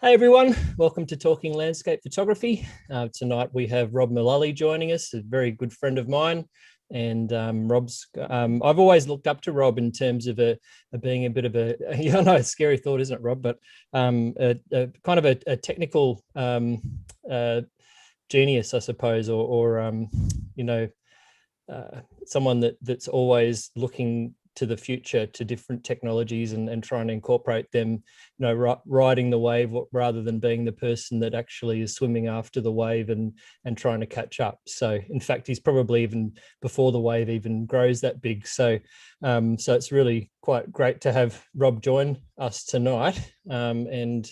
Hey everyone, welcome to Talking Landscape Photography. Tonight we have Rob Mulally joining us, a very good friend of mine. And I've always looked up to Rob in terms of being a bit of a, I know it's a scary thought, isn't it, Rob? But a kind of a technical genius, I suppose, or someone that's always looking to the future, to different technologies and trying to incorporate them, riding the wave rather than being the person that actually is swimming after the wave and trying to catch up. So in fact, he's probably even before the wave even grows that big. So it's really quite great to have Rob join us tonight, and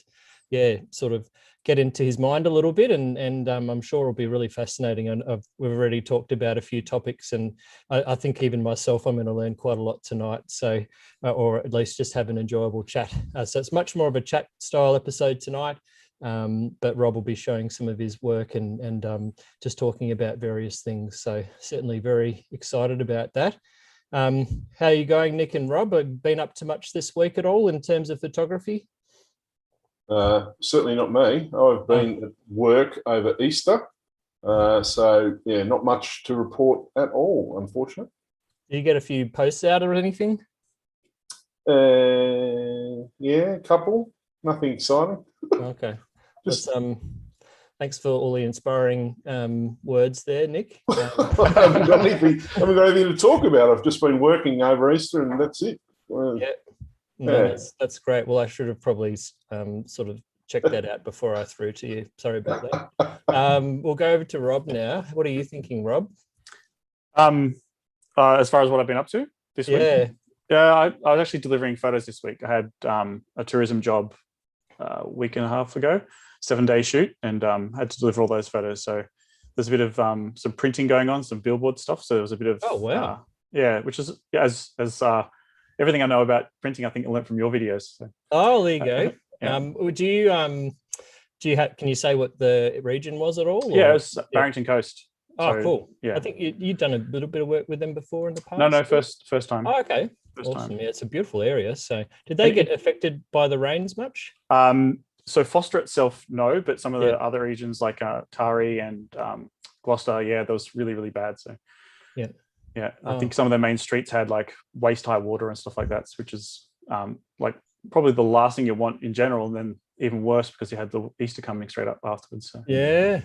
sort of get into his mind a little bit, and I'm sure it'll be really fascinating. And we've already talked about a few topics, and I think even myself, I'm going to learn quite a lot tonight. So, or at least just have an enjoyable chat. So it's much more of a chat style episode tonight. But Rob will be showing some of his work and just talking about various things. So certainly very excited about that. How are you going, Nick and Rob? Have you been up to much this week at all in terms of photography? Certainly not me. I've been at work over Easter, so yeah, not much to report at all, unfortunately. Do you get a few posts out or anything? Yeah, a couple. Nothing exciting. Okay. Thanks for all the inspiring words there, Nick. I haven't got anything to talk about. I've just been working over Easter, and that's it. Yeah. No, that's great. Well, I should have probably sort of checked that out before I threw to you. Sorry about that. We'll go over to Rob now. What are you thinking, Rob? As far as what I've been up to this week? Yeah, I was actually delivering photos this week. I had a tourism job a week and a half ago, 7-day shoot, and had to deliver all those photos. So there's a bit of some printing going on, some billboard stuff. So there was a bit of which is as everything I know about printing, I think I learned from your videos. So. Oh, there you go. Yeah. Can you say what the region was at all? Yeah, it was Barrington Coast. Oh, so, cool. Yeah, I think you've done a little bit of work with them before in the past. No, first time. Oh, okay. Awesome. Yeah, it's a beautiful area. So did they get affected by the rains much? So Foster itself, no, but some of the other regions like Tari and Gloucester, that was really, really bad. So I think some of the main streets had like waist high water and stuff like that, which is like probably the last thing you want in general, and then even worse because you had the Easter coming straight up afterwards. So. Yeah.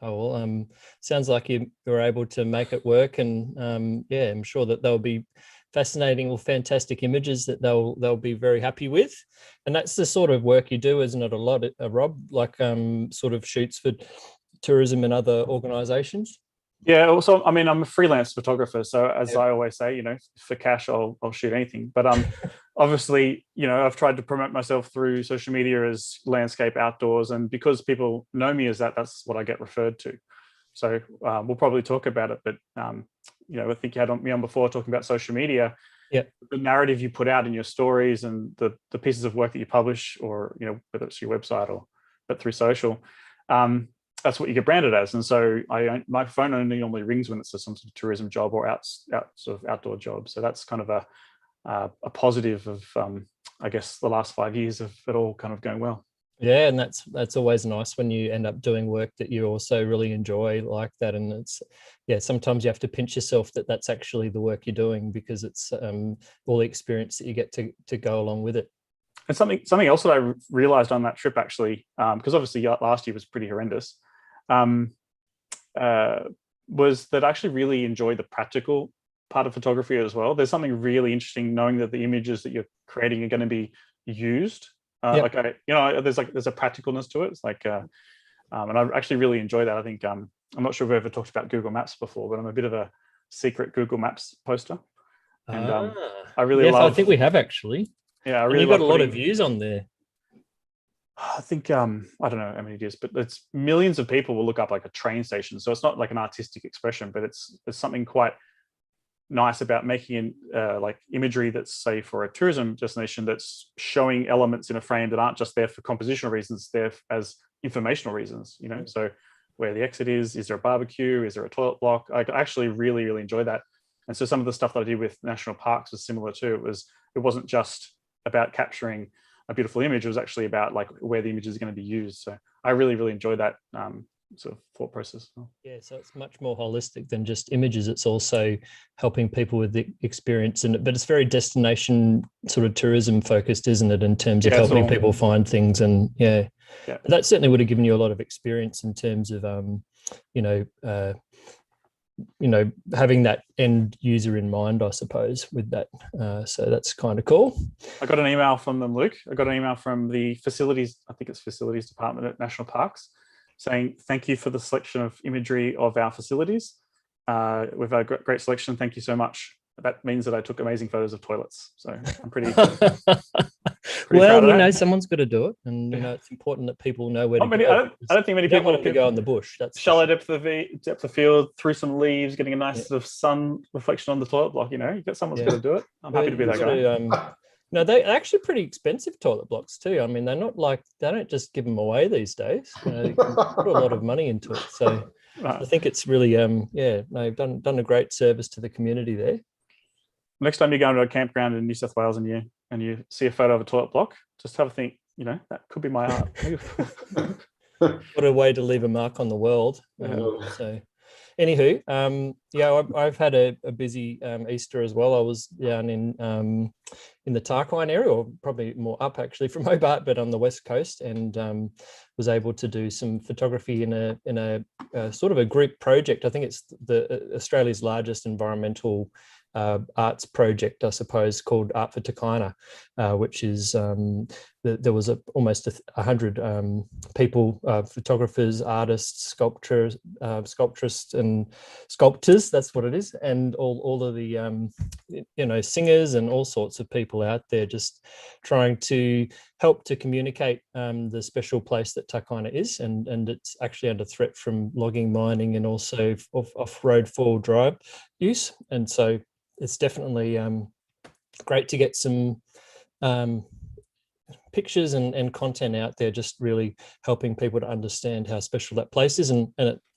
Oh, well, sounds like you were able to make it work, and I'm sure that there'll be fascinating or fantastic images that they'll be very happy with. And that's the sort of work you do, isn't it? A lot, Rob, like sort of shoots for tourism and other organizations. Yeah, also, I mean, I'm a freelance photographer, so as I always say, for cash, I'll shoot anything. But obviously, I've tried to promote myself through social media as landscape outdoors, and because people know me as that, that's what I get referred to. So we'll probably talk about it, but I think you had me on before talking about social media. Yeah, the narrative you put out in your stories and the pieces of work that you publish, or whether it's your website but through social. That's what you get branded as, and so my phone only normally rings when it's some sort of tourism job or sort of outdoor job. So that's kind of a positive of I guess the last 5 years of it all kind of going well. Yeah, and that's always nice when you end up doing work that you also really enjoy like that. And it's sometimes you have to pinch yourself that that's actually the work you're doing, because it's all the experience that you get to go along with it. And something else that I realized on that trip, actually, because obviously last year was pretty horrendous, was that I actually really enjoy the practical part of photography as well. There's something really interesting knowing that the images that you're creating are going to be used. There's a practicalness to it. It's like, and I actually really enjoy that. I think I'm not sure if we've ever talked about Google Maps before, but I'm a bit of a secret Google Maps poster, and I really love. I think we have actually. Yeah, I really got a lot of views on there. I think I don't know how many it is, but it's millions of people will look up like a train station. So it's not like an artistic expression, but it's something quite nice about making like imagery that's, say, for a tourism destination, that's showing elements in a frame that aren't just there for compositional reasons, they're as informational reasons. So where the exit is there a barbecue, is there a toilet block? I actually really, really enjoy that. And so some of the stuff that I did with national parks was similar too. It wasn't just about capturing a beautiful image. It was actually about like where the images are going to be used. So I really enjoyed that sort of thought process. Yeah, so it's much more holistic than just images. It's also helping people with the experience in it, but it's very destination sort of tourism focused, isn't it, in terms of helping people find things. And that certainly would have given you a lot of experience in terms of having that end user in mind, I suppose, with that. So that's kind of cool. I got an email from them, Luke. I got an email from the facilities, I think it's facilities department at National Parks, saying, thank you for the selection of imagery of our facilities. We've had a great selection. Thank you so much. That means that I took amazing photos of toilets. So I'm pretty well, someone's got to do it. And, it's important that people know where to go. I don't think many people want to go in the bush. That's shallow depth of field, through some leaves, getting a nice sort of sun reflection on the toilet block. Someone's got to do it. I'm happy to be that guy. No, they're actually pretty expensive toilet blocks too. I mean, they're not like, they don't just give them away these days. You can put a lot of money into it. So I think it's really, they've done a great service to the community there. Next time you go to a campground in New South Wales and you see a photo of a toilet block, just have a think, that could be my art. What a way to leave a mark on the world. So anywho, I've had a busy Easter as well. I was down in the Tarquine area, or probably more up actually from Hobart, but on the west coast, and was able to do some photography in a sort of a group project. I think it's the Australia's largest environmental arts project, I suppose, called Art for Takina, which is there was almost 100 people, photographers, artists, sculptors, and sculptors. That's what it is, and all of the singers and all sorts of people out there just trying to help to communicate the special place that Takina is, and it's actually under threat from logging, mining, and also off-road four-wheel drive use, and so it's definitely great to get some pictures and content out there, just really helping people to understand how special that place is and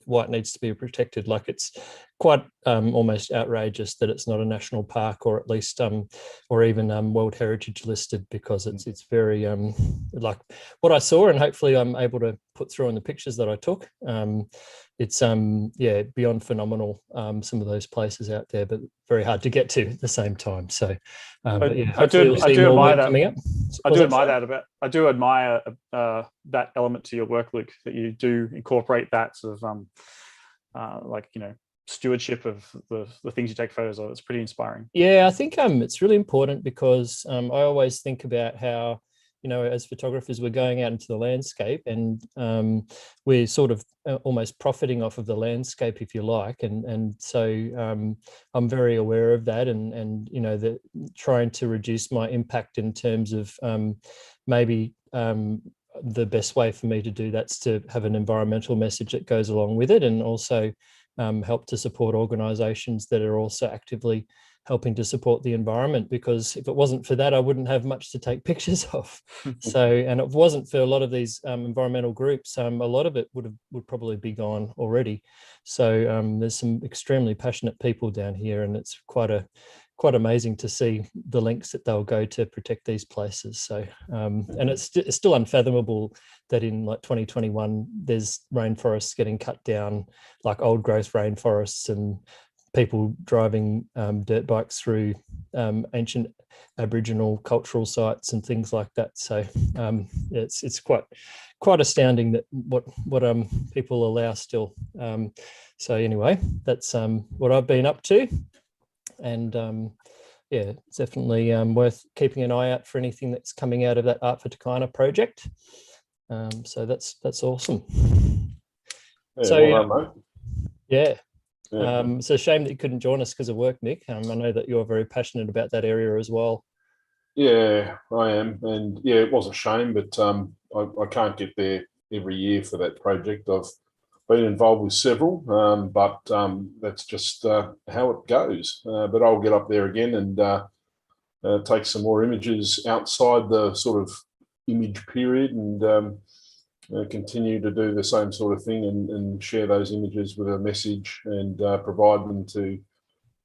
why it needs to be protected. Like, it's quite almost outrageous that it's not a national park, or at least or even World Heritage listed, because it's very like what I saw, and hopefully I'm able to put through in the pictures that I took. It's beyond phenomenal, some of those places out there, but very hard to get to at the same time. So I do admire that element to your work, Luke, that you do incorporate that sort of stewardship of the things you take photos of. It's pretty inspiring. Yeah, I think it's really important, because I always think about how, as photographers, we're going out into the landscape, and we're sort of almost profiting off of the landscape, if you like. And so I'm very aware of that, and trying to reduce my impact in terms of maybe the best way for me to do that's to have an environmental message that goes along with it, and also help to support organisations that are also actively helping to support the environment, because if it wasn't for that, I wouldn't have much to take pictures of. So, and if it wasn't for a lot of these environmental groups, a lot of it would probably be gone already. So there's some extremely passionate people down here, and it's quite amazing to see the lengths that they'll go to protect these places. So, and it's still unfathomable that in like 2021, there's rainforests getting cut down, like old growth rainforests, and people driving dirt bikes through ancient Aboriginal cultural sites and things like that. So it's quite astounding that what people allow still. So anyway, that's what I've been up to, and it's definitely worth keeping an eye out for anything that's coming out of that Art for Takina project. So that's awesome. Yeah, so well done, mate. It's a shame that you couldn't join us because of work, Nick. I know that you're very passionate about that area as well. Yeah, I am. And it was a shame, but I can't get there every year for that project. I've been involved with several, but that's just how it goes. But I'll get up there again and take some more images outside the sort of image period, and continue to do the same sort of thing, and share those images with a message, and provide them to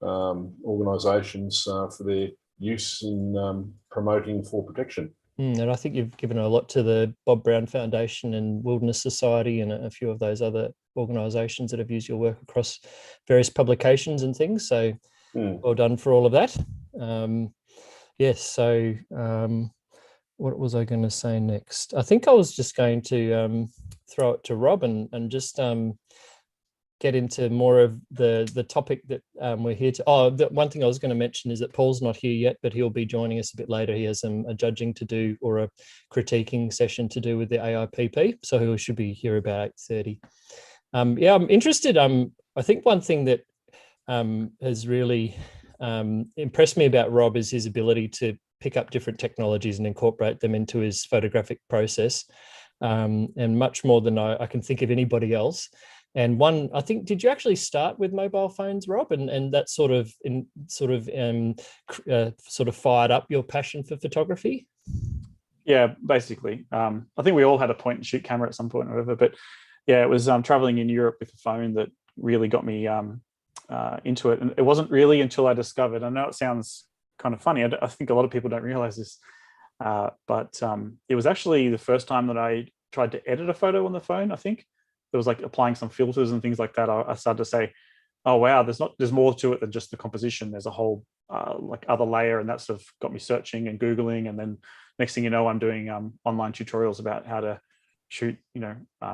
organisations for their use in promoting for protection. And I think you've given a lot to the Bob Brown Foundation and Wilderness Society and a few of those other organisations that have used your work across various publications and things. So well done for all of that. Yes, so what was I going to say next? I think I was just going to throw it to Rob and just get into more of the topic that we're here to. Oh, the one thing I was going to mention is that Paul's not here yet, but he'll be joining us a bit later. He has a judging to do, or a critiquing session to do with the AIPP, so he should be here about 8:30. Yeah, I'm interested. I think one thing that has really impressed me about Rob is his ability to pick up different technologies and incorporate them into his photographic process, and much more than I can think of anybody else. And one, I think, did you actually start with mobile phones, Rob, and that sort of fired up your passion for photography? Yeah, basically. I think we all had a point and shoot camera at some point or whatever, but yeah, it was traveling in Europe with a phone that really got me into it. And it wasn't really until I discovered, I know it sounds kind of funny, I think a lot of people don't realize this, but it was actually the first time that I tried to edit a photo on the phone. I think it was like applying some filters and things like that. I started to say, oh wow, there's more to it than just the composition. There's a whole like other layer, and that sort of got me searching and Googling, and then next thing you know, I'm doing online tutorials about how to shoot,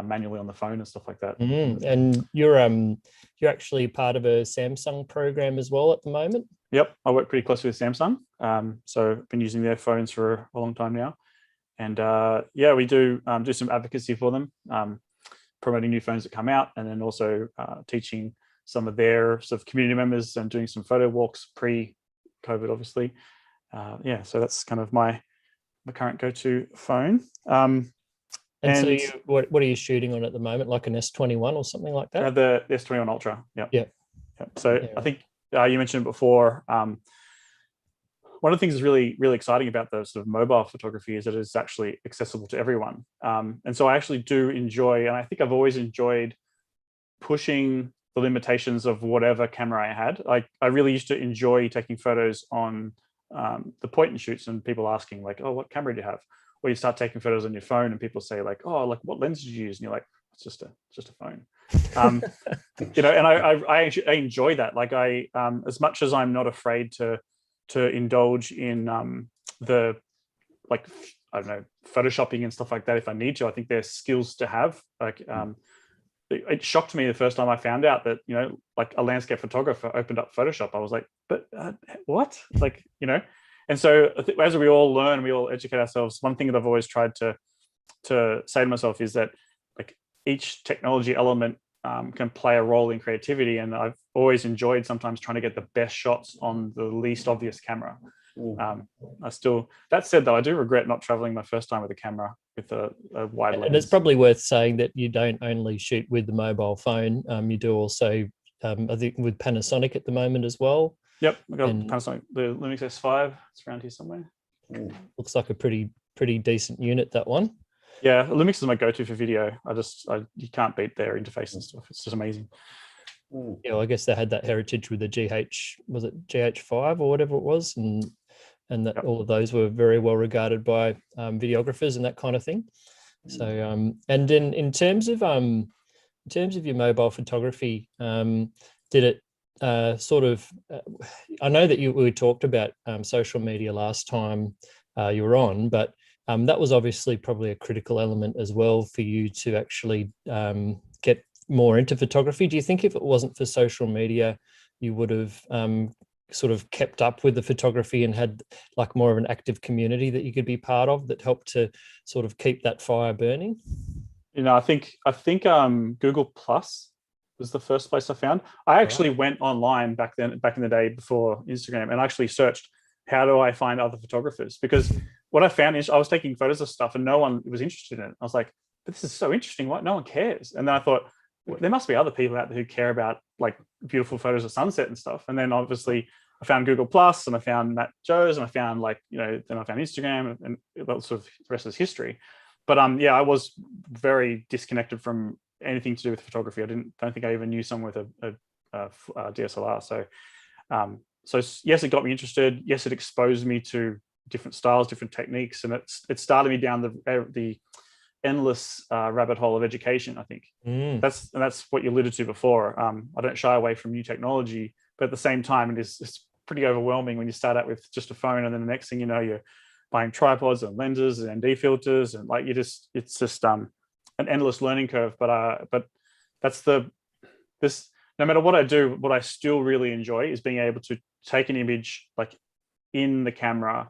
manually on the phone and stuff like that. And you're actually part of a Samsung program as well at the moment. Yep, I work pretty closely with Samsung, so I've been using their phones for a long time now, and yeah, we do some advocacy for them, promoting new phones that come out, and then also teaching some of their sort of community members and doing some photo walks pre-COVID, obviously. Yeah, so that's kind of my current go-to phone. And so what are you shooting on at the moment? Like an S21 or something like that? The S21 Ultra. Yeah. So yeah. I think you mentioned before, one of the things that's really, really exciting about the sort of mobile photography is that it's actually accessible to everyone. And so I actually do enjoy, and I think I've always enjoyed pushing the limitations of whatever camera I had. Like I really used to enjoy taking photos on the point and shoots, and people asking like, oh, what camera do you have? Or you start taking photos on your phone and people say like, oh, like what lens did you use? And you're like, it's just a phone. And I enjoy that. Like I, as much as I'm not afraid to indulge in the, like, I don't know, photoshopping and stuff like that if I need to. I think there's skills to have. Like it shocked me the first time I found out that, like a landscape photographer opened up Photoshop. I was like, but what? Like, and so as we all learn, we all educate ourselves. One thing that I've always tried to say to myself is that like each technology element can play a role in creativity. And I've always enjoyed sometimes trying to get the best shots on the least obvious camera. That said though, I do regret not traveling my first time with a camera with a wide lens. And it's probably worth saying that you don't only shoot with the mobile phone. You do also, I think with Panasonic at the moment as well. Yep, I got Panasonic, the Lumix S5. It's around here somewhere. Looks like a pretty decent unit, that one. Yeah, Lumix is my go-to for video. You can't beat their interface and stuff. It's just amazing. Yeah, well, I guess they had that heritage with the GH5 or whatever it was, and that all of those were very well regarded by videographers and that kind of thing. So, and then in terms of your mobile photography, did it I know that we talked about social media last time you were on, but that was obviously probably a critical element as well for you to actually get more into photography. Do you think if it wasn't for social media, you would have sort of kept up with the photography and had like more of an active community that you could be part of that helped to sort of keep that fire burning? I think Google Plus was the first place I found. I actually went online back in the day before Instagram, and actually searched, how do I find other photographers? Because what I found is I was taking photos of stuff and no one was interested in it. I was like, but this is so interesting. Why no one cares? And then I thought, well, there must be other people out there who care about like beautiful photos of sunset and stuff. And then obviously I found Google Plus, and I found Matt Joe's, and I found then I found Instagram, and that sort of the rest is history. But yeah, I was very disconnected from anything to do with photography. I don't think I even knew someone with a DSLR. So yes, it got me interested. Yes, it exposed me to different styles, different techniques, and it started me down the endless rabbit hole of education. I think that's what you alluded to before. I don't shy away from new technology, but at the same time, it's pretty overwhelming when you start out with just a phone, and then the next thing you know, you're buying tripods and lenses and ND filters, and like it's just an endless learning curve. But that's this. No matter what I do, what I still really enjoy is being able to take an image like in the camera.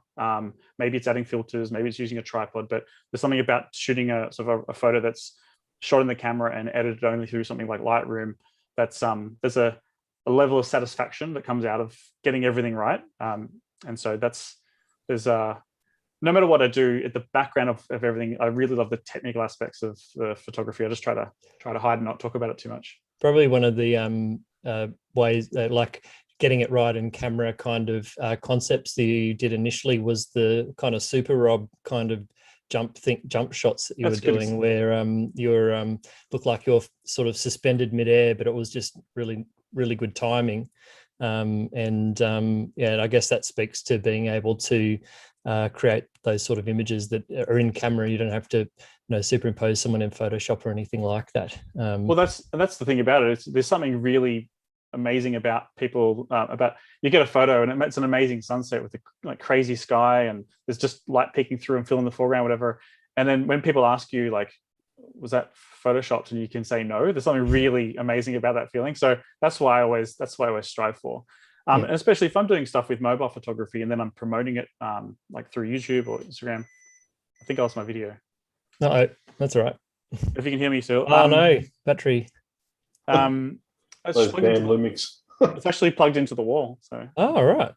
Maybe it's adding filters, maybe it's using a tripod, but there's something about shooting a sort of a photo that's shot in the camera and edited only through something like Lightroom. That's there's a level of satisfaction that comes out of getting everything right. And so there's no matter what I do, at the background of everything, I really love the technical aspects of photography. I just try to hide and not talk about it too much. Probably one of the ways that, like, getting it right in camera kind of concepts that you did initially was the kind of Super Rob kind of jump shots that you were doing, where you're looked like you're sort of suspended midair, but it was just really, really good timing. I guess that speaks to being able to create those sort of images that are in camera. You don't have to, superimpose someone in Photoshop or anything like that. Well, that's the thing about it. There's something really amazing about people about you get a photo and it's an amazing sunset with a crazy sky, and there's just light peeking through and filling the foreground, whatever. And then when people ask you, like, was that photoshopped, and you can say no, there's something really amazing about that feeling. So that's why I always strive for. And especially if I'm doing stuff with mobile photography and then I'm promoting it like through YouTube or Instagram. I think I lost my video. No, that's all right. If you can hear me still. Oh no, battery. Those damn Lumix. It's actually plugged into the wall. So. Oh, all right.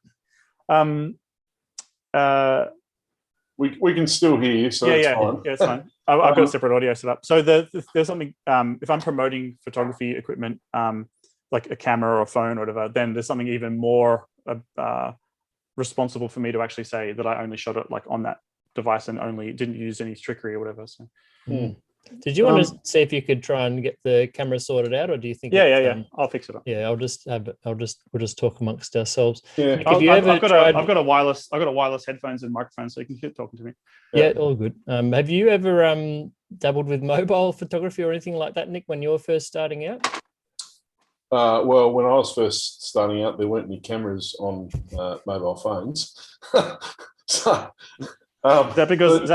We can still hear you, so it's fine. Yeah, it's fine. I've got a separate audio set up. So there's something. If I'm promoting photography equipment, like a camera or a phone or whatever, then there's something even more responsible for me to actually say that I only shot it like on that device and only didn't use any trickery or whatever. So. Did you want to see if you could try and get the camera sorted out, or do you think? Yeah. I'll fix it up. Yeah, we'll just talk amongst ourselves. Yeah. I've got a wireless headphones and microphone, so you can keep talking to me. Yeah, all good. Have you ever dabbled with mobile photography or anything like that, Nick, when you were first starting out? Well, when I was first starting out, there weren't any cameras on mobile phones. So. Is that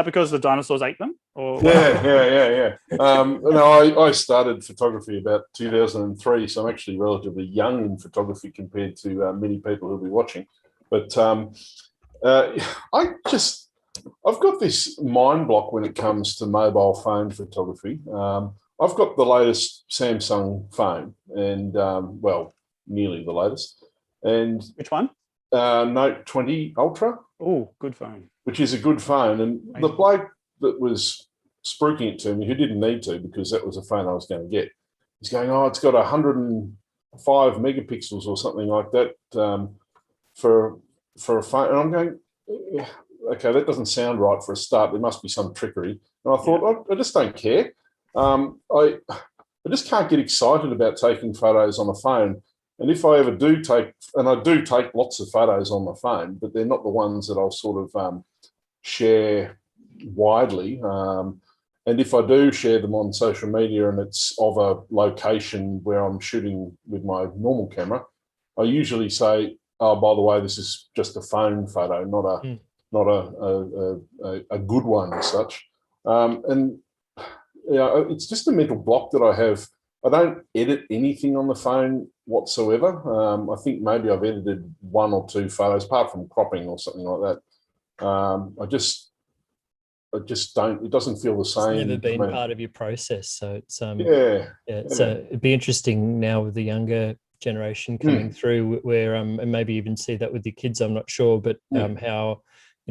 because the dinosaurs ate them? Or Yeah. No, I started photography about 2003, so I'm actually relatively young in photography compared to many people who'll be watching. But I've got this mind block when it comes to mobile phone photography. I've got the latest Samsung phone, and nearly the latest. And which one? Note 20 Ultra. Oh, good phone. Which is a good phone. And the bloke that was spruiking it to me, who didn't need to because that was a phone I was going to get, he's going, it's got 105 megapixels or something like that for a phone. And I'm going, okay, that doesn't sound right for a start. There must be some trickery. And I thought, I just don't care. I just can't get excited about taking photos on a phone. And if I ever do take, and I do take lots of photos on my phone, but they're not the ones that I'll sort of share widely. And if I do share them on social media and it's of a location where I'm shooting with my normal camera, I usually say, by the way, this is just a phone photo, not a good one as such. It's just a mental block that I have. I don't edit anything on the phone whatsoever. I think maybe I've edited one or two photos, apart from cropping or something like that. I just don't. It doesn't feel the same. It's never been part of your process, so it's it'd be interesting now with the younger generation coming through, where and maybe even see that with your kids. I'm not sure, but how.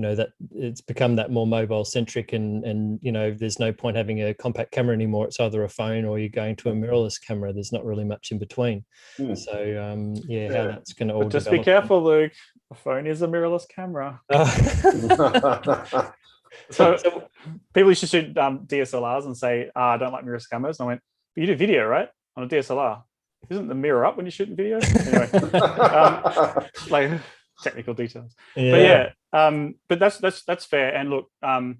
That it's become that more mobile centric, and there's no point having a compact camera anymore. It's either a phone or you're going to a mirrorless camera. There's not really much in between. So how that's going to all. But just be careful, Luke. A phone is a mirrorless camera. So people used to shoot DSLRs and say, I don't like mirrorless cameras. And I went, but you do video, right? On a DSLR. Isn't the mirror up when you're shooting video? Anyway, technical details. Yeah. But that's fair. And look, I'm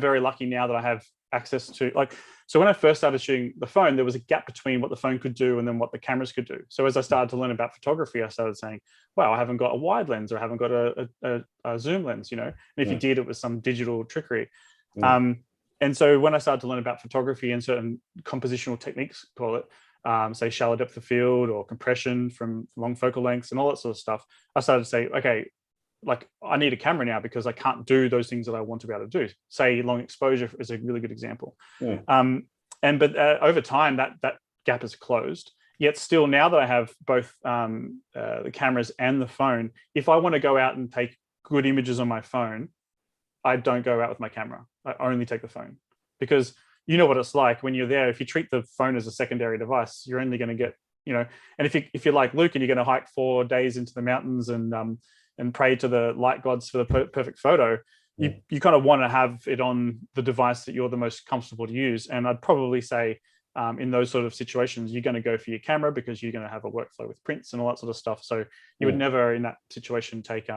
very lucky now that I have access to, like, so when I first started shooting the phone, there was a gap between what the phone could do and then what the cameras could do. So as I started to learn about photography, I started saying, wow, I haven't got a wide lens, or I haven't got a zoom lens, and if you did, it was some digital trickery. And so when I started to learn about photography and certain compositional techniques, call it, say shallow depth of field or compression from long focal lengths and all that sort of stuff, I started to say, okay, like I need a camera now because I can't do those things that I want to be able to do. Say long exposure is a really good example. But over time, that gap is closed. Yet still, now that I have both the cameras and the phone, if I want to go out and take good images on my phone, I don't go out with my camera. I only take the phone, because you know what it's like when you're there. If you treat the phone as a secondary device, you're only going to get, and if you're like Luke and you're going to hike 4 days into the mountains and pray to the light gods for the perfect photo, you kind of want to have it on the device that you're the most comfortable to use. And I'd probably say in those sort of situations, you're going to go for your camera because you're going to have a workflow with prints and all that sort of stuff. So you would never in that situation take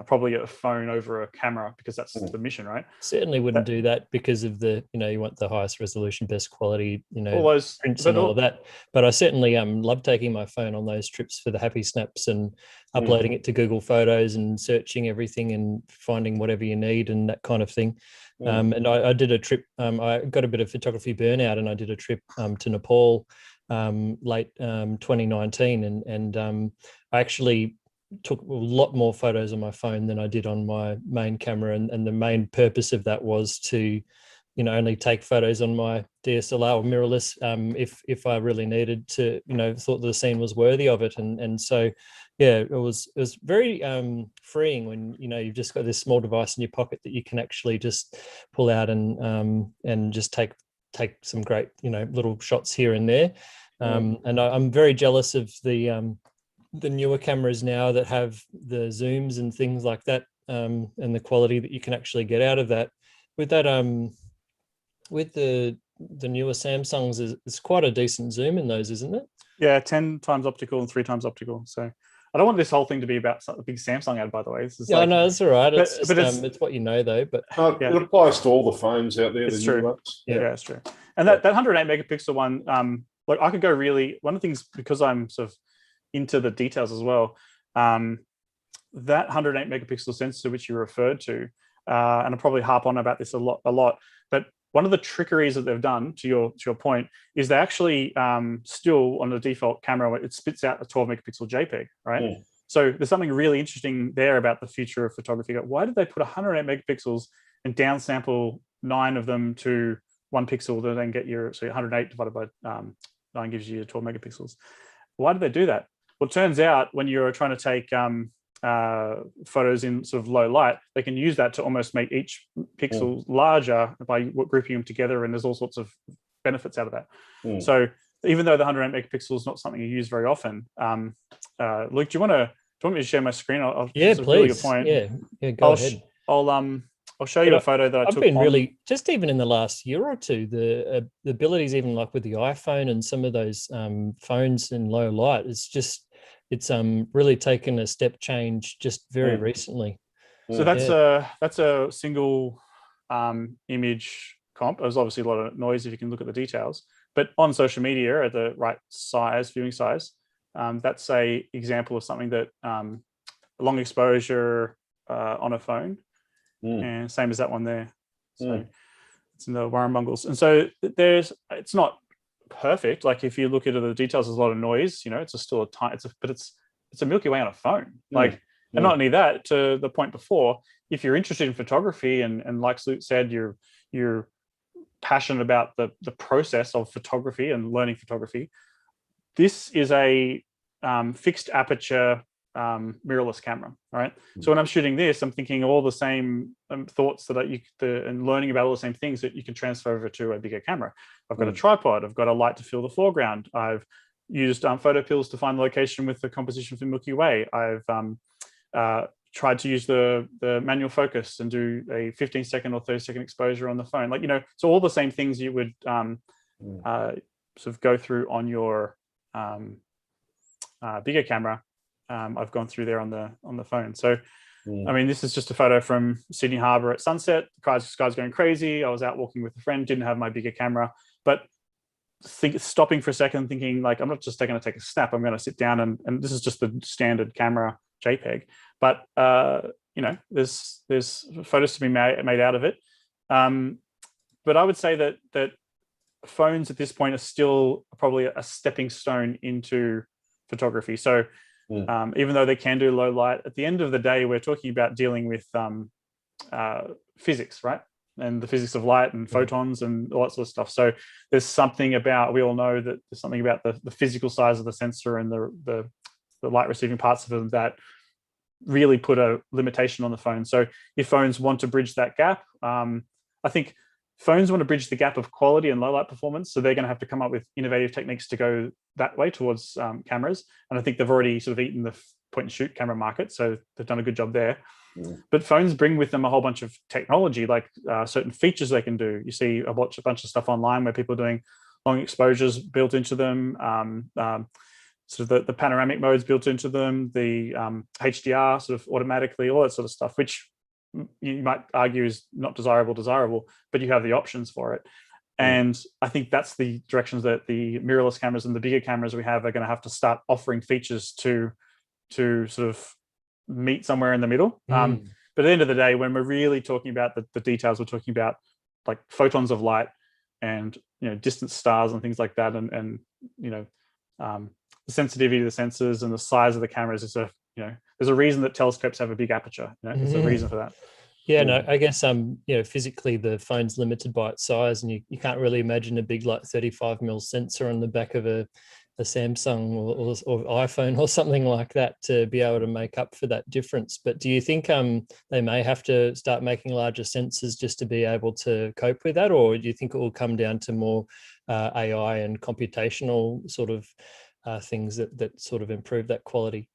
probably a phone over a camera, because that's the mission, right? Certainly wouldn't do that because of the, you want the highest resolution, best quality, all those prints and all of that. But I certainly love taking my phone on those trips for the happy snaps and uploading it to Google Photos and searching everything and finding whatever you need and that kind of thing. And I did a trip. I got a bit of photography burnout, and I did a trip to Nepal late 2019, and I actually took a lot more photos on my phone than I did on my main camera, and the main purpose of that was to only take photos on my DSLR or mirrorless if I really needed to, thought the scene was worthy of it. And so it was very freeing when you've just got this small device in your pocket that you can actually just pull out and just take some great little shots here and there. And I'm very jealous of the newer cameras now that have the zooms and things like that, and the quality that you can actually get out of that. With that, with the newer Samsungs, it's quite a decent zoom in those, isn't it? Yeah, 10 times optical and 3 times optical. So I don't want this whole thing to be about a big Samsung ad, by the way. This is no, that's all right. It's it's what though. But it applies to all the phones out there. It's true. Yeah, it's true. And that 108 megapixel one, like I could go really. One of the things, because I'm sort of into the details as well, that 108 megapixel sensor which you referred to, and I'll probably harp on about this a lot, but one of the trickeries that they've done, to your point, is they actually still on the default camera, it spits out a 12 megapixel JPEG, right? So there's something really interesting there about the future of photography. Why did they put 108 megapixels and downsample 9 of them to 1 pixel to then get your, so 108 divided by 9 gives you 12 megapixels? Why did they do that? Well, it turns out when you're trying to take photos in sort of low light, they can use that to almost make each pixel larger by grouping them together, and there's all sorts of benefits out of that. So even though the 108 megapixel is not something you use very often, Luke, do you want me to share my screen? Yeah, please. Really good point. Yeah, go ahead. I'll show you a photo that I took. I've been really, just even in the last year or two, the abilities, even like with the iPhone and some of those phones in low light, it's really taken a step change just very recently. So that's a single image comp. There's obviously a lot of noise if you can look at the details, but on social media at the right size, viewing size, that's a example of something that long exposure on a phone. And same as that one there. So it's in the Warrumbungles. And so it's not perfect. Like if you look at the details, there's a lot of noise, it's still it's a Milky Way on a phone. And not only that, to the point before, if you're interested in photography and like Luke said, you're passionate about the process of photography and learning photography, this is a fixed aperture mirrorless camera, right? So when I'm shooting this, I'm thinking all the same thoughts and learning about all the same things that you can transfer over to a bigger camera. I've got a tripod, I've got a light to fill the foreground, I've used photo pills to find the location with the composition for Milky Way, I've tried to use the manual focus and do a 15-second or 30-second exposure on the phone, so all the same things you would sort of go through on your bigger camera. I've gone through there on the phone. So, I mean, this is just a photo from Sydney Harbour at sunset. The sky's going crazy. I was out walking with a friend, didn't have my bigger camera, but stopping for a second, thinking like, I'm not just going to take a snap. I'm going to sit down and this is just the standard camera JPEG. But you know, there's photos to be made out of it. But I would say that phones at this point are still probably a stepping stone into photography. So even though they can do low light, at the end of the day, we're talking about dealing with physics, right? And the physics of light and photons and all that sort of stuff. So there's something about, we all know that there's something about the physical size of the sensor and the light receiving parts of them that really put a limitation on the phone. So if phones want to bridge that gap, I think phones want to bridge the gap of quality and low light performance. So they're going to have to come up with innovative techniques to go that way towards cameras. And I think they've already sort of eaten the point and shoot camera market. So they've done a good job there. But phones bring with them a whole bunch of technology, like certain features they can do. You see a bunch of stuff online where people are doing long exposures built into them, sort of the panoramic modes built into them, the HDR sort of automatically, all that sort of stuff, which you might argue is not desirable, but you have the options for it. And I think that's the directions that the mirrorless cameras and the bigger cameras we have are going to have to start offering features to sort of meet somewhere in the middle. But at the end of the day, when we're really talking about the details, we're talking about like photons of light and, you know, distant stars and things like that. And you know, the sensitivity of the sensors and the size of the cameras is there's a reason that telescopes have a big aperture. You know, there's a reason for that. Yeah, no, I guess you know, physically the phone's limited by its size, and you can't really imagine a big like 35mm sensor on the back of a Samsung or iPhone or something like that to be able to make up for that difference. But do you think they may have to start making larger sensors just to be able to cope with that, or do you think it will come down to more AI and computational sort of things that sort of improve that quality?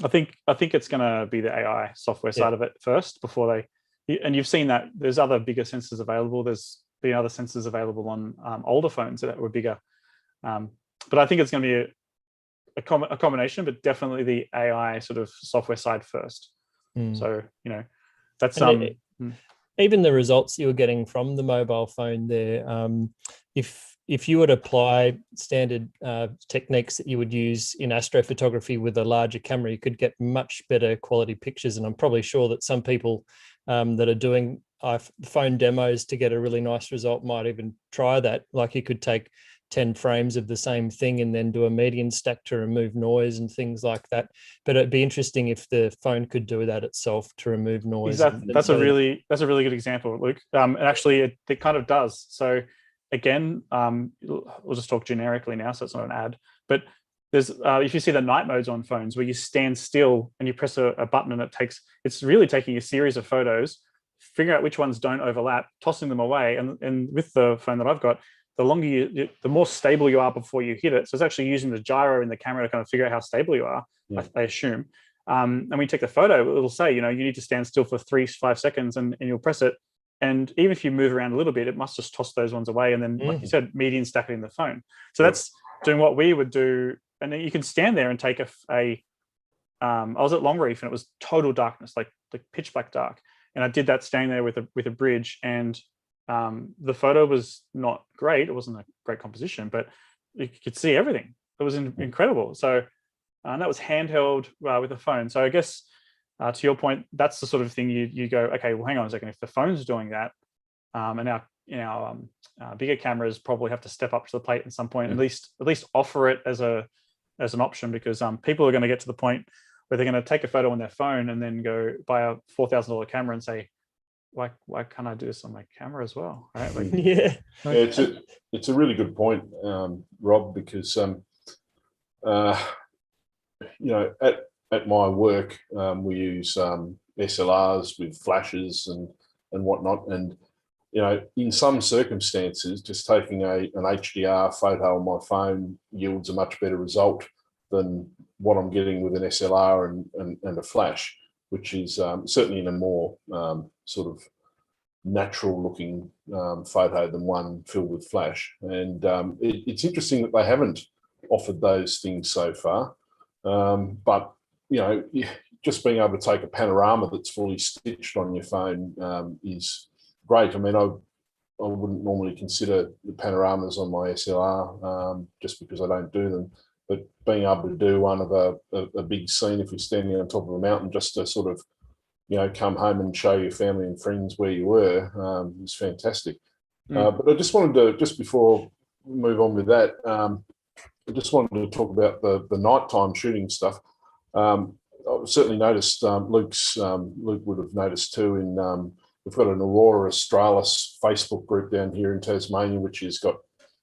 I think it's going to be the AI software side of it first before and you've seen that there's other bigger sensors available. There's been other sensors available on older phones that were bigger. But I think it's going to be a combination, but definitely the AI sort of software side first. So, you know, that's even the results you were getting from the mobile phone there, if you would apply standard techniques that you would use in astrophotography with a larger camera, you could get much better quality pictures. And I'm probably sure that some people that are doing phone demos to get a really nice result might even try that. Like you could take 10 frames of the same thing and then do a median stack to remove noise and things like that. But it'd be interesting if the phone could do that itself to remove noise. Exactly. That's a really good example, Luke. And actually it kind of does. So again, we'll just talk generically now, so it's not an ad, but there's if you see the night modes on phones where you stand still and you press a button and it's really taking a series of photos, figure out which ones don't overlap, tossing them away. And with the phone that I've got, the longer the more stable you are before you hit it. So it's actually using the gyro in the camera to kind of figure out how stable you are, I assume. And when you take the photo, it'll say, you know, you need to stand still for 3-5 seconds and you'll press it. And even if you move around a little bit, it must just toss those ones away. And then, like you said, median stack it in the phone. So that's doing what we would do. And then you can stand there and take I was at Longreef and it was total darkness, like pitch black dark. And I did that standing there with a bridge, and the photo was not great. It wasn't a great composition, but you could see everything. It was incredible. So that was handheld with a phone. So I guess to your point, that's the sort of thing you go, okay, well, hang on a second. If the phone's doing that, and our bigger cameras probably have to step up to the plate at some point, at least offer it as an option, because people are going to get to the point where they're going to take a photo on their phone and then go buy a $4,000 camera and say, why can't I do this on my camera as well? Right? Like, it's a really good point, Rob, because you know, at my work we use SLRs with flashes and whatnot, and you know, in some circumstances, just taking an HDR photo on my phone yields a much better result than what I'm getting with an SLR and a flash, which is certainly in a more sort of natural looking photo than one filled with flash. And it's interesting that they haven't offered those things so far. But just being able to take a panorama that's fully stitched on your phone is great. I mean, I wouldn't normally consider the panoramas on my SLR just because I don't do them. But being able to do one of a big scene, if you're standing on top of a mountain, just to sort of, come home and show your family and friends where you were is fantastic. But I just wanted to, just before we move on with that, I just wanted to talk about the nighttime shooting stuff. I've certainly noticed, Luke would have noticed too, we've got an Aurora Australis Facebook group down here in Tasmania, which has got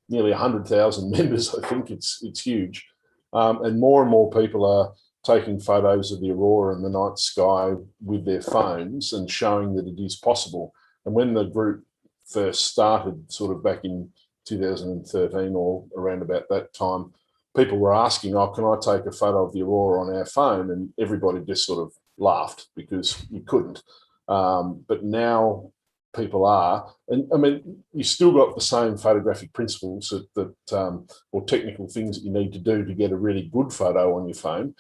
nearly 100,000 members. I think it's huge. And more people are taking photos of the aurora and the night sky with their phones and showing that it is possible. And when the group first started, sort of back in 2013 or around about that time, people were asking, can I take a photo of the aurora on our phone? And everybody just sort of laughed because you couldn't. But now people are, and I mean, you still got the same photographic principles or technical things that you need to do to get a really good photo on your phone,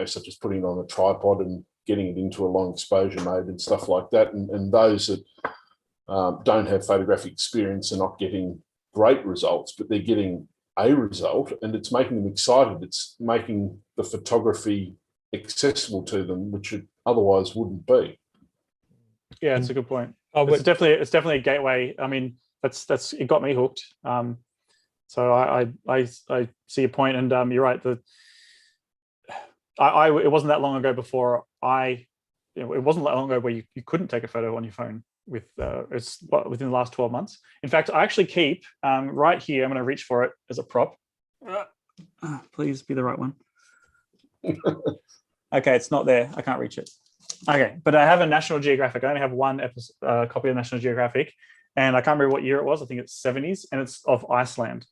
such as putting it on a tripod and getting it into a long exposure mode and stuff like that. And those that don't have photographic experience are not getting great results, but they're getting a result, and it's making them excited. It's making the photography accessible to them, which it otherwise wouldn't be. Yeah, it's a good point. It's definitely a gateway. I mean, that's it got me hooked. So I see your point, and you're right. It wasn't that long ago before it wasn't that long ago where you couldn't take a photo on your phone with it's within the last 12 months. In fact, I actually keep right here. I'm going to reach for it as a prop. Please be the right one. Okay, it's not there. I can't reach it. Okay, but I have a National Geographic. I only have one copy of National Geographic, and I can't remember what year it was. I think it's 70s, and it's of Iceland,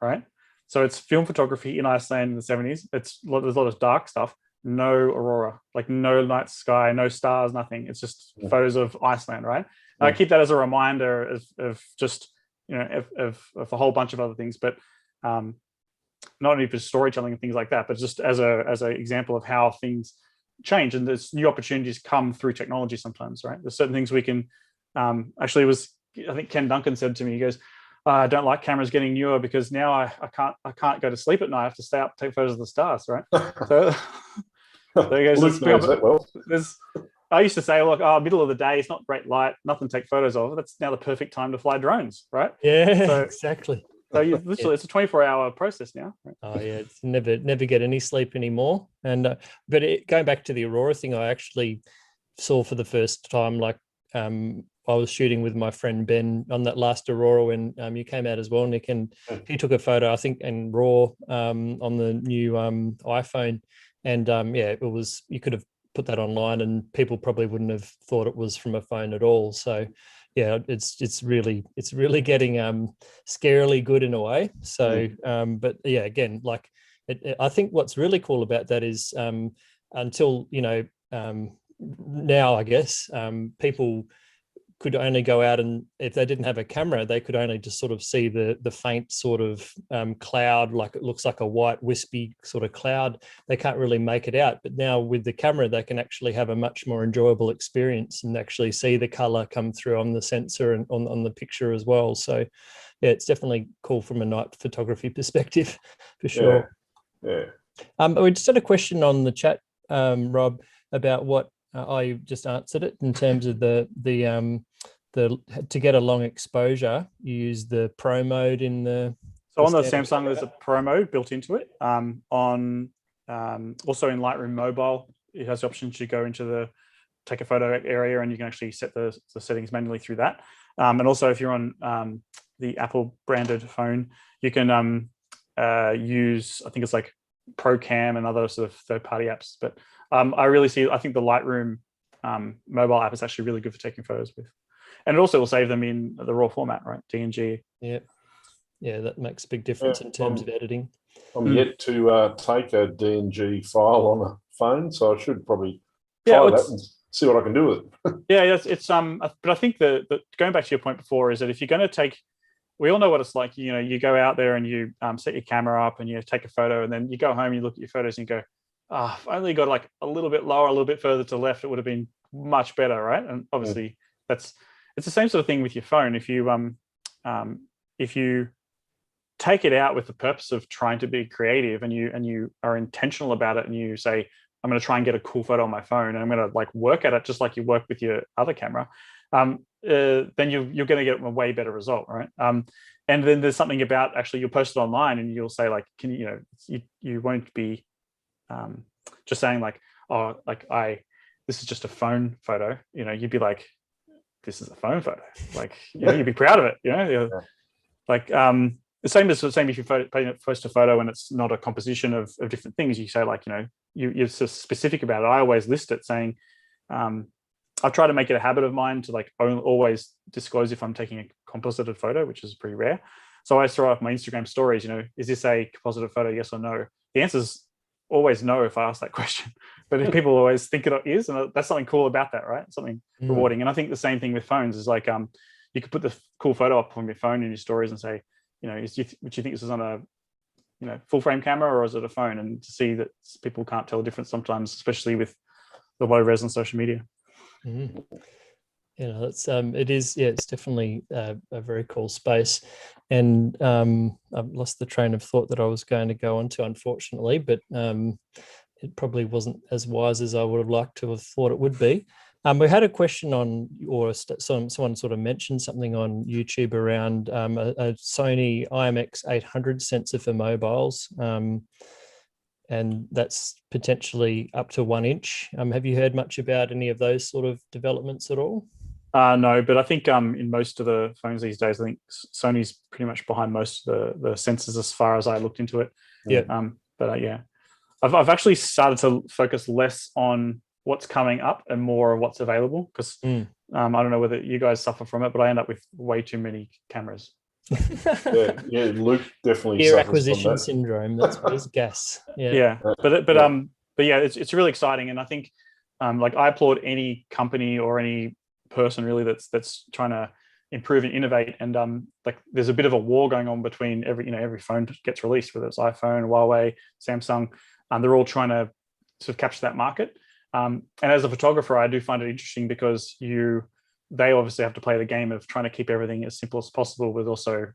right? So it's film photography in Iceland in the 70s. There's a lot of dark stuff, no aurora, like no night sky, no stars, nothing. It's just photos of Iceland, right? And I keep that as a reminder of just, of a whole bunch of other things, but not only for storytelling and things like that, but just as an example of how things change, and there's new opportunities come through technology sometimes, right? There's certain things we can I think Ken Duncan said to me, he goes, I don't like cameras getting newer because now I can't go to sleep at night. I have to stay up to take photos of the stars, right? So there he goes. Luke knows that well. I used to say, look, middle of the day, it's not great light, nothing to take photos of. That's now the perfect time to fly drones, right? Yeah, exactly. So you literally, it's a 24-hour process now. Right? Oh yeah, it's never get any sleep anymore. And but going back to the aurora thing, I actually saw for the first time, like I was shooting with my friend Ben on that last aurora when you came out as well, Nick, and he took a photo, I think, in RAW on the new iPhone, and it was, you could have put that online and people probably wouldn't have thought it was from a phone at all. So yeah, it's really getting scarily good in a way. So but yeah, again, like I think what's really cool about that is until now, I guess people could only go out, and if they didn't have a camera, they could only just sort of see the faint sort of cloud, like it looks like a white wispy sort of cloud. They can't really make it out. But now with the camera, they can actually have a much more enjoyable experience and actually see the color come through on the sensor and on the picture as well. So yeah, it's definitely cool from a night photography perspective for sure. Yeah. We just had a question on the chat, Rob, about what I just answered it in terms of the to get a long exposure, you use the pro mode in the. So on the Samsung, there's a pro mode built into it. On also in Lightroom Mobile, it has the option to go into take a photo area, and you can actually set the settings manually through that. And also, if you're on the Apple branded phone, you can use, I think it's like ProCam and other sort of third-party apps. But I think the Lightroom mobile app is actually really good for taking photos with. And it also will save them in the raw format, right? DNG. Yeah. Yeah, that makes a big difference in terms of editing. I'm yet to take a DNG file on a phone, so I should probably try that and see what I can do with it. Yeah, it's but I think that going back to your point before is that if you're going to take, we all know what it's like. You go out there and you set your camera up and you take a photo, and then you go home, you look at your photos and you go, if I only got like a little bit lower, a little bit further to the left, it would have been much better, right? And obviously it's the same sort of thing with your phone. If you take it out with the purpose of trying to be creative, and you are intentional about it, and you say, I'm going to try and get a cool photo on my phone, and I'm going to like work at it just like you work with your other camera, then you're going to get a way better result, right? And then there's something about actually you'll post it online, and you'll say like, you won't be just saying like, oh, like this is just a phone photo. You'd be like, this is a phone photo. Like, you'd be proud of it. Like the same if you post a photo and it's not a composition of different things. You say like, you're so specific about it. I always list it saying, I've tried to make it a habit of mine to like always disclose if I'm taking a composited photo, which is pretty rare. So I throw up my Instagram stories, is this a composited photo, yes or no? The answer is always no if I ask that question. But if people always think it is, and that's something cool about that, right? Something rewarding. And I think the same thing with phones is like, you could put the cool photo up on your phone in your stories and say, would you think this is on a full frame camera or is it a phone? And to see that people can't tell the difference sometimes, especially with the low res on social media. It's definitely a very cool space. And I've lost the train of thought that I was going to go on to, unfortunately, but it probably wasn't as wise as I would have liked to have thought it would be. We had a question on, or someone sort of mentioned something on YouTube around a Sony IMX800 sensor for mobiles, and that's potentially up to 1 inch. Have you heard much about any of those sort of developments at all? No, but I think in most of the phones these days, I think Sony's pretty much behind most of the sensors as far as I looked into it. Yeah. I've actually started to focus less on what's coming up and more of what's available, because I don't know whether you guys suffer from it, but I end up with way too many cameras. Luke definitely Gear suffers acquisition from that syndrome. That's what his gas. But it's really exciting, and I think like I applaud any company or any person really that's trying to improve and innovate. And like there's a bit of a war going on between every phone that gets released, whether it's iPhone, Huawei, Samsung. They're all trying to sort of capture that market. And as a photographer, I do find it interesting because they obviously have to play the game of trying to keep everything as simple as possible, with also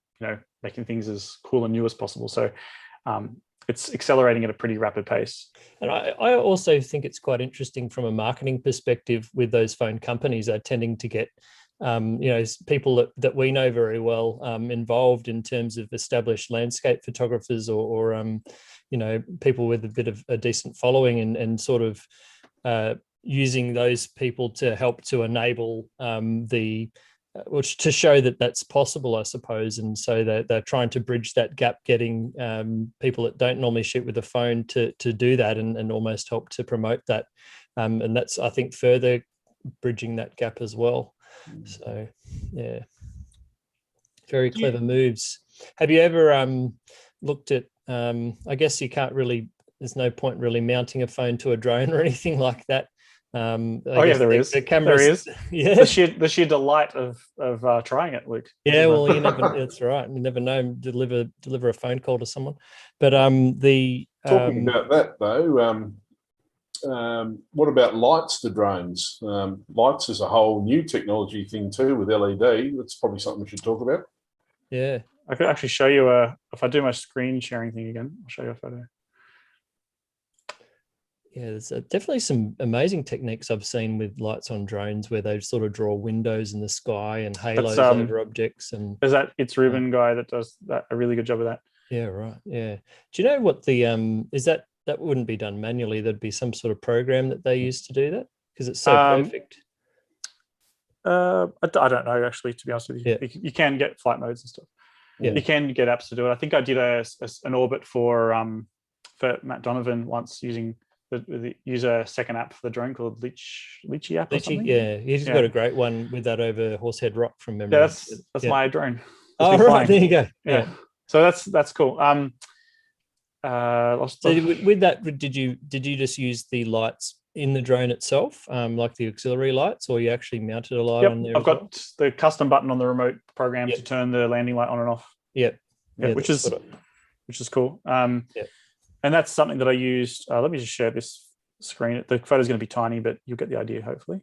making things as cool and new as possible. So it's accelerating at a pretty rapid pace. And I also think it's quite interesting from a marketing perspective with those phone companies are tending to get people that we know very well involved in terms of established landscape photographers or people with a bit of a decent following and sort of using those people to help to enable which to show that that's possible, I suppose. And so they're trying to bridge that gap, getting people that don't normally shoot with a phone to do that and almost help to promote that. And that's, I think, further bridging that gap as well. So, yeah, very clever moves. Have you ever looked at, I guess you can't really, there's no point really mounting a phone to a drone or anything like that. There is. The cameras, there is. Yeah. The sheer delight of trying it, Luke. Yeah, well, you never. That's right. You never know. Deliver a phone call to someone. But talking about that though, what about lights to drones? Lights is a whole new technology thing too with LED. That's probably something we should talk about. Yeah, I could actually show you if I do my screen sharing thing again, I'll show you a photo. Yeah, there's definitely some amazing techniques I've seen with lights on drones where they sort of draw windows in the sky and halos over objects. And there's that It's Ruben guy that does a really good job of that. Yeah, right. Yeah. Do you know what the is that wouldn't be done manually? There'd be some sort of program that they use to do that because it's so perfect. I don't know, actually, to be honest with you. Yeah. You can get flight modes and stuff. Yeah. You can get apps to do it. I think I did an orbit for Matt Donovan once using use a second app for the drone called Litchi app or something. Yeah, he's got a great one with that over Horsehead Rock from memory. Yeah, that's my drone. Oh, right, there you go. Yeah. So that's cool. So with that, did you just use the lights in the drone itself, like the auxiliary lights, or you actually mounted a light on there? I've got the custom button on the remote program to turn the landing light on and off. Yeah, which is cool. And that's something that I used. Let me just share this screen. The photo's going to be tiny, but you'll get the idea, hopefully.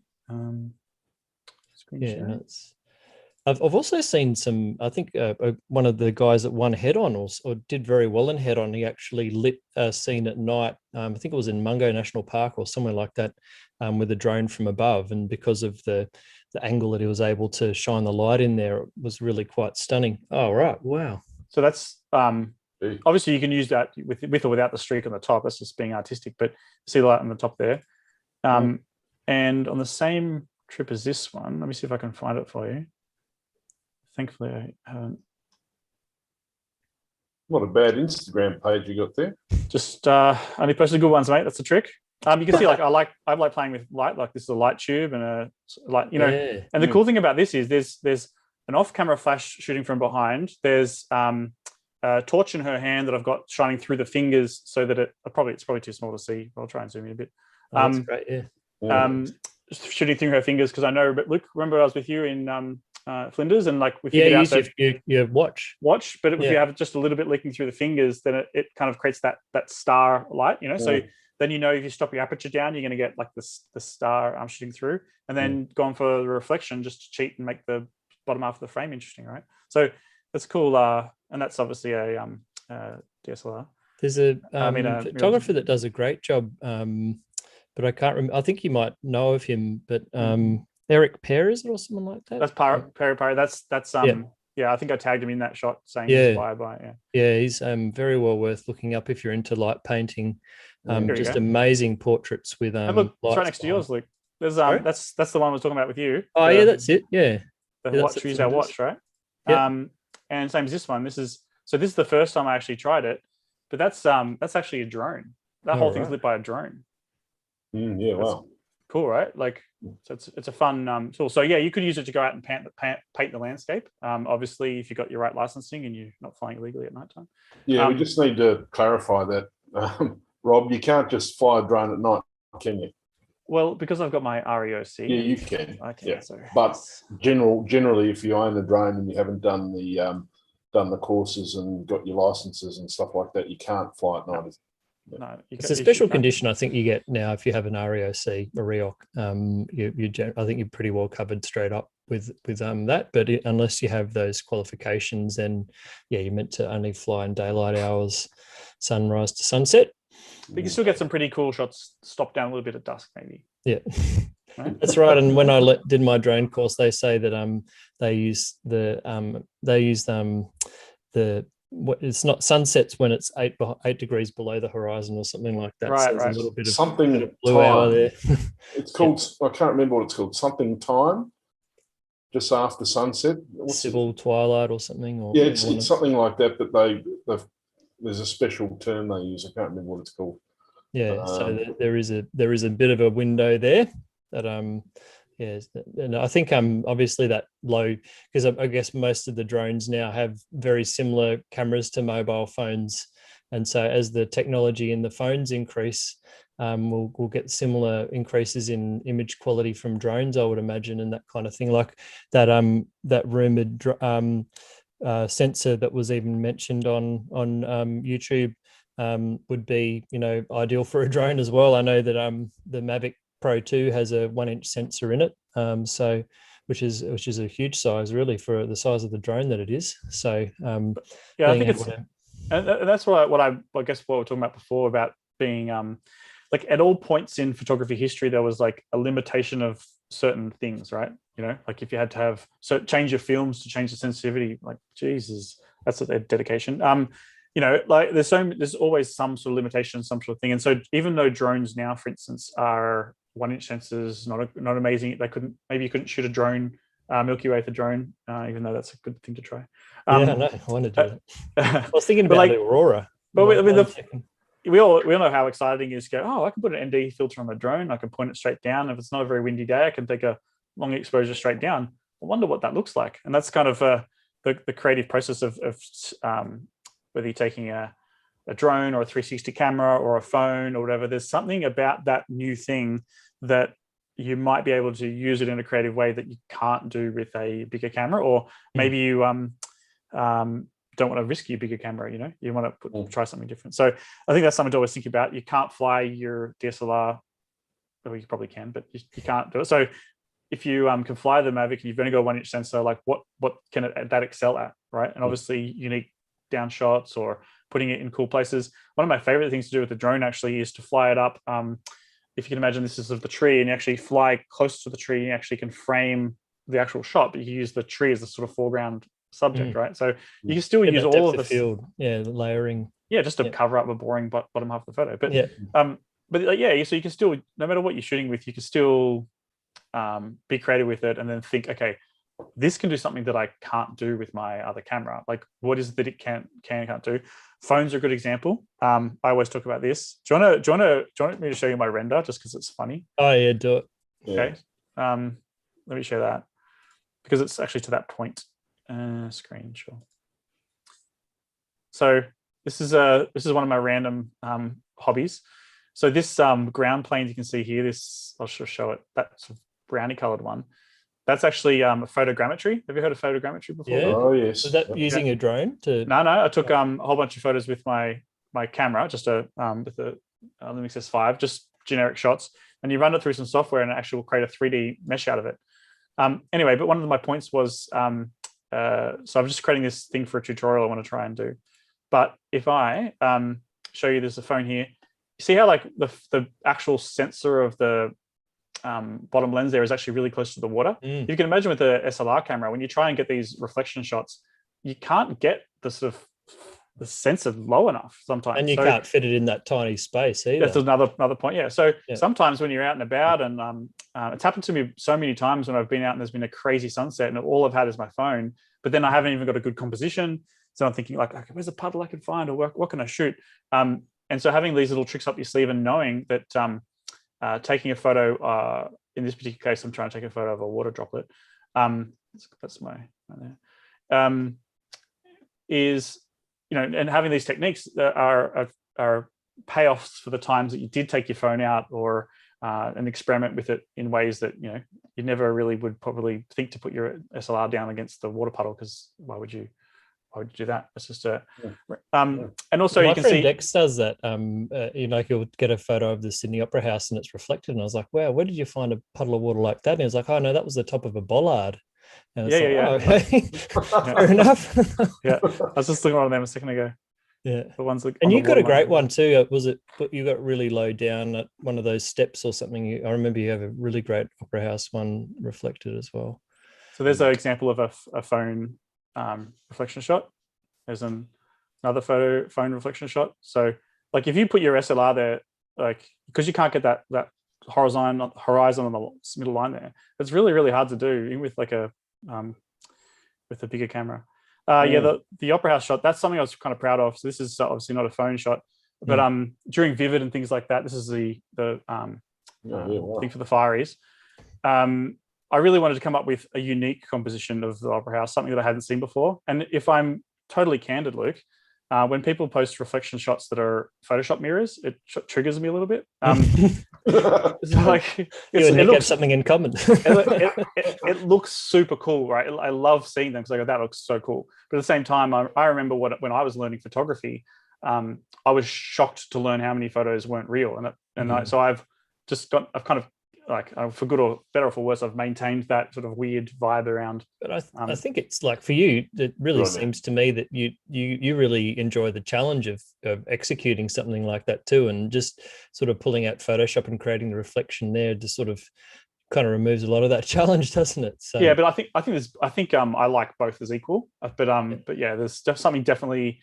Screen Yeah, share. I've also seen some. I think one of the guys that won head on or did very well in head on. He actually lit a scene at night. I think it was in Mungo National Park or somewhere like that, with a drone from above. And because of the angle that he was able to shine the light in there, it was really quite stunning. Oh right, wow. So that's obviously you can use that with or without the streak on the top. That's just being artistic. But see the light on the top there. And on the same trip as this one, let me see if I can find it for you. Thankfully, I haven't. Not a bad Instagram page you got there. Just only posted good ones, mate. That's the trick. You can see, like I like playing with light. Like this is a light tube and a light, you know. Yeah. And the cool thing about this is there's an off-camera flash shooting from behind. There's a torch in her hand that I've got shining through the fingers, so that it's probably too small to see. I'll try and zoom in a bit. That's great. Yeah. Shooting through her fingers because I know. But Luke, remember I was with you in Flinders, and like if you use your watch, but if you have just a little bit leaking through the fingers, then it kind of creates that star light, you know. So then you know if you stop your aperture down, you're going to get like the star shooting through, and then going for the reflection just to cheat and make the bottom half of the frame interesting, right? So that's cool, and that's obviously a DSLR. There's a photographer that does a great job, but I can't remember. I think you might know of him, but Eric Pear, is it, or someone like that? That's Perry. That's yeah. I think I tagged him in that shot saying inspired by it. Yeah, he's very well worth looking up if you're into light painting. Just amazing portraits with look, it's right next to yours, Luke. There's that's the one I was talking about with you. Oh yeah, that's it. Yeah. Choose our watch, right? Yep. And same as this one. This is the first time I actually tried it, but that's actually a drone. That whole thing's lit by a drone. Yeah, wow. Cool, right? Like, so it's a fun tool. So yeah, you could use it to go out and paint the landscape. Obviously, if you've got your right licensing and you're not flying illegally at nighttime. Yeah, we just need to clarify that, Rob. You can't just fly a drone at night, can you? Well, because I've got my REOC. Yeah, you can. I can. Yeah. So. But generally, if you own a drone and you haven't done the courses and got your licenses and stuff like that, you can't fly at night. No, it's a special condition I think you get now if you have an REOC, a REOC. I think you're pretty well covered straight up with that. But unless you have those qualifications, then yeah, you're meant to only fly in daylight hours, sunrise to sunset. But you can still get some pretty cool shots. Stop down a little bit at dusk, maybe. Yeah, right? That's right. And when I did my drone course, they say that they use it's not sunsets when it's 8 degrees below the horizon or something like that. Right, so there's a little bit of something blue hour there. It's called. I can't remember what it's called. Something time, just after sunset. Civil twilight or something. Or yeah, it's something like that. But there's a special term they use. I can't remember what it's called. Yeah, so there is a bit of a window there that yes, and I think obviously that low, because I guess most of the drones now have very similar cameras to mobile phones, and so as the technology in the phones increase, we'll get similar increases in image quality from drones, I would imagine, and that kind of thing. Like that rumored sensor that was even mentioned on YouTube would be ideal for a drone as well. I know that the Mavic Pro 2 has a 1-inch sensor in it, so which is a huge size really for the size of the drone that it is. So yeah, I think it's and that's what I guess what we were talking about before about being like at all points in photography history there was like a limitation of certain things, right? Like if you had to have change your films to change the sensitivity, like Jesus, that's a dedication. Like there's always some sort of limitation, some sort of thing. And so even though drones now, for instance, are 1-inch sensors, not amazing. Maybe you couldn't shoot a drone, Milky Way with a drone, even though that's a good thing to try. Yeah, I know. I want to do that. I was thinking about the Aurora. But we all know how exciting it is to go, oh, I can put an ND filter on my drone. I can point it straight down. If it's not a very windy day, I can take a long exposure straight down. I wonder what that looks like. And that's kind of the creative process of whether you're taking a drone or a 360 camera or a phone or whatever. There's something about that new thing that you might be able to use it in a creative way that you can't do with a bigger camera, or maybe you don't want to risk your bigger camera, you want to try something different. So I think that's something to always think about. You can't fly your DSLR, or you probably can, but you can't do it. So if you can fly the Mavic and you've only got a 1-inch sensor, like what can that excel at, right? And obviously unique down shots or putting it in cool places. One of my favorite things to do with the drone actually is to fly it up. If you can imagine this is of the tree, and you actually fly close to the tree, you actually can frame the actual shot, but you use the tree as the sort of foreground subject, right? So you can still use all of the field, the layering, just to cover up the boring bottom half of the photo. But so you can still, no matter what you're shooting with, you can still be creative with it, and then think, okay, this can do something that I can't do with my other camera. Like, what is it that it can't do? Phones are a good example. I always talk about this. Do you want me to show you my render just because it's funny? Oh yeah, do it. Okay. Let me show that because it's actually to that point. Screen, sure. So this is one of my random hobbies. So this ground plane you can see here, I'll show it, that sort of brownie colored one. That's actually photogrammetry. Have you heard of photogrammetry before? Yeah. Oh yes. Was that using a drone to? No. I took a whole bunch of photos with my camera, just with a Lumix S5, just generic shots, and you run it through some software, and it actually will create a 3D mesh out of it. Anyway, but one of my points was, so I'm just creating this thing for a tutorial I want to try and do. But if I show you, there's a phone here. You see how like the actual sensor of the bottom lens there is actually really close to the water. You can imagine with the SLR camera, when you try and get these reflection shots, you can't get the sort of the sensor low enough sometimes, and you can't fit it in that tiny space either. That's another point. So sometimes when you're out and about, and it's happened to me so many times when I've been out and there's been a crazy sunset, and all I've had is my phone, but then I haven't even got a good composition. So I'm thinking like, okay, where's a puddle I can find, or what can I shoot? And so having these little tricks up your sleeve and knowing that taking a photo, in this particular case, I'm trying to take a photo of a water droplet. That's my right there. Is, and having these techniques that are payoffs for the times that you did take your phone out or and experiment with it in ways that you never really would probably think to put your SLR down against the water puddle, because why would you do that? It's just and also my you can friend see Dex does that. He'll get a photo of the Sydney Opera House and it's reflected, and I was like, wow, where did you find a puddle of water like that? And he was like, oh no, that was the top of a bollard. And yeah. Okay. Fair enough. I was just looking at them a second ago. Yeah, the ones that, and you got a great one too. Was it? You got really low down at one of those steps or something. I remember you have a really great Opera House one reflected as well. So there's an example of a phone reflection shot. There's another phone reflection shot. So like if you put your SLR there, like because you can't get that horizon on the middle line there, it's really, really hard to do, even with like with a bigger camera. The Opera House shot, that's something I was kind of proud of. So this is obviously not a phone shot, but during Vivid and things like that, this is the thing for the Fireys. I really wanted to come up with a unique composition of the Opera House, something that I hadn't seen before. And if I'm totally candid, Luke, when people post reflection shots that are Photoshop mirrors, it triggers me a little bit. It's like it looks something in common. it looks super cool, right? I love seeing them because I go, that looks so cool. But at the same time, I remember when I was learning photography, I was shocked to learn how many photos weren't real, so I've kind of, like, for good or better or for worse, I've maintained that sort of weird vibe around. But I think it's like for you, it really seems to me that you really enjoy the challenge of executing something like that too, and just sort of pulling out Photoshop and creating the reflection there just sort of kind of removes a lot of that challenge, doesn't it? So yeah, but I think I like both as equal. But yeah, there's something definitely.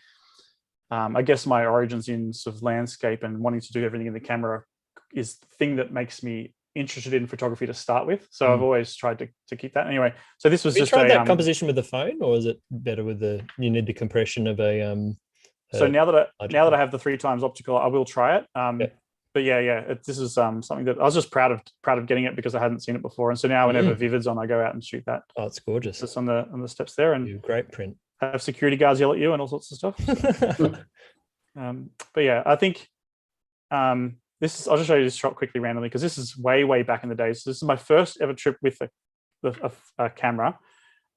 I guess my origins in sort of landscape and wanting to do everything in the camera is the thing that makes me interested in photography to start with. So I've always tried to keep that. Anyway, so this was just that composition with the phone, or is it better with you need the compression of a so now that I have the 3x optical, I will try it. But this is something that I was just proud of getting it because I hadn't seen it before. And so now whenever Vivid's on, I go out and shoot that. Oh, it's gorgeous. Just on the steps there, and great print. Have security guards yell at you and all sorts of stuff. So. But yeah, I think I'll just show you this shot quickly randomly because this is way back in the day. So this is my first ever trip with a camera.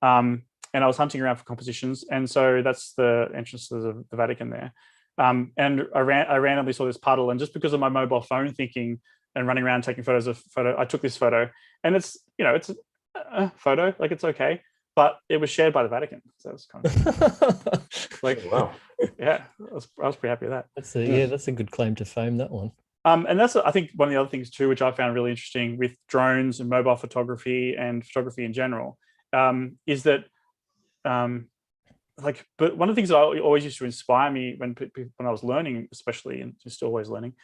And and I was hunting around for compositions. And so that's the entrance to the Vatican there. And I randomly saw this puddle, and just because of my mobile phone thinking and running around taking photos of I took this photo, and it's, you know, it's a photo, like it's okay, but it was shared by the Vatican, so it was kind of like, Wow. yeah, I was pretty happy with that. That's a good claim to fame, that one. And that's, I think, one of the other things too, which I found really interesting with drones and mobile photography and photography in general, is that but one of the things that I always used to inspire me when I was learning, especially, and just always learning,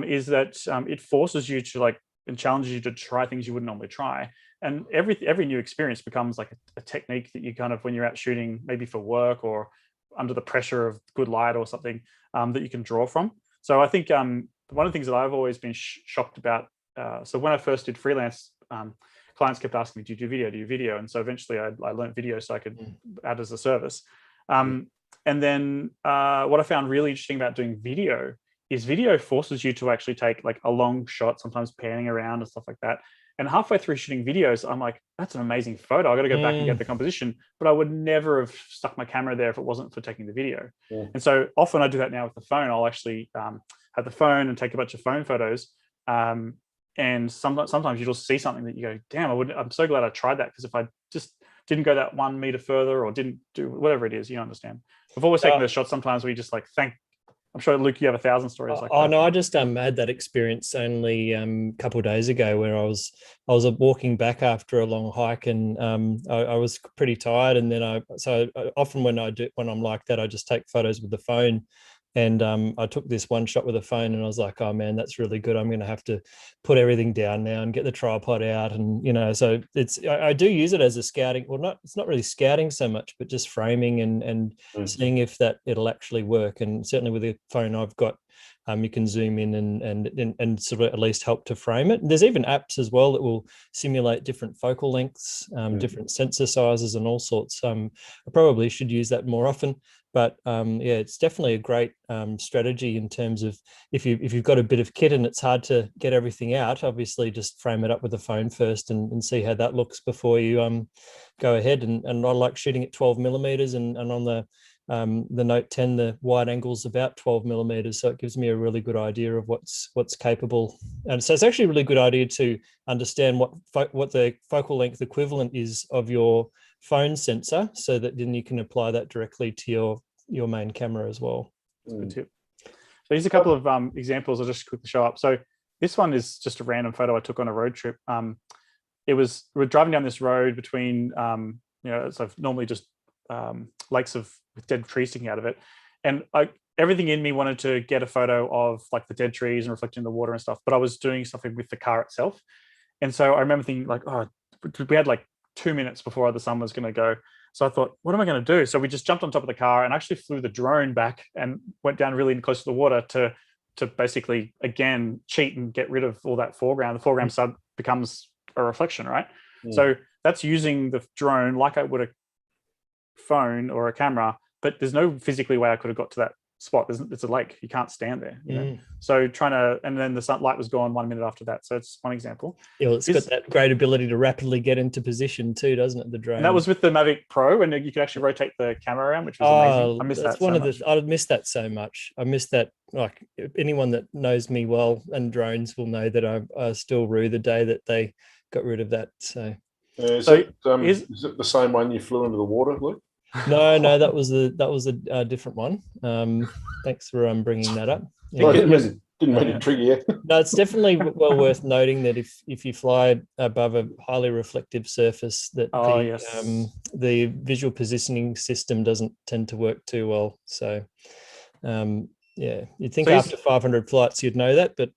is that it forces you to and challenges you to try things you wouldn't normally try. And every new experience becomes like a technique that you kind of, when you're out shooting, maybe for work or under the pressure of good light or something, that you can draw from. So I think one of the things that I've always been shocked about, so when I first did freelance, clients kept asking me, do you do video? And so eventually I learned video so I could add as a service. And then what I found really interesting about doing video is video forces you to actually take like a long shot, sometimes panning around and stuff like that. And halfway through shooting videos, I'm like, that's an amazing photo. I got to go back and get the composition, but I would never have stuck my camera there if it wasn't for taking the video. And so often I do that now with the phone. I'll actually have the phone and take a bunch of phone photos. And sometimes you just see something that you go, damn, I'm so glad I tried that, because if I just didn't go that 1 meter further or didn't do whatever it is, you understand. I've always taken those shots sometimes where you just like, I'm sure, Luke, you have 1,000 stories like that. Oh no, I just had that experience only a couple of days ago, where I was walking back after a long hike, and I was pretty tired, and then often when I'm like that, I just take photos with the phone. And I took this one shot with a phone, and I was like, oh man, that's really good. I'm going to have to put everything down now and get the tripod out. And, you know, so I do use it as a scouting, it's not really scouting so much, but just framing and seeing if it'll actually work. And certainly with the phone I've got, you can zoom in and sort of at least help to frame it. And there's even apps as well that will simulate different focal lengths, different sensor sizes and all sorts. I probably should use that more often. But it's definitely a great strategy in terms of if you've got a bit of kit and it's hard to get everything out, obviously just frame it up with the phone first and see how that looks before you go ahead. And I like shooting at 12 millimeters, and on the Note 10, the wide angle's about 12 millimeters, so it gives me a really good idea of what's capable. And so it's actually a really good idea to understand what the focal length equivalent is of your phone sensor, so that then you can apply that directly to your main camera as well. That's a good tip. So here's a couple of examples I'll just quickly show up. So this one is just a random photo I took on a road trip. We're driving down this road between so normally just lakes with dead trees sticking out of it, and everything in me wanted to get a photo of like the dead trees and reflecting the water and stuff, but I was doing something with the car itself. And so I remember thinking like, oh, we had like 2 minutes before the sun was going to go. So I thought, what am I going to do? So we just jumped on top of the car and actually flew the drone back and went down really close to the water to basically, again, cheat and get rid of all that foreground. The foreground sub becomes a reflection, right? So that's using the drone like I would a phone or a camera, but there's no physically way I could have got to that spot. It's a lake. You can't stand there. You know? So and then the sunlight was gone 1 minute after that. So it's one example. Yeah, well, it's got that great ability to rapidly get into position too, doesn't it? The drone. And that was with the Mavic Pro, and you could actually rotate the camera around, which was amazing. I missed that. I missed that so much. I missed that. Like anyone that knows me well and drones will know that I still rue the day that they got rid of that. So. Is it the same one you flew into the water, Luke? No, that was a different one. Thanks for bringing that up. Yeah. Didn't mean to trigger you. No, it's definitely well worth noting that if you fly above a highly reflective surface, that the visual positioning system doesn't tend to work too well. So, you'd think after 500 flights you'd know that, but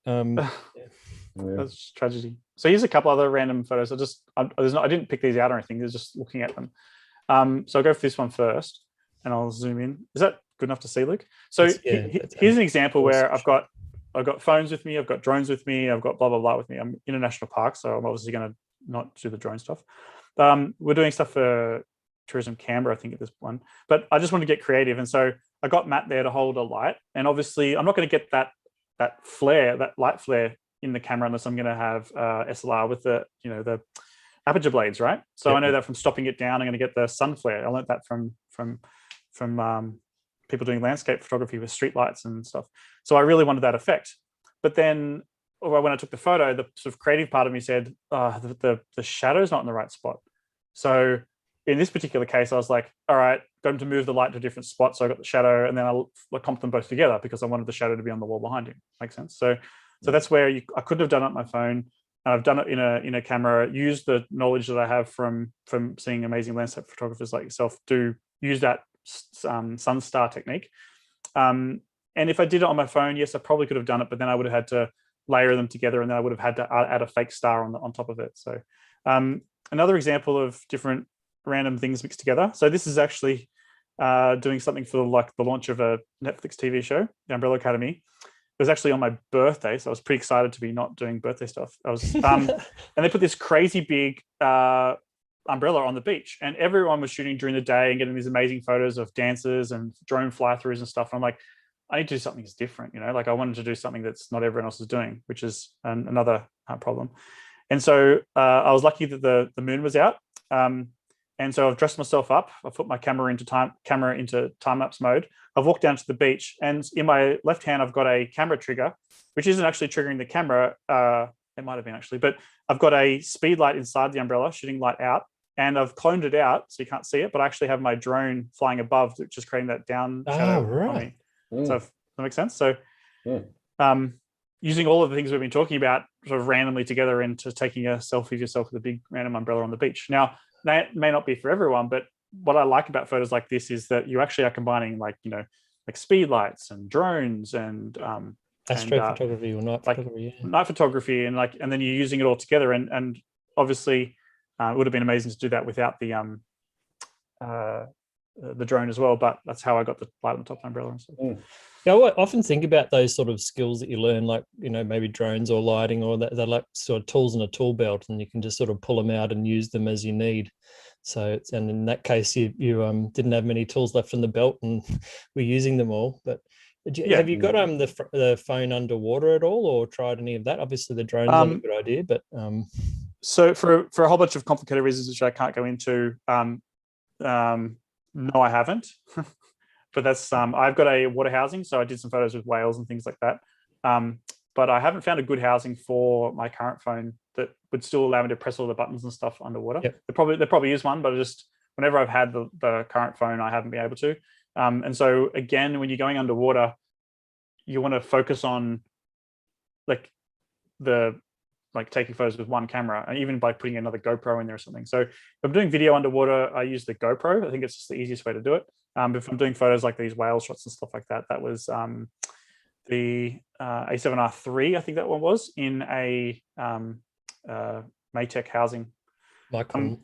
that's tragedy. So here's a couple other random photos. I didn't pick these out or anything. They're just looking at them. So I'll go for this one first, and I'll zoom in. Is that good enough to see, Luke? So here's an example where I've got phones with me, I've got drones with me, I've got blah blah blah with me. I'm in a national park, so I'm obviously going to not do the drone stuff. We're doing stuff for Tourism Canberra, I think, at this one. But I just want to get creative, and so I got Matt there to hold a light, and obviously I'm not going to get that light flare in the camera unless I'm going to have SLR with the aperture blades, right? So Yep. I know that from stopping it down, I'm going to get the sun flare. I learned that from people doing landscape photography with street lights and stuff. So I really wanted that effect. But then when I took the photo, the sort of creative part of me said, the shadow's not in the right spot. So in this particular case, I was like, all right, got him to move the light to a different spot. So I got the shadow, and then I comped them both together because I wanted the shadow to be on the wall behind him. Makes sense. So that's where I could have done it on my phone. And I've done it in a camera, used the knowledge that I have from seeing amazing landscape photographers like yourself to use that sun star technique. And if I did it on my phone, yes, I probably could have done it, but then I would have had to layer them together, and then I would have had to add a fake star on top of it. So another example of different random things mixed together. So this is actually doing something for like the launch of a Netflix TV show, The Umbrella Academy. It was actually on my birthday, so I was pretty excited to be not doing birthday stuff. I was, and they put this crazy big umbrella on the beach, and everyone was shooting during the day and getting these amazing photos of dancers and drone fly-throughs and stuff. And I'm like, I need to do something that's different, like I wanted to do something that's not everyone else is doing, which is another problem. And so I was lucky that the moon was out. And so I've dressed myself up. I've put my camera into time-lapse mode. I've walked down to the beach, and in my left hand, I've got a camera trigger, which isn't actually triggering the camera. It might have been actually, but I've got a speed light inside the umbrella, shooting light out, and I've cloned it out so you can't see it, but I actually have my drone flying above, which is creating that down shadow on me. So if that makes sense. So using all of the things we've been talking about sort of randomly together into taking a selfie of yourself with a big random umbrella on the beach. Now, that may not be for everyone, but what I like about photos like this is that you actually are combining like speed lights and drones and astrophotography or night photography. Night photography and then you're using it all together. And obviously it would have been amazing to do that without the drone as well, but that's how I got the light on the top of the umbrella and stuff. I often think about those sort of skills that you learn, like maybe drones or lighting, or they're like sort of tools in a tool belt, and you can just sort of pull them out and use them as you need. So, and in that case, you didn't have many tools left in the belt, and we're using them all. But have you got the phone underwater at all, or tried any of that? Obviously, the drone's not a good idea, but so for a whole bunch of complicated reasons which I can't go into, no, I haven't. But that's I've got a water housing, so I did some photos with whales and things like that. But I haven't found a good housing for my current phone that would still allow me to press all the buttons and stuff underwater. Yep. There probably is one, but whenever I've had the current phone, I haven't been able to. And so again, when you're going underwater, you want to focus on taking photos with one camera, and even by putting another GoPro in there or something. So if I'm doing video underwater, I use the GoPro. I think it's just the easiest way to do it. But if I'm doing photos like these whale shots and stuff like that, that was the A7R3, I think that one was, in a Maytech housing. Micron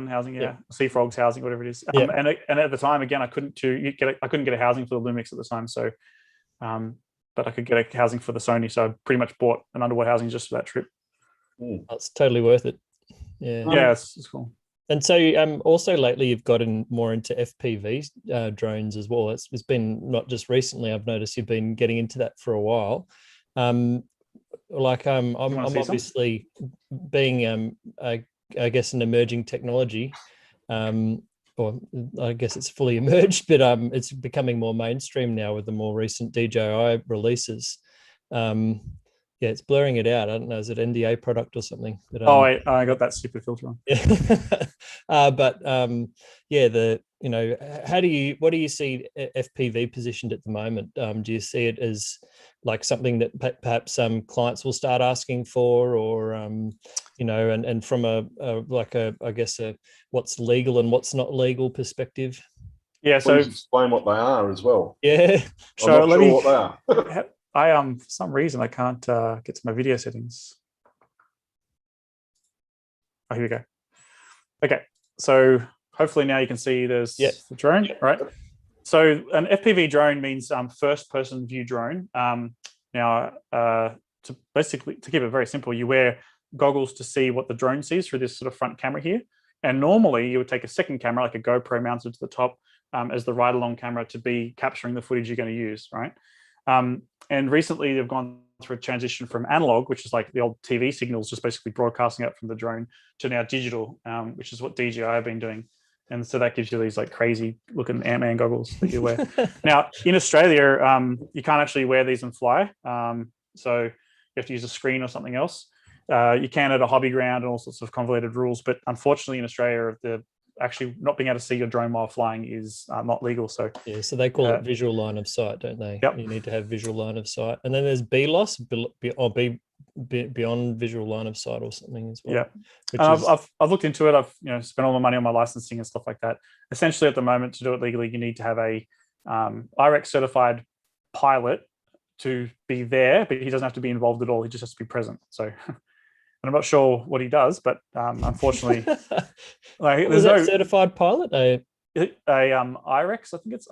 housing, Sea Frogs housing, whatever it is. And at the time, again, I couldn't get a housing for the Lumix at the time. So but I could get a housing for the Sony. So I pretty much bought an underwater housing just for that trip. That's totally worth it. Yeah, it's cool. And so also lately you've gotten more into FPV drones as well. It's been not just recently. I've noticed you've been getting into that for a while. I'm obviously being, I guess, an emerging technology, or I guess it's fully emerged, but it's becoming more mainstream now with the more recent DJI releases. It's blurring it out. I don't know, is it NDA product or something? But, I got that stupid filter on. What do you see FPV positioned at the moment? Do you see it as like something that perhaps some clients will start asking for, or and from I guess what's legal and what's not legal perspective? Yeah, so please explain what they are as well. Yeah, I'm not sure what they are. For some reason I can't get to my video settings. Oh, here we go. Okay, so hopefully now you can see there's the drone, right? So an FPV drone means first-person view drone. Now, to keep it very simple, you wear goggles to see what the drone sees through this sort of front camera here. And normally you would take a second camera, like a GoPro mounted to the top, as the ride-along camera to be capturing the footage you're going to use, right? And recently they've gone through a transition from analog, which is like the old TV signals, just basically broadcasting up from the drone, to now digital, which is what DJI have been doing. And so that gives you these like crazy looking Ant-Man goggles that you wear. Now in Australia, you can't actually wear these and fly. So you have to use a screen or something else. You can at a hobby ground and all sorts of convoluted rules. But unfortunately in Australia, the actually not being able to see your drone while flying is not legal. So yeah, so they call it visual line of sight, don't they? Yep. You need to have visual line of sight. And then there's BLOS, beyond visual line of sight or something as well. Yeah, which is... I've looked into it. I've spent all my money on my licensing and stuff like that. Essentially, at the moment, to do it legally, you need to have a IREX certified pilot to be there, but he doesn't have to be involved at all. He just has to be present. So, and I'm not sure what he does, but unfortunately, like, there's no certified pilot. IREX, I think it's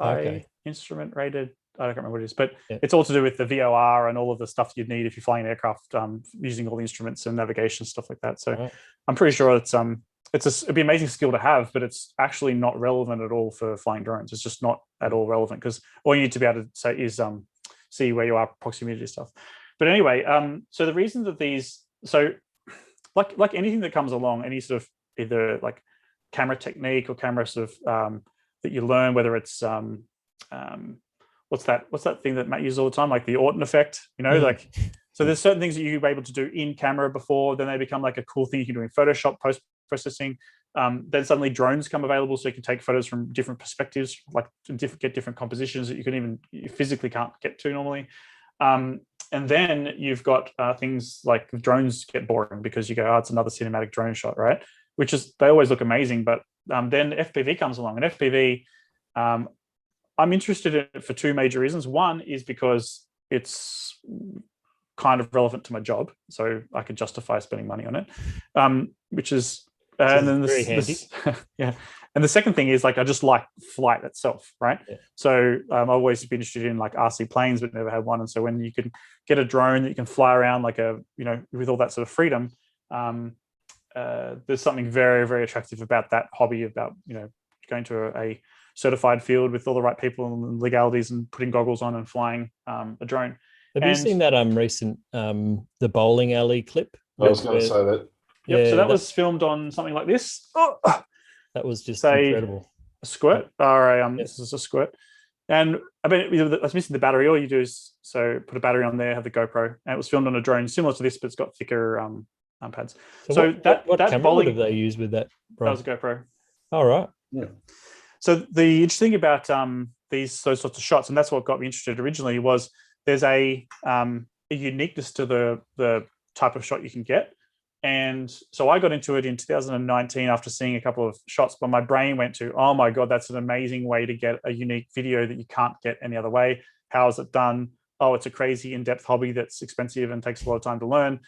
instrument rated. I don't remember what it is, but it's all to do with the VOR and all of the stuff you'd need if you're flying an aircraft, using all the instruments and navigation stuff like that. So I'm pretty sure it'd be an amazing skill to have, but it's actually not relevant at all for flying drones. It's just not at all relevant, because all you need to be able to say is see where you are, proximity stuff. But anyway, so the reason that these, so like anything that comes along, any sort of either like camera technique or camera sort of that you learn, whether it's what's that thing that Matt uses all the time, like the Orton effect, like, so there's certain things that you were able to do in camera before, then they become like a cool thing you can do in Photoshop post-processing. Then suddenly drones come available, so you can take photos from different perspectives, like get different compositions that you physically can't get to normally. And then you've got things like drones get boring because you go, it's another cinematic drone shot, right? Which is, they always look amazing, but then FPV comes along, and FPV, I'm interested in it for two major reasons. One is because it's kind of relevant to my job, so I could justify spending money on it, which is, and then very handy. Yeah. And the second thing is, like, I just like flight itself, right? Yeah. So I've always been interested in like RC planes, but never had one. And so when you can get a drone that you can fly around like with all that sort of freedom, there's something very, very attractive about that hobby, about, going to a certified field with all the right people and legalities and putting goggles on and flying a drone. Have you seen that recent the bowling alley clip? I was going to say that. Yep. Yeah, so that was filmed on something like this. That was just incredible. A squirt, or this is a squirt. And I mean, I was missing the battery. All you do is put a battery on there, have the GoPro, and it was filmed on a drone similar to this, but it's got thicker pads. So what camera bowling, have they used with that? That was a GoPro. All right. Yeah. So the interesting thing about those sorts of shots, and that's what got me interested originally, was there's a uniqueness to the type of shot you can get. And so I got into it in 2019 after seeing a couple of shots, but my brain went to, oh my God, that's an amazing way to get a unique video that you can't get any other way. How is it done? Oh, it's a crazy in-depth hobby that's expensive and takes a lot of time to learn.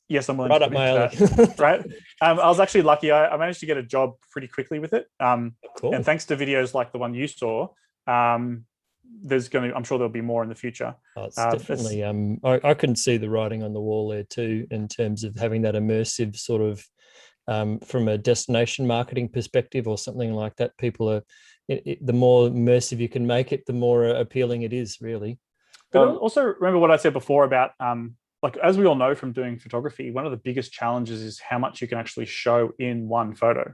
Yes, I'm willing to commit to that. Right. I was actually lucky. I managed to get a job pretty quickly with it. Cool. And thanks to videos like the one you saw, I'm sure there'll be more in the future. It's definitely I couldn't see the writing on the wall there too, in terms of having that immersive sort of from a destination marketing perspective or something like that. People are the more immersive you can make it, the more appealing it is, really. But also remember what I said before about like, as we all know from doing photography, one of the biggest challenges is how much you can actually show in one photo.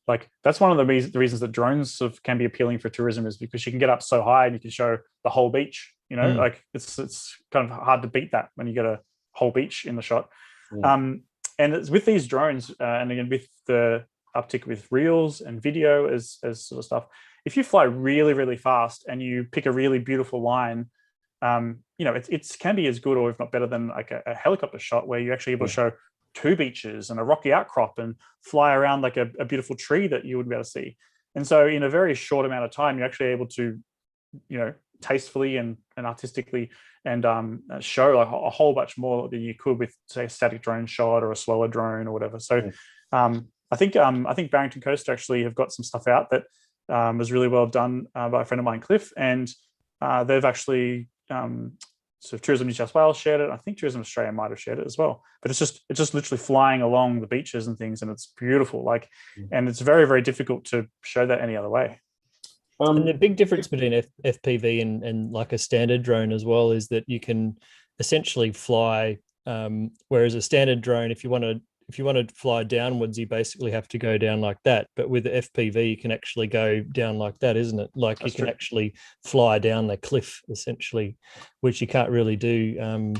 Like, that's one of the reasons that drones sort of can be appealing for tourism, is because you can get up so high and you can show the whole beach. Like it's kind of hard to beat that when you get a whole beach in the shot. And it's with these drones, and again with the uptick with reels and video as sort of stuff. If you fly really, really fast and you pick a really beautiful line, it can be as good, or if not better, than like a helicopter shot where you're actually able to show two beaches and a rocky outcrop and fly around like a beautiful tree that you would be able to see. And so in a very short amount of time, you're actually able to, tastefully and artistically and show like a whole bunch more than you could with, say, a static drone shot or a slower drone or whatever. So I think Barrington Coast actually have got some stuff out that was really well done by a friend of mine, Cliff, and they've actually so Tourism New South Wales shared it. I think Tourism Australia might have shared it as well. But it's just literally flying along the beaches and things, and it's beautiful. Like, and it's very, very difficult to show that any other way. And the big difference between FPV and like a standard drone as well is that you can essentially fly. Whereas a standard drone, if you want to fly downwards, you basically have to go down like that. But with the FPV, you can actually go down like that, isn't it? Like That's you can true. Actually fly down the cliff, essentially, which you can't really do.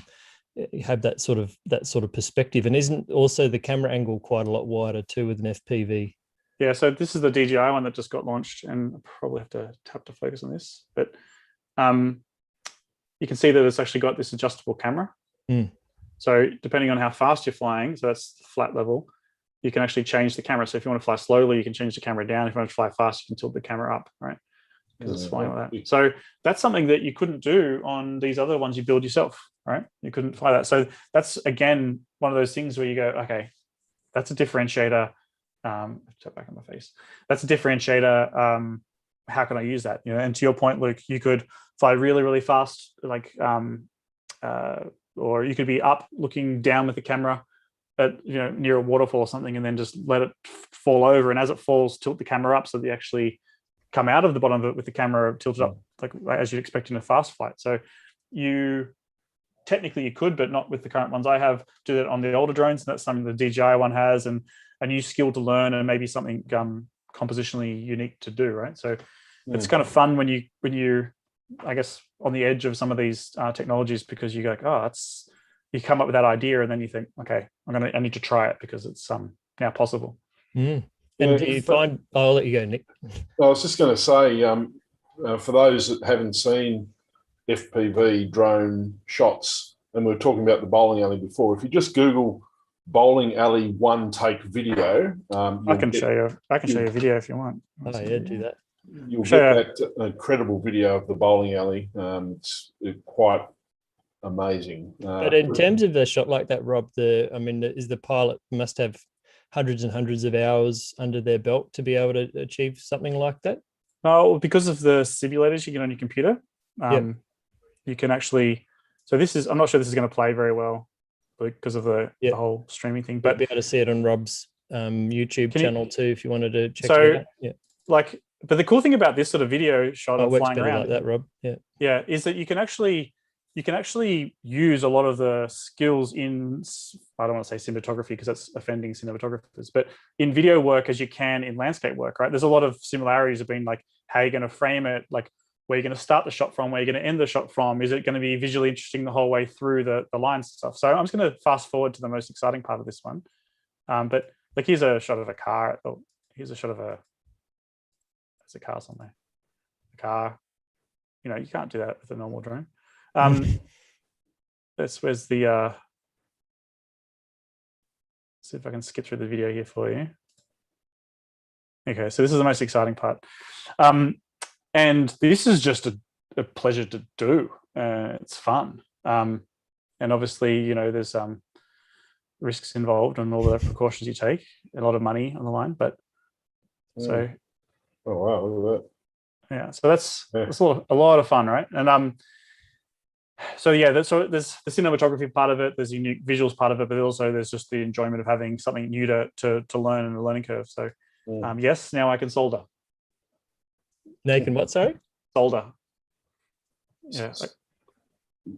Have that sort of perspective. And isn't also the camera angle quite a lot wider too with an FPV? Yeah, so this is the DJI one that just got launched, and I probably have to tap to focus on this, but you can see that it's actually got this adjustable camera. So depending on how fast you're flying, so that's the flat level, you can actually change the camera. So if you want to fly slowly, you can change the camera down. If you want to fly fast, you can tilt the camera up, right? Because it's flying like that. So that's something that you couldn't do on these other ones you build yourself, right? You couldn't fly that. So that's, again, one of those things where you go, okay, that's a differentiator. Tap back on my face. That's a differentiator. How can I use that? You know, and to your point, Luke, you could fly really, really fast, like, or you could be up looking down with the camera at, you know, near a waterfall or something, and then just let it fall over. And as it falls, tilt the camera up so that you actually come out of the bottom of it with the camera tilted up, like as you'd expect in a fast flight. So you technically you could, but not with the current ones I have. Do that on the older drones, and that's something the DJI one has, and a new skill to learn, and maybe something compositionally unique to do, right? So it's kind of fun when you I guess on the edge of some of these technologies, because you go, oh, you come up with that idea, and then you think, okay, I need to try it because it's now possible. And do you find? I'll let you go, Nick. I was just going to say, for those that haven't seen FPV drone shots, and we were talking about the bowling alley before, if you just Google bowling alley one take video, I can show you a video if you want. Oh yeah, do that. You'll get that incredible video of the bowling alley. It's quite amazing. But in terms of a shot like that, Rob, is the pilot must have hundreds and hundreds of hours under their belt to be able to achieve something like that? No, because of the simulators you get on your computer, you can actually. So this is. I'm not sure this is going to play very well because of the whole streaming thing. But you'll be able to see it on Rob's YouTube channel too if you wanted to check it out. Yeah. But the cool thing about this sort of video shot of works flying better around, like that, Rob. Yeah, is that you can actually use a lot of the skills in, I don't want to say cinematography because that's offending cinematographers, but in video work as you can in landscape work, right? There's a lot of similarities of being like, how you're going to frame it, like where you're going to start the shot from, where you're going to end the shot from. Is it going to be visually interesting the whole way through the lines and stuff? So I'm just going to fast forward to the most exciting part of this one. But like, here's a shot of a car. Oh, here's a shot of there's a car somewhere. A car. You know, you can't do that with a normal drone. Where's the see if I can skip through the video here for you. Okay, so this is the most exciting part. And this is just a pleasure to do. It's fun. And obviously, you know, there's risks involved and all the precautions you take, a lot of money on the line, but so. Oh, wow, look at that. Yeah, so that's a lot of fun, right? And so there's the cinematography part of it, there's unique visuals part of it, but also there's just the enjoyment of having something new to learn in the learning curve. So yes, now I can solder. Now you can what, sorry? Solder. Yeah.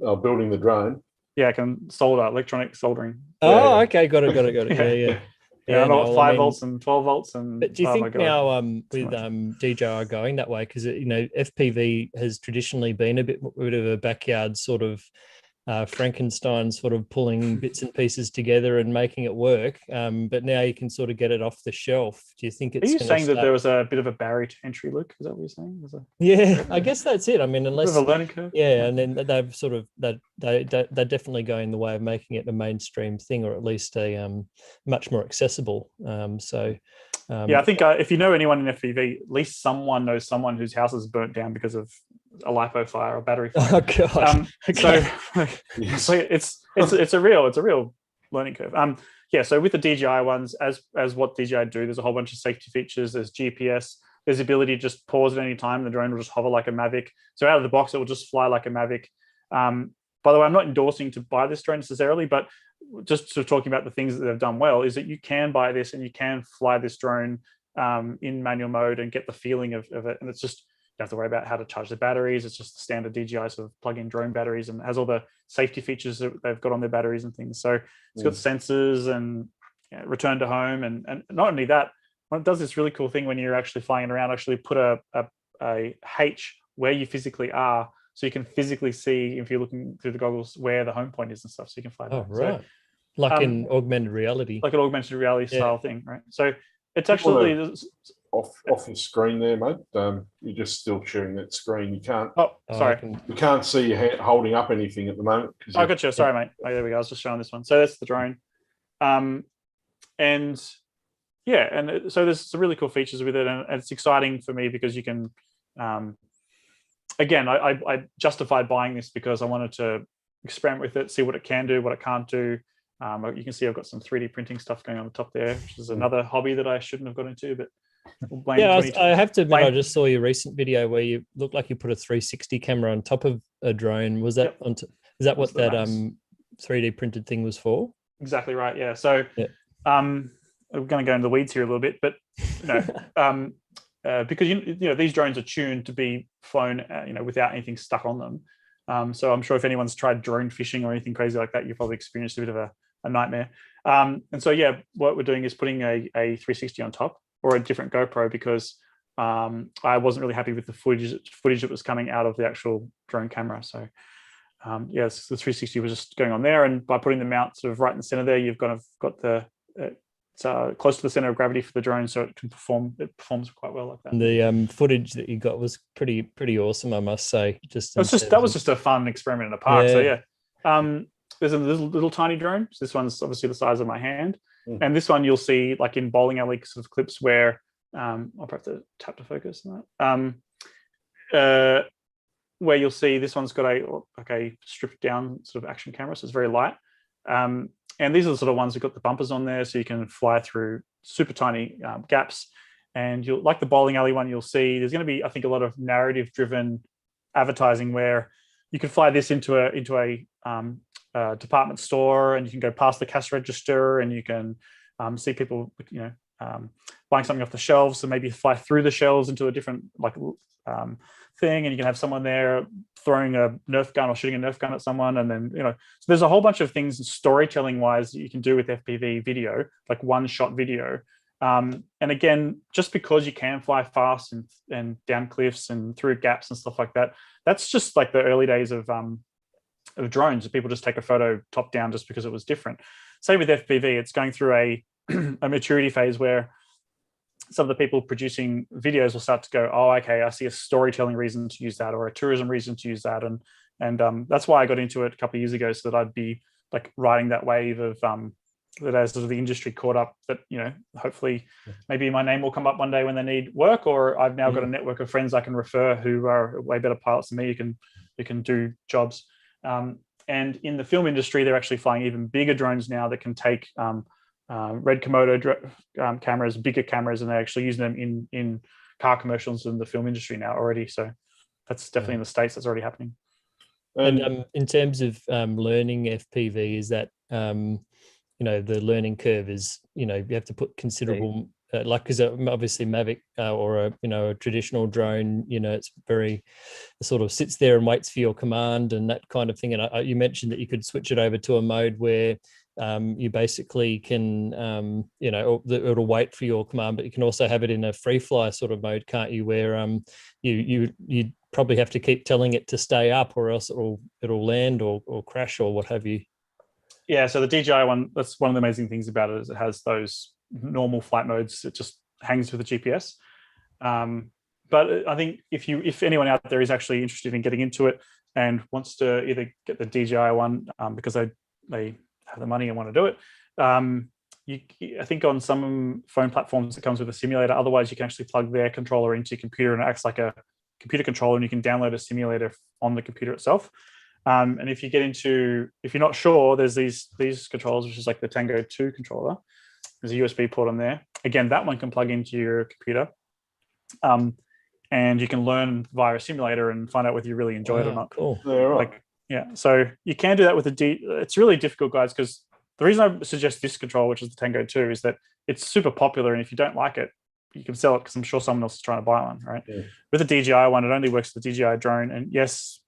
Building the drone. Yeah, I can solder, electronic soldering. Oh, okay, got it. Yeah, 5 volts and 12 volts. And but do you think now with DJI going that way, because you know FPV has traditionally been a bit of a backyard sort of Frankenstein, sort of pulling bits and pieces together and making it work, but now you can sort of get it off the shelf. Do you think it's? Are you saying that there was a bit of a barrier to entry, Luke? Is that what you're saying? Yeah, I guess that's it. I mean, unless a learning curve. Yeah, and then they've sort of they're definitely going the way of making it a mainstream thing, or at least a much more accessible. I think if you know anyone in FPV, at least someone knows someone whose house is burnt down because of a lipo fire or battery fire. Oh god! Okay. So it's a real learning curve. So with the DJI ones, as what DJI do, there's a whole bunch of safety features. There's GPS. There's the ability to just pause at any time. The drone will just hover like a Mavic. So out of the box, it will just fly like a Mavic. By the way, I'm not endorsing to buy this drone necessarily, but just sort of talking about the things that they've done well is that you can buy this and you can fly this drone in manual mode and get the feeling of it. And it's just, don't have to worry about how to charge the batteries. It's just the standard DJI sort of plug-in drone batteries, and has all the safety features that they've got on their batteries and things. So it's got sensors and return to home. And not only that, when it does this really cool thing when you're actually flying around, actually put a H where you physically are, so you can physically see, if you're looking through the goggles, where the home point is and stuff, so you can fly back. Right. So, like in augmented reality. Like an augmented reality style thing, right? So it's actually... Off your screen there, mate. You're just still sharing that screen. You can't... Oh, sorry. We can't see you holding up anything at the moment. I got you. Sorry, mate. Oh, there we go. I was just showing this one. So that's the drone. And so there's some really cool features with it, and it's exciting for me because you can... again, I justified buying this because I wanted to experiment with it, see what it can do, what it can't do. You can see I've got some 3D printing stuff going on the top there, which is another hobby that I shouldn't have got into, but I have to admit, I just saw your recent video where you looked like you put a 360 camera on top of a drone. Was that is that what that 3D printed thing was for? Exactly right. Yeah. So I'm going to go into the weeds here a little bit, but because these drones are tuned to be flown without anything stuck on them. So I'm sure if anyone's tried drone fishing or anything crazy like that, you've probably experienced a bit of a nightmare. And so what we're doing is putting a 360 on top, or a different GoPro, because I wasn't really happy with the footage that was coming out of the actual drone camera. So the 360 was just going on there, and by putting the mount sort of right in the center there, you've got the close to the center of gravity for the drone, so it performs quite well like that. And the footage that you got was pretty awesome, I must say. That was just a fun experiment in a park. So there's a little tiny drone. So this one's obviously the size of my hand. And this one you'll see like in bowling alley sort of clips where I'll have to tap to focus on that. Where you'll see this one's got a stripped down sort of action camera, so it's very light. And these are the sort of ones that got the bumpers on there, so you can fly through super tiny gaps. And you'll, like the bowling alley one, you'll see there's going to be, I think, a lot of narrative driven advertising where you can fly this into a department store, and you can go past the cash register, and you can see people buying something off the shelves, so maybe fly through the shelves into a different thing, and you can have someone there throwing a Nerf gun or shooting a Nerf gun at someone. And then so there's a whole bunch of things storytelling wise that you can do with FPV video, like one shot video. And again, just because you can fly fast and down cliffs and through gaps and stuff like that, that's just like the early days of drones. People just take a photo top down just because it was different. Same with FPV, it's going through a maturity phase where some of the people producing videos will start to go, oh, okay, I see a storytelling reason to use that, or a tourism reason to use that. And that's why I got into it a couple of years ago, so that I'd be like riding that wave of that as sort of the industry caught up, that hopefully maybe my name will come up one day when they need work, or I've now got a network of friends I can refer who are way better pilots than me who can do jobs. And in the film industry, they're actually flying even bigger drones now that can take red Komodo cameras, bigger cameras, and they're actually using them in car commercials in the film industry now already. So that's definitely in the States, that's already happening. And in terms of learning FPV, is that the learning curve is you have to put considerable because obviously Mavic or a traditional drone, it's very sort of sits there and waits for your command and that kind of thing. And you mentioned that you could switch it over to a mode where you basically can it'll wait for your command, but you can also have it in a free fly sort of mode, can't you, where you probably have to keep telling it to stay up, or else it'll land or crash or what have you. Yeah, so the DJI one, that's one of the amazing things about it, is it has those normal flight modes. It just hangs with the GPS. But I think if anyone out there is actually interested in getting into it and wants to either get the DJI one because they have the money and want to do it, I think on some phone platforms it comes with a simulator. Otherwise, you can actually plug their controller into your computer, and it acts like a computer controller, and you can download a simulator on the computer itself. And if you're not sure, there's these controllers, which is like the Tango 2 controller. There's a USB port on there. Again, that one can plug into your computer. And you can learn via a simulator and find out whether you really enjoy it or not. Cool. Yeah, right. So you can do that with it's really difficult, guys, because the reason I suggest this controller, which is the Tango 2, is that it's super popular. And if you don't like it, you can sell it because I'm sure someone else is trying to buy one, right? Yeah. With a DJI one, it only works with the DJI drone, and yes,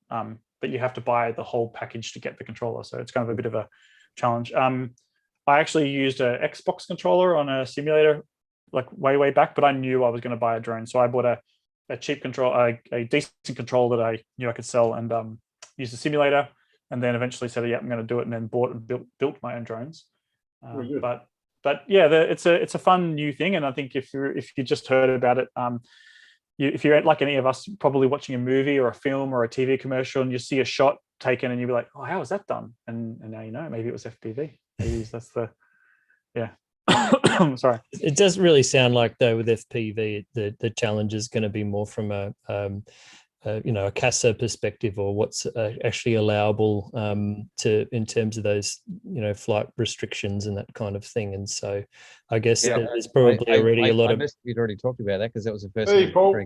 but you have to buy the whole package to get the controller, so it's kind of a bit of a challenge. I actually used an Xbox controller on a simulator like way back, but I knew I was going to buy a drone, so I bought a cheap control, a decent control that I knew I could sell, and used a simulator, and then eventually said, "Yeah, I'm going to do it," and then bought and built my own drones. But yeah, it's a fun new thing, and I think if you just heard about it, if you're like any of us, probably watching a movie or a film or a TV commercial, and you see a shot taken, and you'll be like, "Oh, how was that done?" And now you know, maybe it was FPV. Maybe that's the sorry. It doesn't really sound like, though, with FPV, the challenge is going to be more from a CASA perspective, or what's actually allowable in terms of those, flight restrictions and that kind of thing. And so I guess there's probably already a lot of... You'd already talked about that because that was the first Hey, Paul.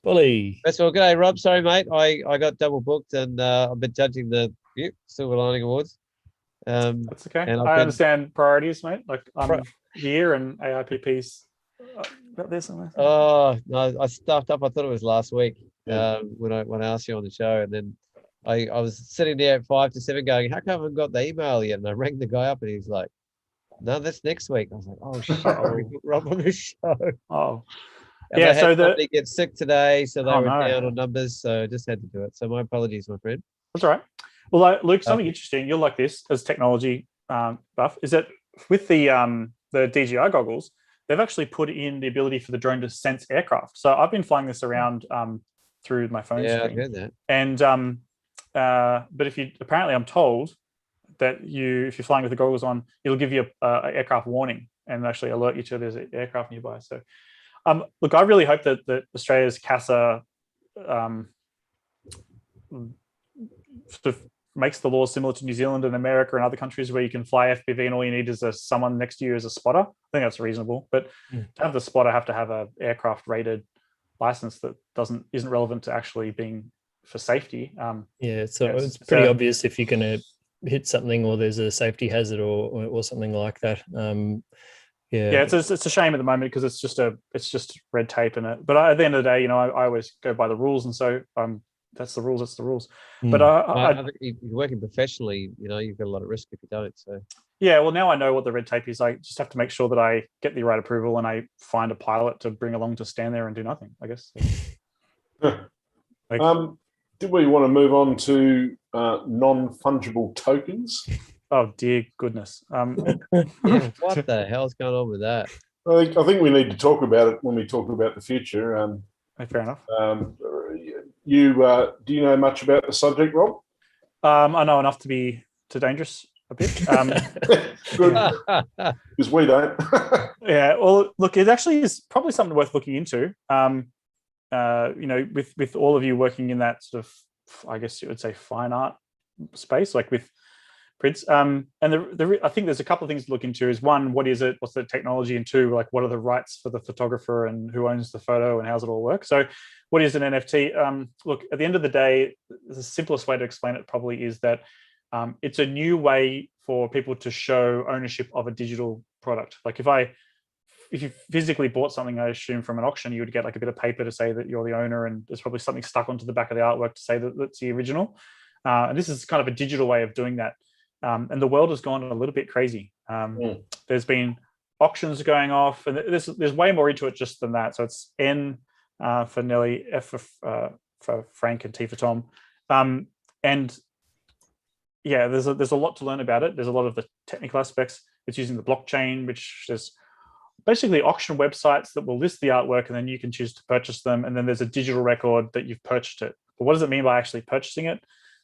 Bully. First of all, g'day, Rob. Sorry, mate. I got double booked, and I've been judging the Silver Lining Awards. That's okay. And I understand priorities, mate. Like I'm here, and AIPP's about this and that. Oh no, I stuffed up. I thought it was last week when I asked you on the show, and then I was sitting there at 5 to 7 going, "How come I haven't got the email yet?" And I rang the guy up, and he's like, "No, that's next week." I was like, "Oh shit, we put Rob on the show." Oh, And yeah. I had So somebody get sick today, so they were no. down on numbers, so I just had to do it. So my apologies, my friend. That's all right. Well, Luke, something interesting. You'll like this as technology buff is that with the DJI goggles, they've actually put in the ability for the drone to sense aircraft. So I've been flying this around through my phone Yeah, screen. I heard that. And but apparently I'm told that if you're flying with the goggles on, it'll give you an aircraft warning and actually alert you to there's an aircraft nearby. So look, I really hope that Australia's CASA sort of makes the laws similar to New Zealand and America and other countries where you can fly FPV and all you need is someone next to you as a spotter. I think that's reasonable. But to have the spotter have to have an aircraft rated license that isn't relevant to actually being for safety. It's pretty obvious if you're going to hit something or there's a safety hazard or something like that. It's a shame at the moment because it's just red tape in it. But at the end of the day, I always go by the rules, and so that's the rules. That's the rules. But I think if you're working professionally, you've got a lot of risk if you don't. So well, now I know what the red tape is. I just have to make sure that I get the right approval and I find a pilot to bring along to stand there and do nothing, I guess. Did we want to move on to non-fungible tokens? Oh dear goodness! What the hell's going on with that? I think we need to talk about it when we talk about the future. Fair enough. Do you know much about the subject, Rob? I know enough to be too dangerous a bit. Good, because we don't. Yeah. Well, look, it actually is probably something worth looking into. With all of you working in that sort of, I guess you would say, fine art space, like with prints. And I think there's a couple of things to look into. Is one, what is it? What's the technology? And two, like, what are the rights for the photographer and who owns the photo and how's it all work? So, what is an NFT? Look, at the end of the day, the simplest way to explain it probably is that it's a new way for people to show ownership of a digital product. Like if you physically bought something, I assume from an auction, you would get like a bit of paper to say that you're the owner, and there's probably something stuck onto the back of the artwork to say that that's the original. And this is kind of a digital way of doing that. And the world has gone a little bit crazy. There's been auctions going off, and there's way more into it just than that. So it's N for Nelly, F for Frank, and T for Tom. And yeah, there's a lot to learn about it. There's a lot of the technical aspects. It's using the blockchain, which there's basically auction websites that will list the artwork, and then you can choose to purchase them. And then there's a digital record that you've purchased it. But what does it mean by actually purchasing it?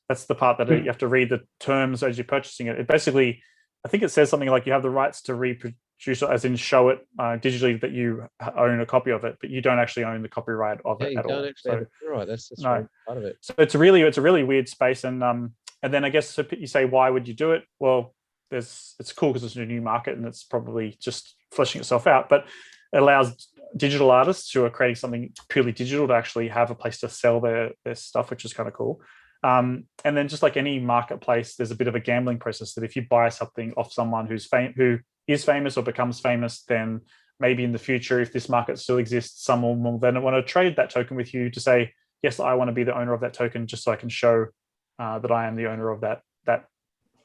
That's the part that you have to read the terms as you're purchasing it. It basically, I think it says something like you have the rights to reproduce it, as in show it digitally, that you own a copy of it, but you don't actually own the copyright of it at all. Right, that's no. part of it. So it's a really weird space, and then I guess you say, why would you do it? Well, it's cool because it's a new market and it's probably just fleshing itself out, but it allows digital artists who are creating something purely digital to actually have a place to sell their stuff, which is kind of cool. And then just like any marketplace, there's a bit of a gambling process that if you buy something off someone who is famous or becomes famous, then maybe in the future, if this market still exists, someone will then want to trade that token with you to say, yes, I want to be the owner of that token, just so I can show that I am the owner of that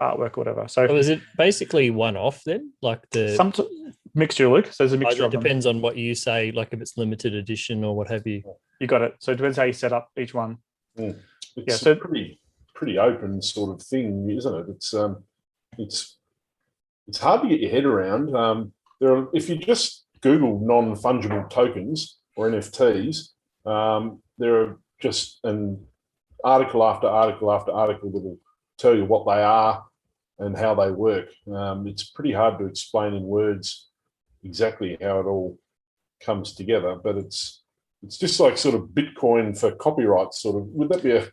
artwork or whatever. So is it basically one-off then? Like some mixture, Luke. So there's a mixture it of them. depends on what you say, like if it's limited edition or what have you. You got it. So it depends how you set up each one. It's a pretty open sort of thing, isn't it? It's hard to get your head around. If you just Google non-fungible tokens or NFTs, there are just an article after article after article that will tell you what they are and how they work. It's pretty hard to explain in words exactly how it all comes together, but it's just like sort of Bitcoin for copyright, sort of. Would that be a...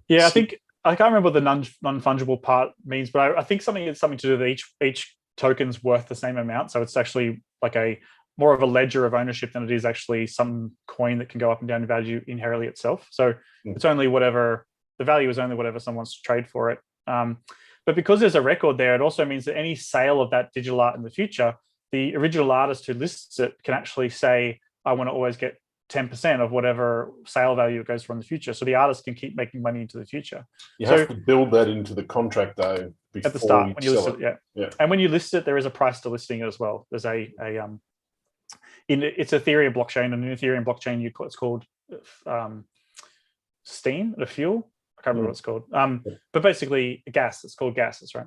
Yeah, I think I can't remember what the non-fungible part means, but I think it's something to do that each token's worth the same amount. So it's actually like more of a ledger of ownership than it is actually some coin that can go up and down in value inherently itself. So it's only whatever the value is, only whatever someone wants to trade for it. But because there's a record there, it also means that any sale of that digital art in the future, the original artist who lists it can actually say, I want to always get 10% of whatever sale value it goes for in the future. So the artist can keep making money into the future. You have to build that into the contract though before at the start when you list it. Yeah. And when you list it, there is a price to listing it as well. There's it's Ethereum blockchain, and in Ethereum blockchain, it's called steam, the fuel. I can't remember what it's called. But basically gas. It's called gas. That's right.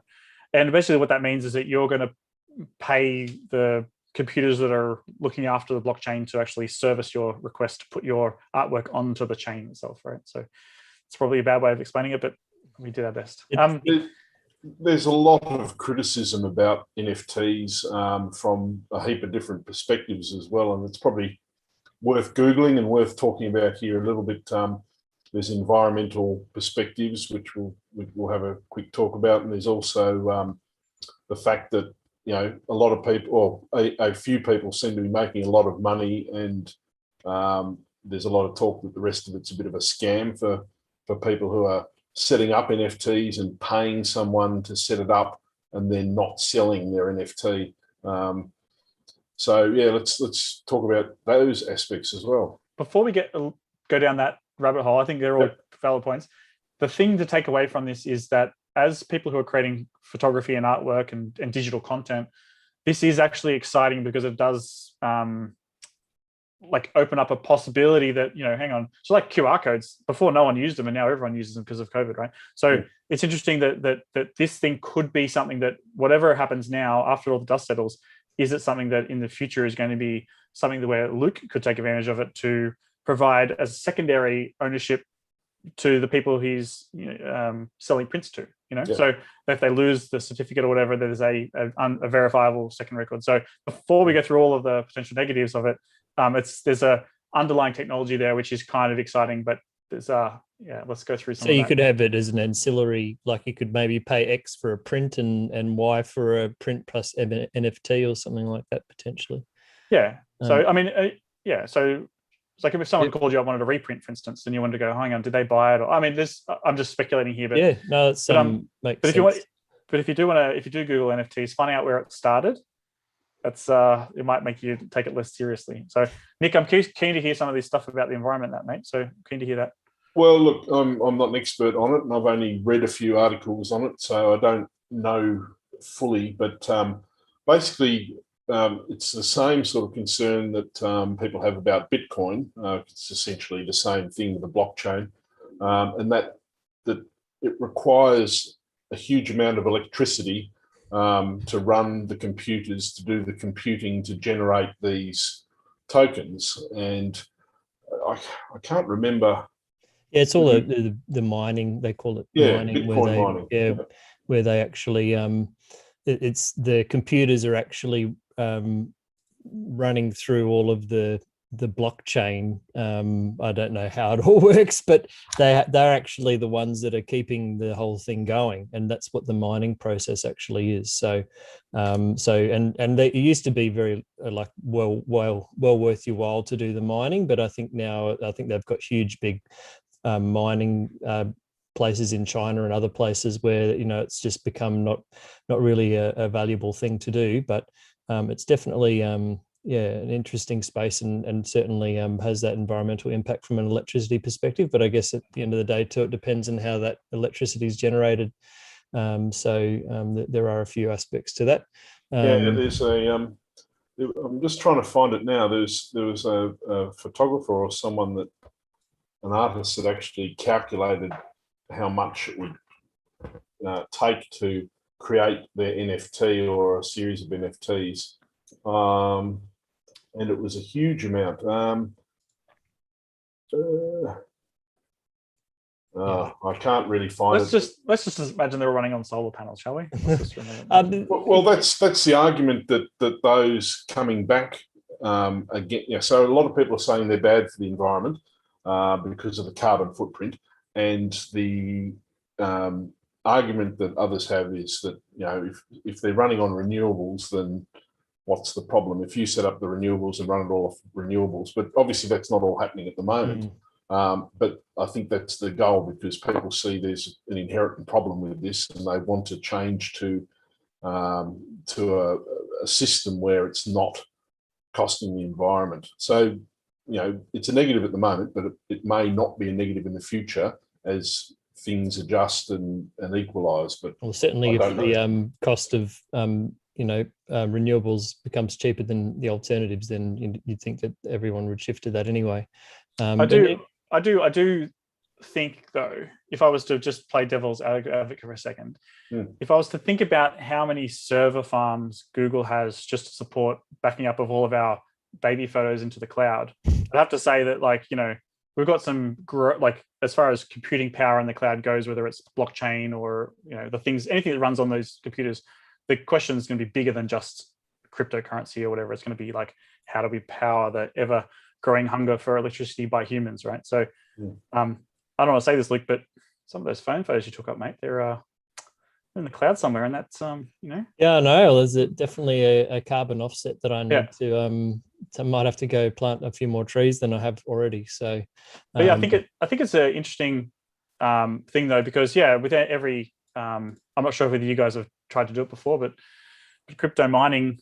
And basically what that means is that you're going to pay the computers that are looking after the blockchain to actually service your request to put your artwork onto the chain itself, right? So it's probably a bad way of explaining it, but we did our best. There's a lot of criticism about NFTs from a heap of different perspectives as well, and it's probably worth Googling and worth talking about here a little bit. There's environmental perspectives, which we'll have a quick talk about, and there's also the fact that a lot of people, or a few people, seem to be making a lot of money, and there's a lot of talk that the rest of it's a bit of a scam for people who are setting up NFTs and paying someone to set it up and then not selling their NFT. So yeah, let's talk about those aspects as well. Before we go down that rabbit hole, I think they're all valid points. The thing to take away from this is that as people who are creating photography and artwork and digital content, this is actually exciting because it does open up a possibility that, hang on, so like QR codes, before no one used them and now everyone uses them because of COVID, right? So it's interesting that this thing could be something that whatever happens now, after all the dust settles, is it something that in the future is going to be something where Luke could take advantage of it to provide as secondary ownership to the people he's selling prints to, So if they lose the certificate or whatever, there's a verifiable second record. So before we go through all of the potential negatives of it, there's a underlying technology there, which is kind of exciting, but there's let's go through some. So you could have it as an ancillary, like you could maybe pay X for a print and Y for a print plus NFT or something like that potentially. Yeah. So so it's like if someone called you up, wanted a reprint, for instance, and you wanted to go, hang on, did they buy it? Or, I'm just speculating here, but yeah, no, it's makes sense. If you do Google NFTs, find out where it started. That's it might make you take it less seriously. So Nick, I'm keen to hear some of this stuff about the environment, mate. So keen to hear that. Well, look, I'm not an expert on it, and I've only read a few articles on it, so I don't know fully. But basically, it's the same sort of concern that people have about Bitcoin. It's essentially the same thing with the blockchain, and that it requires a huge amount of electricity to run the computers, to do the computing, to generate these tokens. And I can't remember. Yeah, it's all the mining, they call it mining, Bitcoin mining. Where they actually it's the computers are actually running through all of the blockchain. I don't know how it all works, but they're actually the ones that are keeping the whole thing going, and that's what the mining process actually is. So it used to be very well worth your while to do the mining, but I think they've got huge big mining places in China and other places where it's just become not really a valuable thing to do, but it's definitely an interesting space, and certainly has that environmental impact from an electricity perspective. But I guess at the end of the day, too, it depends on how that electricity is generated. There are a few aspects to that. There's a. I'm just trying to find it now. There was a photographer or someone an artist that actually calculated how much it would take to create their NFT or a series of NFTs, and it was a huge amount. I can't really find it. Let's just imagine they were running on solar panels, shall we? Well, that's the argument that those coming back again. Yeah, so a lot of people are saying they're bad for the environment because of the carbon footprint, and the argument that others have is that, you know, if they're running on renewables, then what's the problem? If you set up the renewables and run it all off renewables, but obviously that's not all happening at the moment. But I think that's the goal, because people see there's an inherent problem with this, and they want to change to a system where it's not costing the environment. So, you know, it's a negative at the moment, but it may not be a negative in the future as things adjust and equalise. But certainly if the cost of renewables becomes cheaper than the alternatives, then you'd think that everyone would shift to that anyway. I do think, though, if I was to just play devil's advocate for a second, if I was to think about how many server farms Google has just to support backing up of all of our baby photos into the cloud, I'd have to say that, like, you know, we've got some as far as computing power in the cloud goes, whether it's blockchain or, you know, anything that runs on those computers, the question is going to be bigger than just cryptocurrency or whatever. It's going to be like, how do we power the ever growing hunger for electricity by humans, right? So I don't want to say this, Luke, but some of those phone photos you took up, mate, they're in the cloud somewhere, and that's Yeah, I know. There's definitely a carbon offset that I need to I might have to go plant a few more trees than I have already. So but yeah, I think it's an interesting thing, though, because with every I'm not sure whether you guys have tried to do it before, but crypto mining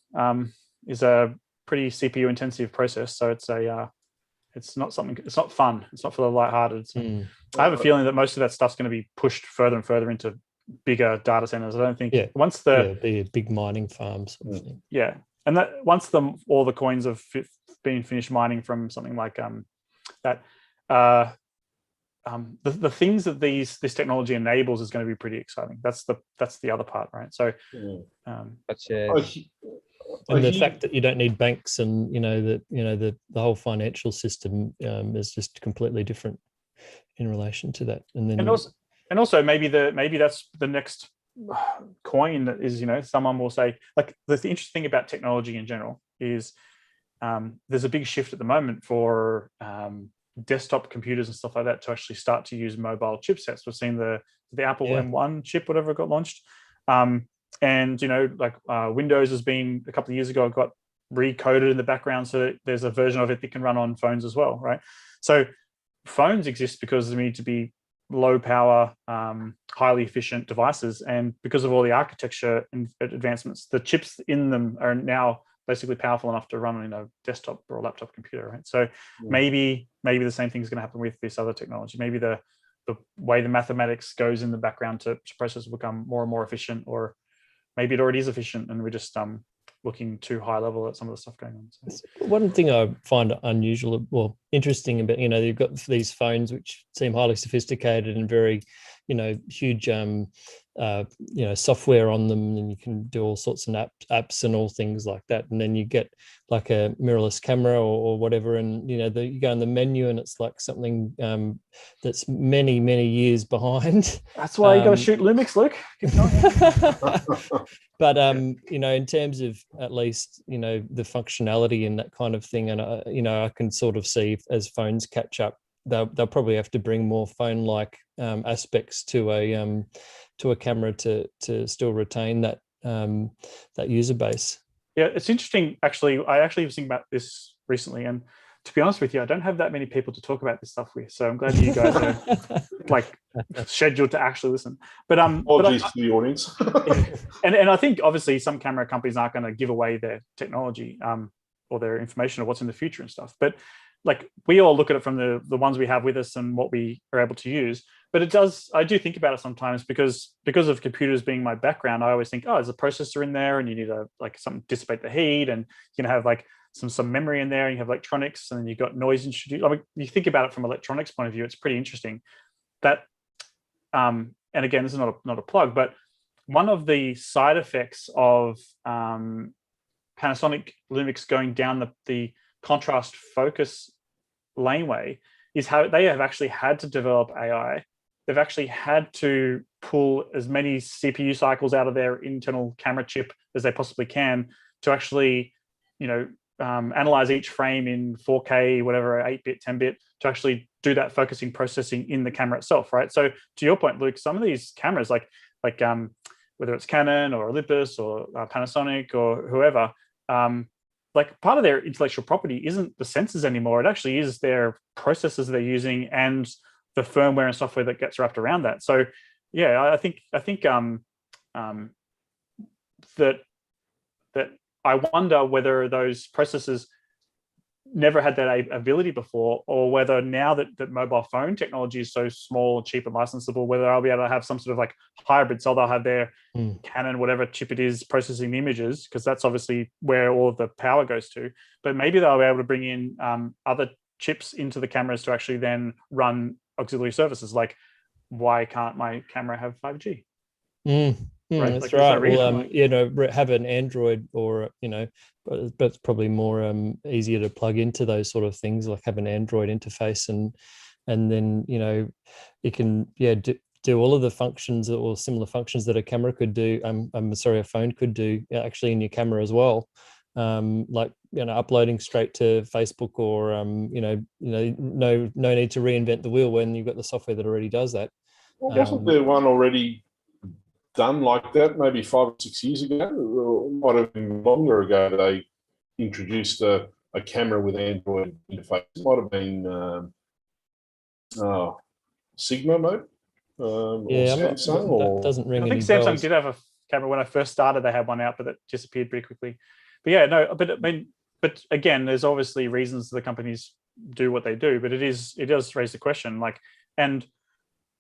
is a pretty CPU intensive process. So it's not fun. It's not for the lighthearted. So I have a feeling that most of that stuff's going to be pushed further and further into bigger data centers. I don't think once be a big mining farm sort of thing. Yeah. And that once all the coins have been finished mining from something like that, the things that this technology enables is going to be pretty exciting. That's the other part, right? So, and the fact that you don't need banks, and the whole financial system is just completely different in relation to that. And also maybe that's the next coin that is, someone will say, like, the interesting thing about technology in general is there's a big shift at the moment for desktop computers and stuff like that to actually start to use mobile chipsets. We've seen the Apple M1 chip, whatever, got launched. And, Windows has been, a couple of years ago, got recoded in the background so that there's a version of it that can run on phones as well, right? So phones exist because they need to be low power, highly efficient devices. And because of all the architecture and advancements, the chips in them are now basically powerful enough to run on a desktop or a laptop computer, right? So maybe the same thing is going to happen with this other technology. Maybe the way the mathematics goes in the background to processors will become more and more efficient, or maybe it already is efficient and we're just looking too high level at some of the stuff going on. So. One thing I find unusual, well, interesting about, you've got these phones which seem highly sophisticated and very, huge, software on them, and you can do all sorts of apps and all things like that. And then you get like a mirrorless camera or whatever, and you go in the menu and it's like something that's many, many years behind. That's why you got to shoot Lumix, Luke. Keep going. But in terms of at least the functionality and that kind of thing, and I can sort of see as phones catch up, they'll probably have to bring more phone-like aspects to a camera to still retain that user base. Yeah, it's interesting. Actually, I actually was thinking about this recently, and to be honest with you, I don't have that many people to talk about this stuff with. So I'm glad you guys are like scheduled to actually listen. But apologies to the audience. and I think obviously some camera companies aren't going to give away their technology. their information of what's in the future and stuff. But like we all look at it from the ones we have with us and what we are able to use. But I do think about it sometimes because of computers being my background. I always think, oh, there's a processor in there, and you need like something to dissipate the heat, and you can have like some memory in there, and you have electronics, and then you've got noise introduced. I mean, you think about it from electronics point of view, it's pretty interesting. That and again, this is not a plug, but one of the side effects of Panasonic Lumix going down the contrast focus laneway is how they have actually had to develop AI. They've actually had to pull as many CPU cycles out of their internal camera chip as they possibly can to actually, analyze each frame in 4K, whatever, 8-bit, 10-bit, to actually do that focusing processing in the camera itself, right? So to your point, Luke, some of these cameras, like whether it's Canon or Olympus or Panasonic or whoever, like part of their intellectual property isn't the sensors anymore. It actually is their processors they're using and the firmware and software that gets wrapped around that. So yeah, I think that I wonder whether those processors never had that ability before, or whether now that mobile phone technology is so small, cheap, and licensable, whether I'll be able to have some sort of like hybrid. So they'll have their Canon, whatever chip it is, processing the images, because that's obviously where all of the power goes to. But maybe they'll be able to bring in other chips into the cameras to actually then run auxiliary services. Like, why can't my camera have 5G? Right? That's right. Well, have an Android, or but it's probably more easier to plug into those sort of things, like have an Android interface, and then you can do all of the functions or similar functions that a camera could do. A phone could do actually in your camera as well. Like uploading straight to Facebook, or no need to reinvent the wheel when you've got the software that already does that. Well, wasn't there one already done like that maybe 5 or 6 years ago, or might have been longer ago? They introduced a camera with Android interface. It might have been Sigma mode, or Samsung. That doesn't ring any bells. I think Samsung did have a camera when I first started. They had one out, but it disappeared pretty quickly. But yeah, no. But again, there's obviously reasons the companies do what they do. But it does raise the question,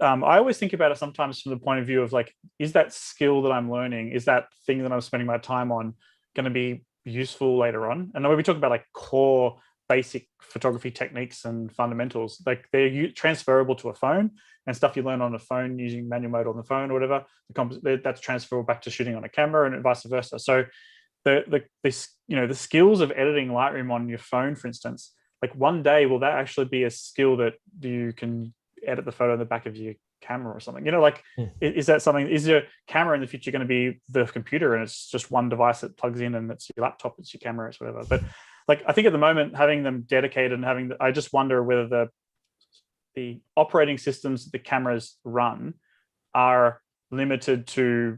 I always think about it sometimes from the point of view of like, is that skill that I'm learning, is that thing that I'm spending my time on going to be useful later on? And when we talk about like core basic photography techniques and fundamentals, like they're transferable to a phone, and stuff you learn on a phone using manual mode on the phone or whatever, that's transferable back to shooting on a camera, and vice versa. So the skills of editing Lightroom on your phone, for instance, like one day, will that actually be a skill that you can edit the photo in the back of your camera or something? Is that something? Is your camera in the future going to be the computer, and it's just one device that plugs in, and it's your laptop, it's your camera, it's whatever? But like, I think at the moment, having them dedicated and I just wonder whether the operating systems the cameras run are limited to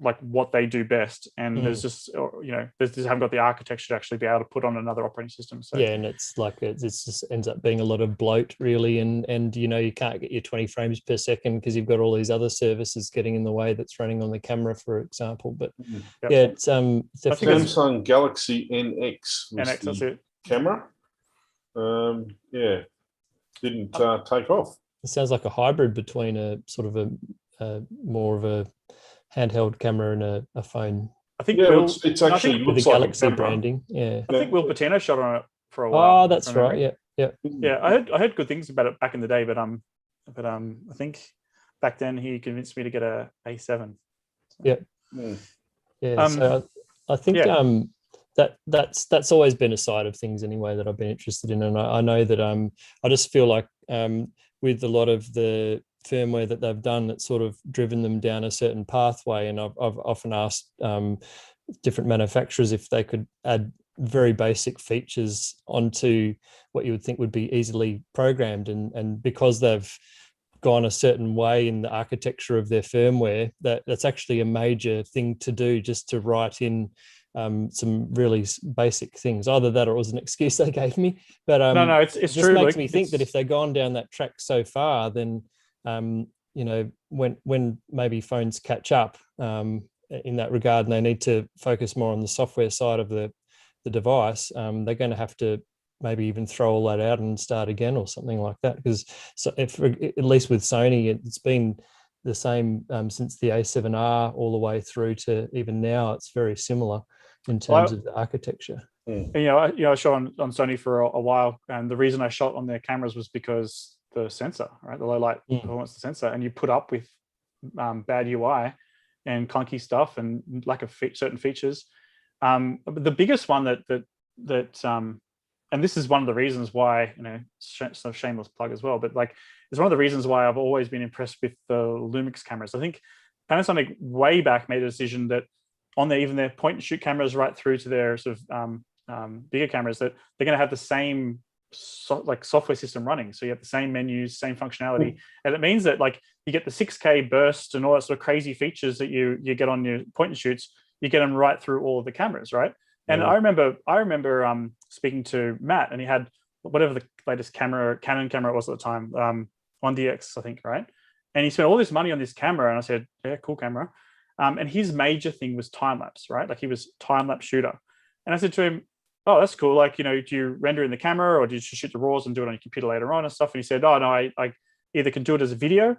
like what they do best, and there's just they haven't got the architecture to actually be able to put on another operating system. So and it's like it just ends up being a lot of bloat, really, and you can't get your 20 frames per second because you've got all these other services getting in the way that's running on the camera, for example. But it's Samsung Galaxy NX was NX, that's it. Camera. Didn't take off. It sounds like a hybrid between a sort of a more of a handheld camera and a phone. I think it's actually with the Galaxy branding. Yeah, I think Will Patino shot on it for a while. Oh, that's right. Yeah. I heard good things about it back in the day, but I think back then he convinced me to get a A7. So I think that's always been a side of things anyway that I've been interested in, and I know that I just feel like with a lot of the firmware that they've done, that's sort of driven them down a certain pathway, and I've often asked different manufacturers if they could add very basic features onto what you would think would be easily programmed, and because they've gone a certain way in the architecture of their firmware, that's actually a major thing to do, just to write in some really basic things. Either that or it was an excuse they gave me, but no, it's just true. Makes me think that if they've gone down that track so far, then when maybe phones catch up in that regard, and they need to focus more on the software side of the the device, they're going to have to maybe even throw all that out and start again or something like that. Because so if, at least with Sony, it's been the same since the A7R all the way through to even now. It's very similar in terms of the architecture. I shot on Sony for a while, and the reason I shot on their cameras was because the sensor, right, the low light performance sensor, and you put up with bad UI and clunky stuff and lack of certain features. But the biggest one that and this is one of the reasons why, sort of shameless plug as well, but like it's one of the reasons why I've always been impressed with the Lumix cameras. I think Panasonic way back made a decision that on even their point and shoot cameras right through to their sort of bigger cameras, that they're going to have the same software system running. So you have the same menus, same functionality. And it means that like you get the 6K burst and all that sort of crazy features that you get on your point and shoots, you get them right through all of the cameras, right? And I remember speaking to Matt, and he had whatever the latest Canon camera it was at the time, 1DX, I think, right? And he spent all this money on this camera, and I said, yeah, cool camera. And his major thing was time lapse, right? Like he was time lapse shooter. And I said to him, oh, that's cool. Like, do you render in the camera, or do you just shoot the raws and do it on your computer later on and stuff? And he said, oh no, I either can do it as a video,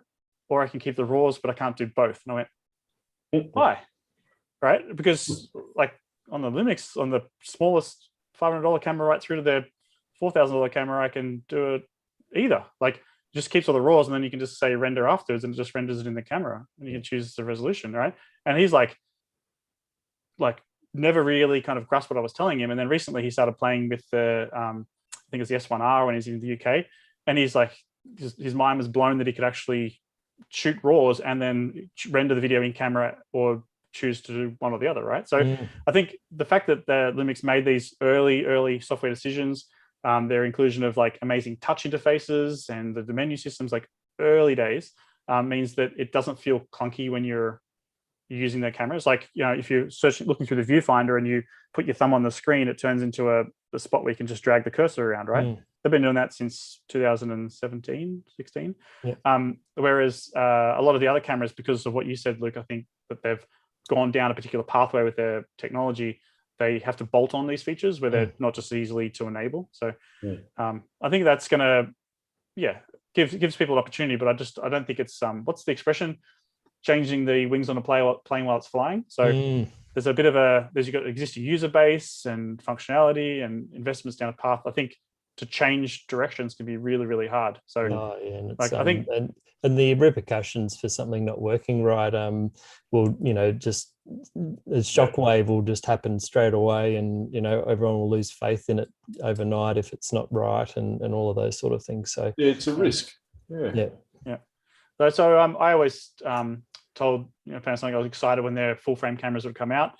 or I can keep the raws, but I can't do both. And I went, why? Right? Because like on the Lumix, on the smallest $500 camera right through to the $4,000 camera, I can do it either. Like, it just keeps all the raws, and then you can just say render afterwards, and it just renders it in the camera, and you can choose the resolution, right? And he's like never really kind of grasped what I was telling him. And then recently he started playing with the I think it's the S1R when he's in the UK, and he's like his mind was blown that he could actually shoot raws and then render the video in camera, or choose to do one or the other, right? So I think the fact that the Lumix made these early software decisions, their inclusion of like amazing touch interfaces and the menu systems, like early days, means that it doesn't feel clunky when you're using their cameras. Like, if you're looking through the viewfinder and you put your thumb on the screen, it turns into a spot where you can just drag the cursor around, right? They've been doing that since 2017, 16. Yeah. Whereas a lot of the other cameras, because of what you said, Luke, I think that they've gone down a particular pathway with their technology. They have to bolt on these features where they're not just easily to enable. So I think that's going to, gives people an opportunity, but I don't think it's, what's the expression? Changing the wings on a plane while it's flying. So there's a bit of you've got existing user base and functionality and investments down a path. I think to change directions can be really, really hard. So I think and the repercussions for something not working right will, just a shockwave will just happen straight away, and everyone will lose faith in it overnight if it's not right, and all of those sort of things. So it's a risk. Yeah. So I always told Panasonic I was excited when their full frame cameras would come out,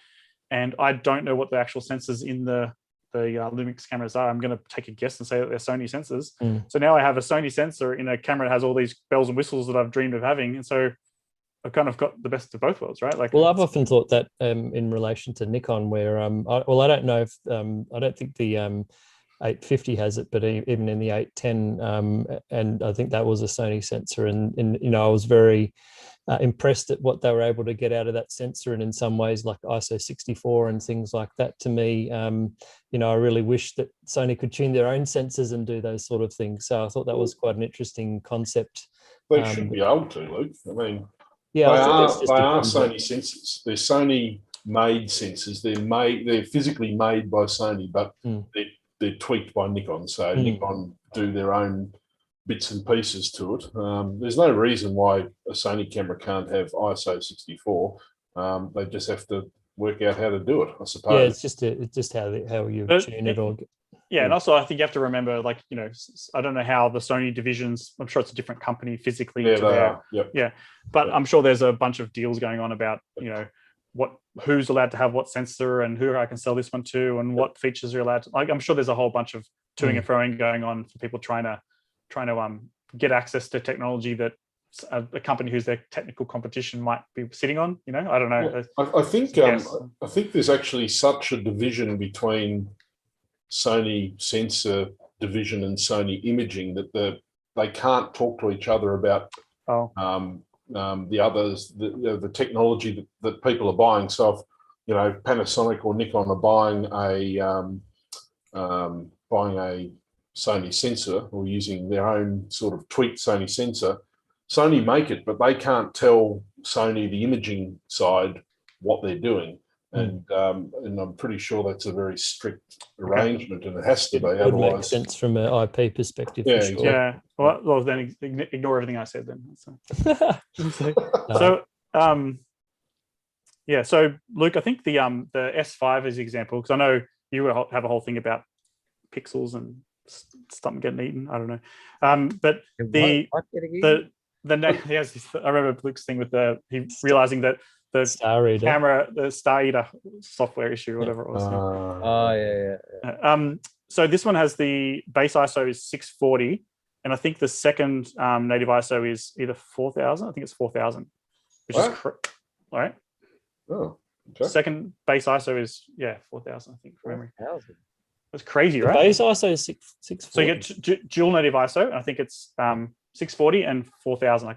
and I don't know what the actual sensors in the Lumix cameras are. I'm going to take a guess and say that they're Sony sensors. So now I have a Sony sensor in a camera that has all these bells and whistles that I've dreamed of having, and so I've kind of got the best of both worlds, right? Like, well, I've often thought that in relation to Nikon, where I don't know if I don't think the 850 has it, but even in the 810, and I think that was a Sony sensor, and I was very impressed at what they were able to get out of that sensor, and in some ways like ISO 64 and things like that. To me, I really wish that Sony could tune their own sensors and do those sort of things. So I thought that was quite an interesting concept. They should be able to, Luke. I mean, they are Sony sensors. They're Sony made sensors. They're physically made by Sony, but they're tweaked by Nikon. So Nikon do their own bits and pieces to it. There's no reason why a Sony camera can't have ISO 64. They just have to work out how to do it, I suppose. Yeah, it's just how you tune it or. And also I think you have to remember, like, I don't know how the Sony divisions, I'm sure it's a different company physically. But I'm sure there's a bunch of deals going on about, who's allowed to have what sensor and who I can sell this one to and what features are allowed to. Like, I'm sure there's a whole bunch of toing and froing going on for people trying to get access to technology that a company who's their technical competition might be sitting on. I don't know. I think there's actually such a division between Sony sensor division and Sony imaging that they can't talk to each other about the others, the technology that people are buying. So Panasonic or Nikon are buying a Sony sensor or using their own sort of tweaked Sony sensor. Sony make it, but they can't tell Sony, the imaging side, what they're doing. And I'm pretty sure that's a very strict arrangement, and it has to be. It would make sense from an IP perspective. Yeah, for sure. exactly. Yeah. Well, then ignore everything I said then. So Luke, I think the S5 is the example, because I know you have a whole thing about pixels and stuff getting eaten. I don't know. But I remember Luke's thing with he realizing that the Star Eater. camera, the Star Eater software issue, or whatever it was. So this one has the base ISO is 640, and I think the second native ISO is either 4000. I think it's 4000, which is right. Oh, okay. Second base ISO is 4000. I think from memory. That's crazy, right? The base ISO is 640. So you get dual native ISO. And I think it's 640 and 4000.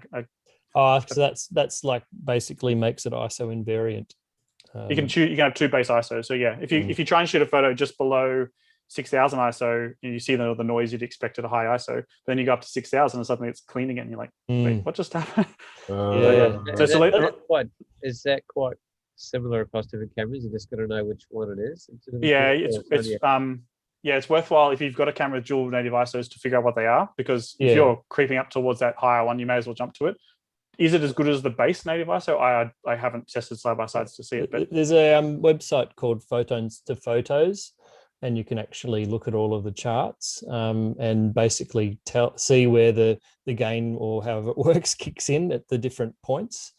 So that's like basically makes it ISO invariant. You can have two base ISOs. So yeah, if you try and shoot a photo just below 6000 ISO, you see the noise you'd expect at a high ISO. Then you go up to 6000 and suddenly it's clean again. You're like, wait, what just happened? Is that quite similar across different cameras? You just got to know which one it is. It's worthwhile if you've got a camera with dual native ISOs to figure out what they are, because if you're creeping up towards that higher one, you may as well jump to it. Is it as good as the base native ISO? I haven't tested side by sides to see it, but there's a website called Photons to Photos, and you can actually look at all of the charts and basically see where the gain, or however it works, kicks in at the different points.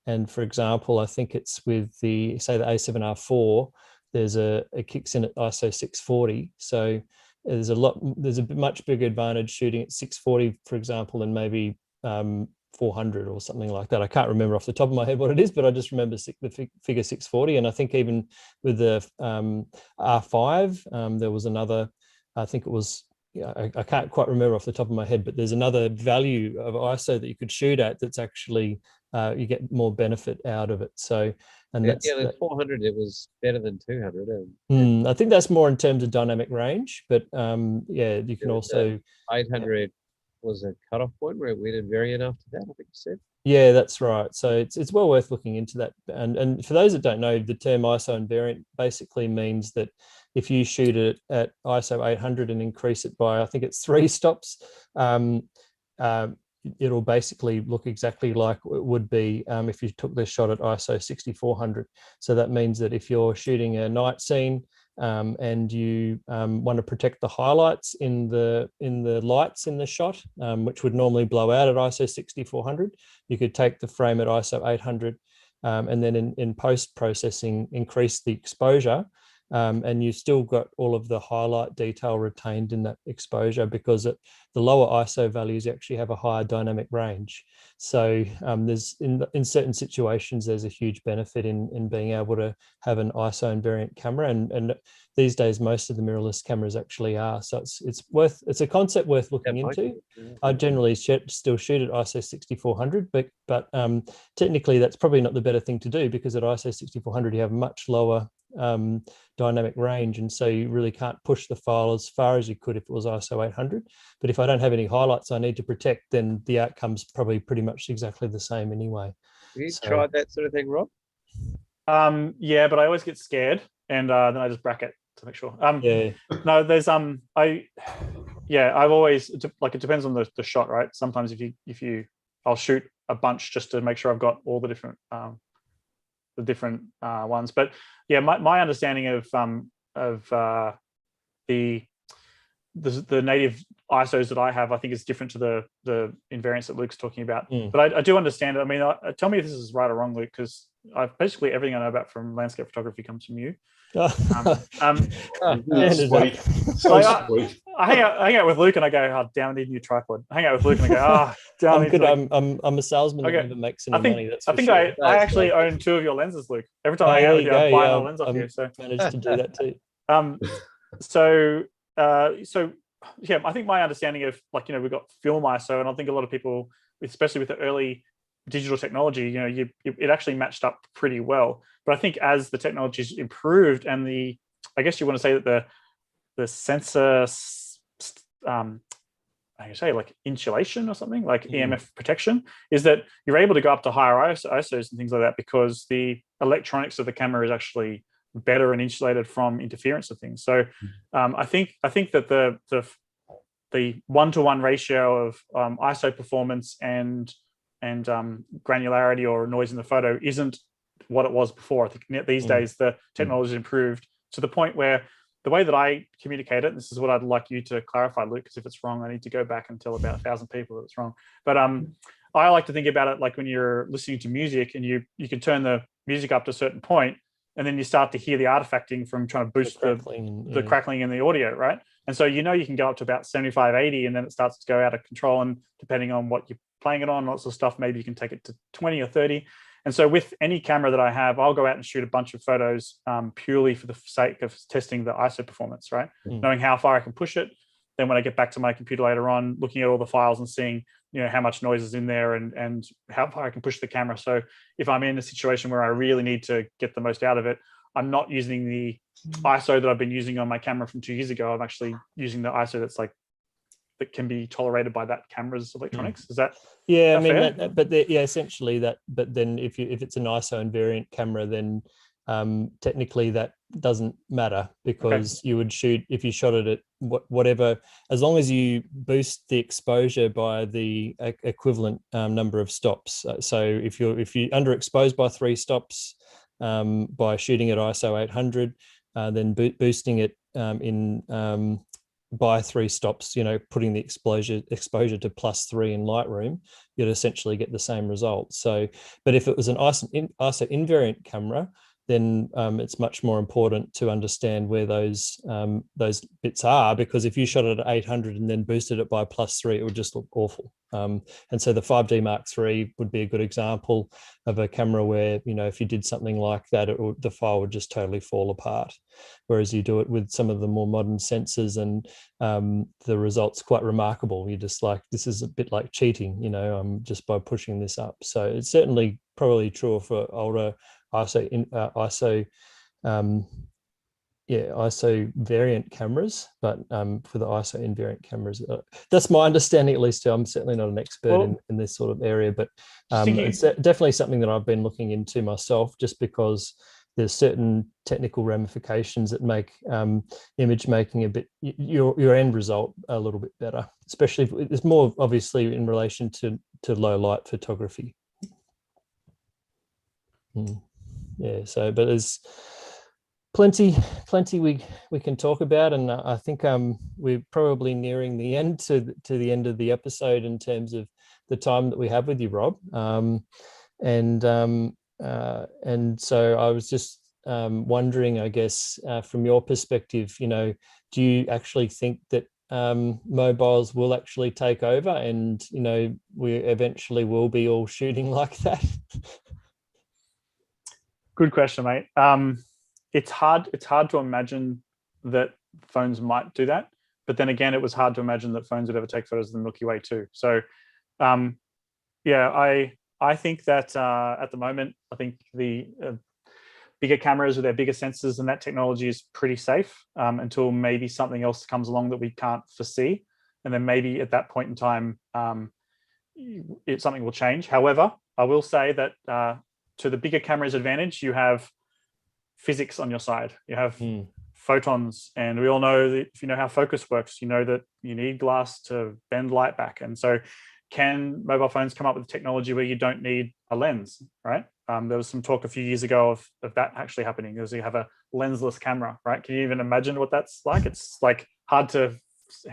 And for example, I think it's with the A7R4, there's a kicks in at ISO 640. So there's a much bigger advantage shooting at 640, for example, than maybe 400 or something like that. I can't remember off the top of my head what it is, but I just remember the figure 640. And I think even with the R5, there was another, I think it was, I can't quite remember off the top of my head, but there's another value of ISO that you could shoot at that's actually, you get more benefit out of it. So, and that's the 400, it was better than 200. I think that's more in terms of dynamic range, but you can also 800 was a cutoff point where it went invariant after that, I think you said. Yeah, that's right. So it's well worth looking into that. And for those that don't know, the term ISO invariant basically means that if you shoot it at ISO 800 and increase it by, I think it's 3 stops, it'll basically look exactly like it would be if you took this shot at ISO 6400. So that means that if you're shooting a night scene and you want to protect the highlights in the lights in the shot, which would normally blow out at ISO 6400, you could take the frame at ISO 800 and then in post-processing increase the exposure, and you've still got all of the highlight detail retained in that exposure, because the lower ISO values actually have a higher dynamic range. So there's in certain situations, there's a huge benefit in being able to have an ISO invariant camera, and these days most of the mirrorless cameras actually are. So it's a concept worth looking into. I generally still shoot at ISO 6400, but technically that's probably not the better thing to do, because at ISO 6400 you have much lower dynamic range, and so you really can't push the file as far as you could if it was ISO 800. But if I don't have any highlights I need to protect, then the outcome's probably pretty much exactly the same anyway. Have you tried that sort of thing, Rob? Yeah, but I always get scared, and then I just bracket to make sure. No, there's I've always, like, it depends on the shot, right? Sometimes I'll shoot a bunch just to make sure I've got all the different ones. But yeah, my understanding of the native ISOs that I have, I think is different to the invariance that Luke's talking about. But I do understand it. I mean, tell me if this is right or wrong, Luke, because basically everything I know about from landscape photography comes from you. Sweet. I hang out with Luke and I go, oh, damn, I need a new tripod. I hang out with Luke and I go, oh, damn. I'm good. I'm a salesman that never makes any money. That's I think I actually own 2 of your lenses, Luke. Every time I hang out with you, I buy a lens off you. So managed to do that too. So yeah, I think my understanding of, like, we've got film ISO, and I think a lot of people, especially with the early digital technology, you know, it actually matched up pretty well. But I think as the technology's improved and I guess you want to say that the sensor, I say like insulation or something like EMF protection, is that you're able to go up to higher ISOs and things like that because the electronics of the camera is actually better and insulated from interference of things. So I think that the 1-to-1 ratio of ISO performance and granularity or noise in the photo isn't what it was before. I think these days the technology has improved to the point where the way that I communicate it, and this is what I'd like you to clarify, Luke, because if it's wrong, I need to go back and tell about 1,000 people that it's wrong. But I like to think about it like when you're listening to music and you can turn the music up to a certain point, and then you start to hear the artifacting from trying to boost the crackling in the audio, right? And so you can go up to about 75, 80, and then it starts to go out of control. And depending on what you're playing it on, lots of stuff, maybe you can take it to 20 or 30. And so with any camera that I have, I'll go out and shoot a bunch of photos purely for the sake of testing the ISO performance, right? Knowing how far I can push it. Then when I get back to my computer later on, looking at all the files and seeing, how much noise is in there and how far I can push the camera. So if I'm in a situation where I really need to get the most out of it, I'm not using the ISO that I've been using on my camera from 2 years ago. I'm actually using the ISO that can be tolerated by that camera's electronics. Is that? Yeah, I mean, essentially that. But then if it's an ISO invariant camera, then technically that doesn't matter because you would shoot, if you shot it at whatever, as long as you boost the exposure by the equivalent number of stops. So if you're underexposed by 3 stops by shooting at ISO 800, then boosting it by 3 stops, putting the exposure to +3 in Lightroom, you'd essentially get the same result. So, but if it was an ISO invariant camera, then it's much more important to understand where those bits are, because if you shot it at 800 and then boosted it by +3, it would just look awful. And so the 5D Mark III would be a good example of a camera where, if you did something like that, the file would just totally fall apart. Whereas you do it with some of the more modern sensors and the result's quite remarkable. You're just like, this is a bit like cheating, just by pushing this up. So it's certainly probably true for older ISO variant cameras, but for the ISO invariant cameras, that's my understanding, at least. I'm certainly not an expert in this sort of area, but it's definitely something that I've been looking into myself, just because there's certain technical ramifications that make image making a bit, your end result a little bit better, especially if it's more obviously in relation to low light photography. Yeah, so, but there's plenty we can talk about, and I think we're probably nearing the end to the end of the episode in terms of the time that we have with you, Rob. And so I was just wondering, I guess, from your perspective, do you actually think that mobiles will actually take over, and we eventually will be all shooting like that? Good question, mate. It's hard to imagine that phones might do that, but then again, it was hard to imagine that phones would ever take photos of the Milky Way too. So, I think that at the moment, I think the bigger cameras with their bigger sensors and that technology is pretty safe until maybe something else comes along that we can't foresee, and then maybe at that point in time, something will change. However, I will say that to the bigger camera's advantage, you have physics on your side. You have photons, and we all know that if you know how focus works, you know that you need glass to bend light back. And so can mobile phones come up with technology where you don't need a lens, right? There was some talk a few years ago of that actually happening, because you have a lensless camera, right? Can you even imagine what that's like? It's like hard to,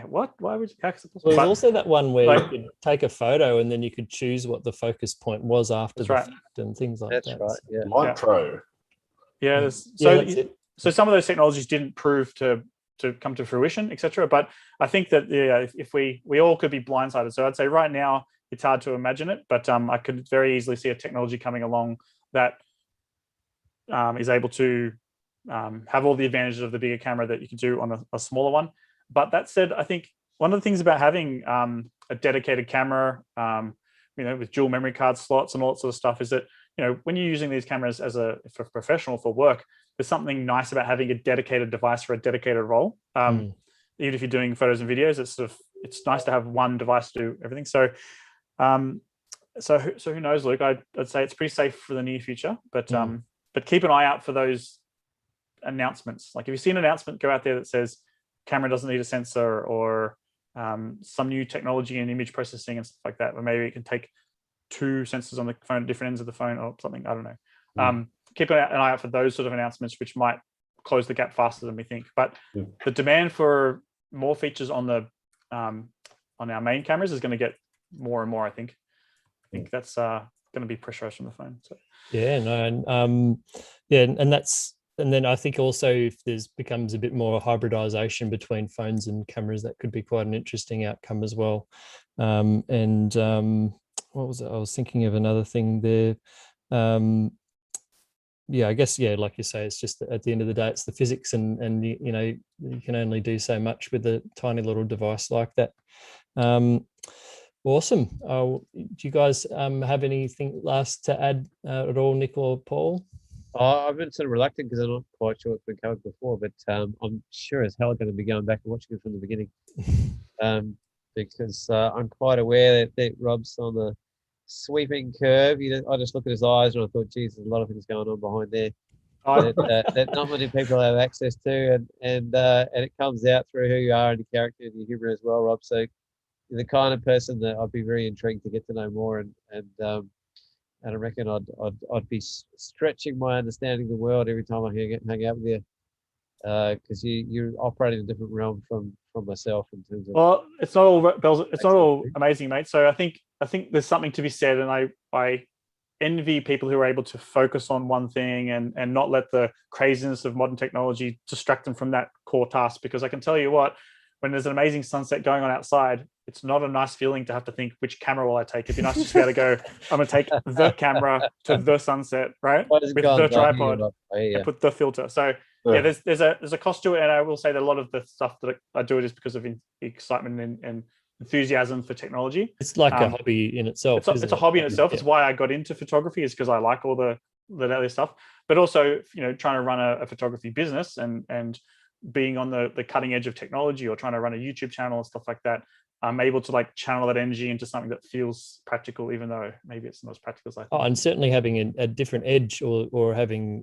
what? Why would you? Well, there's also that one where you could take a photo and then you could choose what the focus point was after the fact and things like that. That's right. Yeah. Light Pro. Yeah. So some of those technologies didn't prove to come to fruition, etc. But I think that if we all could be blindsided. So I'd say right now it's hard to imagine it, but I could very easily see a technology coming along that is able to have all the advantages of the bigger camera that you can do on a smaller one. But that said, I think one of the things about having a dedicated camera with dual memory card slots and all that sort of stuff, is that, when you're using these cameras as a professional for work, there's something nice about having a dedicated device for a dedicated role. Even if you're doing photos and videos, it's nice to have one device to do everything. So, so who knows, Luke? I'd say it's pretty safe for the near future, but keep an eye out for those announcements. Like if you see an announcement go out there that says camera doesn't need a sensor, or some new technology in image processing and stuff like that, or maybe it can take 2 sensors on the phone, different ends of the phone or something, I don't know. Keep an eye out for those sort of announcements, which might close the gap faster than we think. But the demand for more features on the on our main cameras is going to get more and more, I think. I think that's going to be pressurized from the phone. So and then I think also if there's becomes a bit more hybridization between phones and cameras, that could be quite an interesting outcome as well. What was it? I was thinking of another thing there. I guess, like you say, it's just at the end of the day, it's the physics, and you can only do so much with a tiny little device like that. Awesome. Do you guys have anything last to add at all, Nick or Paul? I've been sort of reluctant because I'm not quite sure what's been covered before, but I'm sure as hell going to be going back and watching it from the beginning. Because I'm quite aware that Rob's on the sweeping curve. I just look at his eyes and I thought, geez, there's a lot of things going on behind there that not many people have access to, and it comes out through who you are and your character and your humor as well, Rob. So you're the kind of person that I'd be very intrigued to get to know more, and I reckon I'd be stretching my understanding of the world every time I hang out with you, because you're operating in a different realm from myself in terms of. Well, it's not all bells. It's not all amazing, mate. So I think there's something to be said, and I envy people who are able to focus on one thing and not let the craziness of modern technology distract them from that core task. Because I can tell you what, when there's an amazing sunset going on outside, it's not a nice feeling to have to think, which camera will I take? It'd be nice to just be able to go, I'm going to take the camera to the sunset, right? With the tripod and put the filter. So there's a cost to it. And I will say that a lot of the stuff that I do it is because of excitement and enthusiasm for technology. It's like a hobby in itself. It's a hobby in itself. It's why I got into photography, is because I like all the other stuff. But also, trying to run a photography business and being on the cutting edge of technology, or trying to run a YouTube channel and stuff like that, I'm able to channel that energy into something that feels practical, even though maybe it's not as practical as I think. And certainly having a different edge, or having,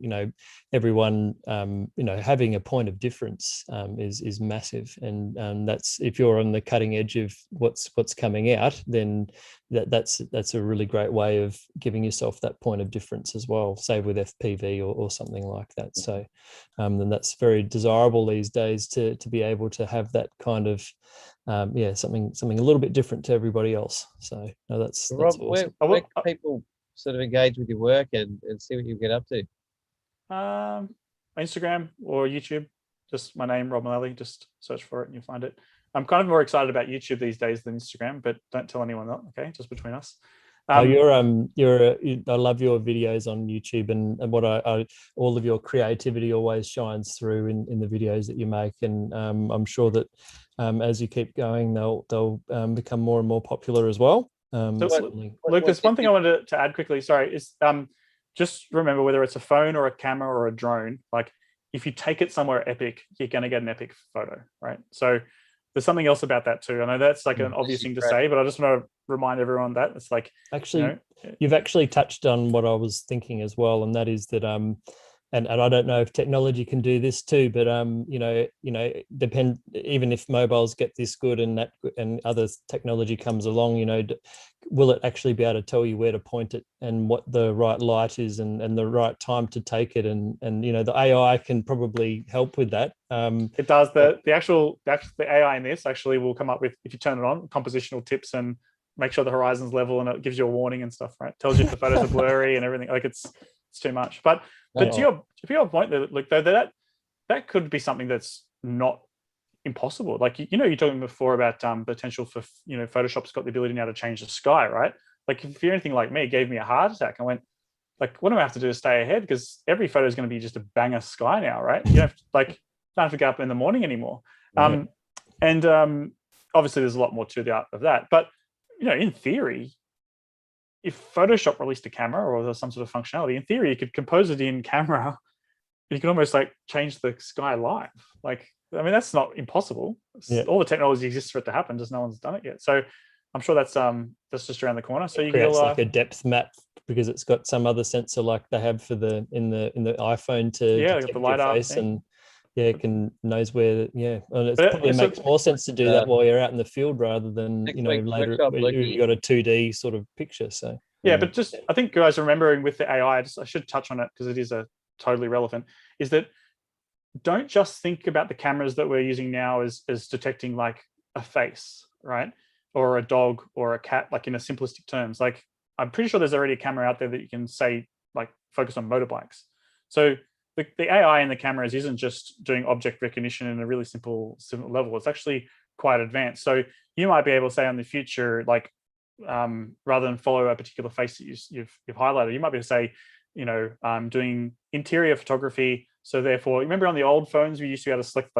everyone, having a point of difference is massive. And that's, if you're on the cutting edge of what's coming out, then that's a really great way of giving yourself that point of difference as well, say with FPV or something like that. So then that's very desirable these days to be able to have that kind of something a little bit different to everybody else. So no, that's Rob, awesome. where can people sort of engage with your work and see what you get up to? Instagram or YouTube, just my name, Rob Mulally. Just search for it and you'll find it. I'm kind of more excited about YouTube these days than Instagram, but don't tell anyone that, okay? Just between us. I love your videos on YouTube, and what all of your creativity always shines through in the videos that you make, and I'm sure that as you keep going, they'll become more and more popular as well. Luke, there's one thing I wanted to add quickly. Sorry, is just remember, whether it's a phone or a camera or a drone, if you take it somewhere epic, you're going to get an epic photo, right? So there's something else about that too. I know that's an obvious thing to say, but I just want to remind everyone that it's actually, you've actually touched on what I was thinking as well, and that is that and I don't know if technology can do this too, but depend, even if mobiles get this good and other technology comes along, will it actually be able to tell you where to point it and what the right light is and the right time to take it, and the AI can probably help with that. It does. The AI in this actually will come up with, if you turn it on, compositional tips and make sure the horizon's level, and it gives you a warning and stuff, right? Tells you if the photos are blurry and everything. It's too much. But to your point, Luke, though, that could be something that's not impossible. You're talking before about potential for, Photoshop's got the ability now to change the sky, right? If you're anything like me, it gave me a heart attack. I went, what do I have to do to stay ahead? Because every photo is going to be just a banger sky now, right? You don't have to get up in the morning anymore. Yeah. And obviously there's a lot more to the art of that. But in theory, if Photoshop released a camera or there's some sort of functionality, in theory, you could compose it in camera. You can almost like change the sky live. Like, I mean, that's not impossible. Yeah. All the technology exists for it to happen, just no one's done it yet. So I'm sure that's just around the corner. So it you creates can like a depth map because it's got some other sensor like they have for the in the iPhone to detect the your LiDAR face thing. and it can knows where and it But probably so- makes more sense to do that while you're out in the field rather than Next you know week's later workshop, when Lucky. you got a 2D sort of picture. So but just I think guys remembering with the AI, I should touch on it because it is a totally relevant, is that don't just think about the cameras that we're using now as detecting like a face, right? Or a dog or a cat, like in a simplistic terms. Like I'm pretty sure there's already a camera out there that you can say like focus on motorbikes. So the AI in the cameras isn't just doing object recognition in a really simple level. It's actually quite advanced. So you might be able to say in the future, like rather than follow a particular face that you've highlighted, you might be able to say, you know, I'm doing interior photography. So therefore, remember on the old phones, we used to be able to select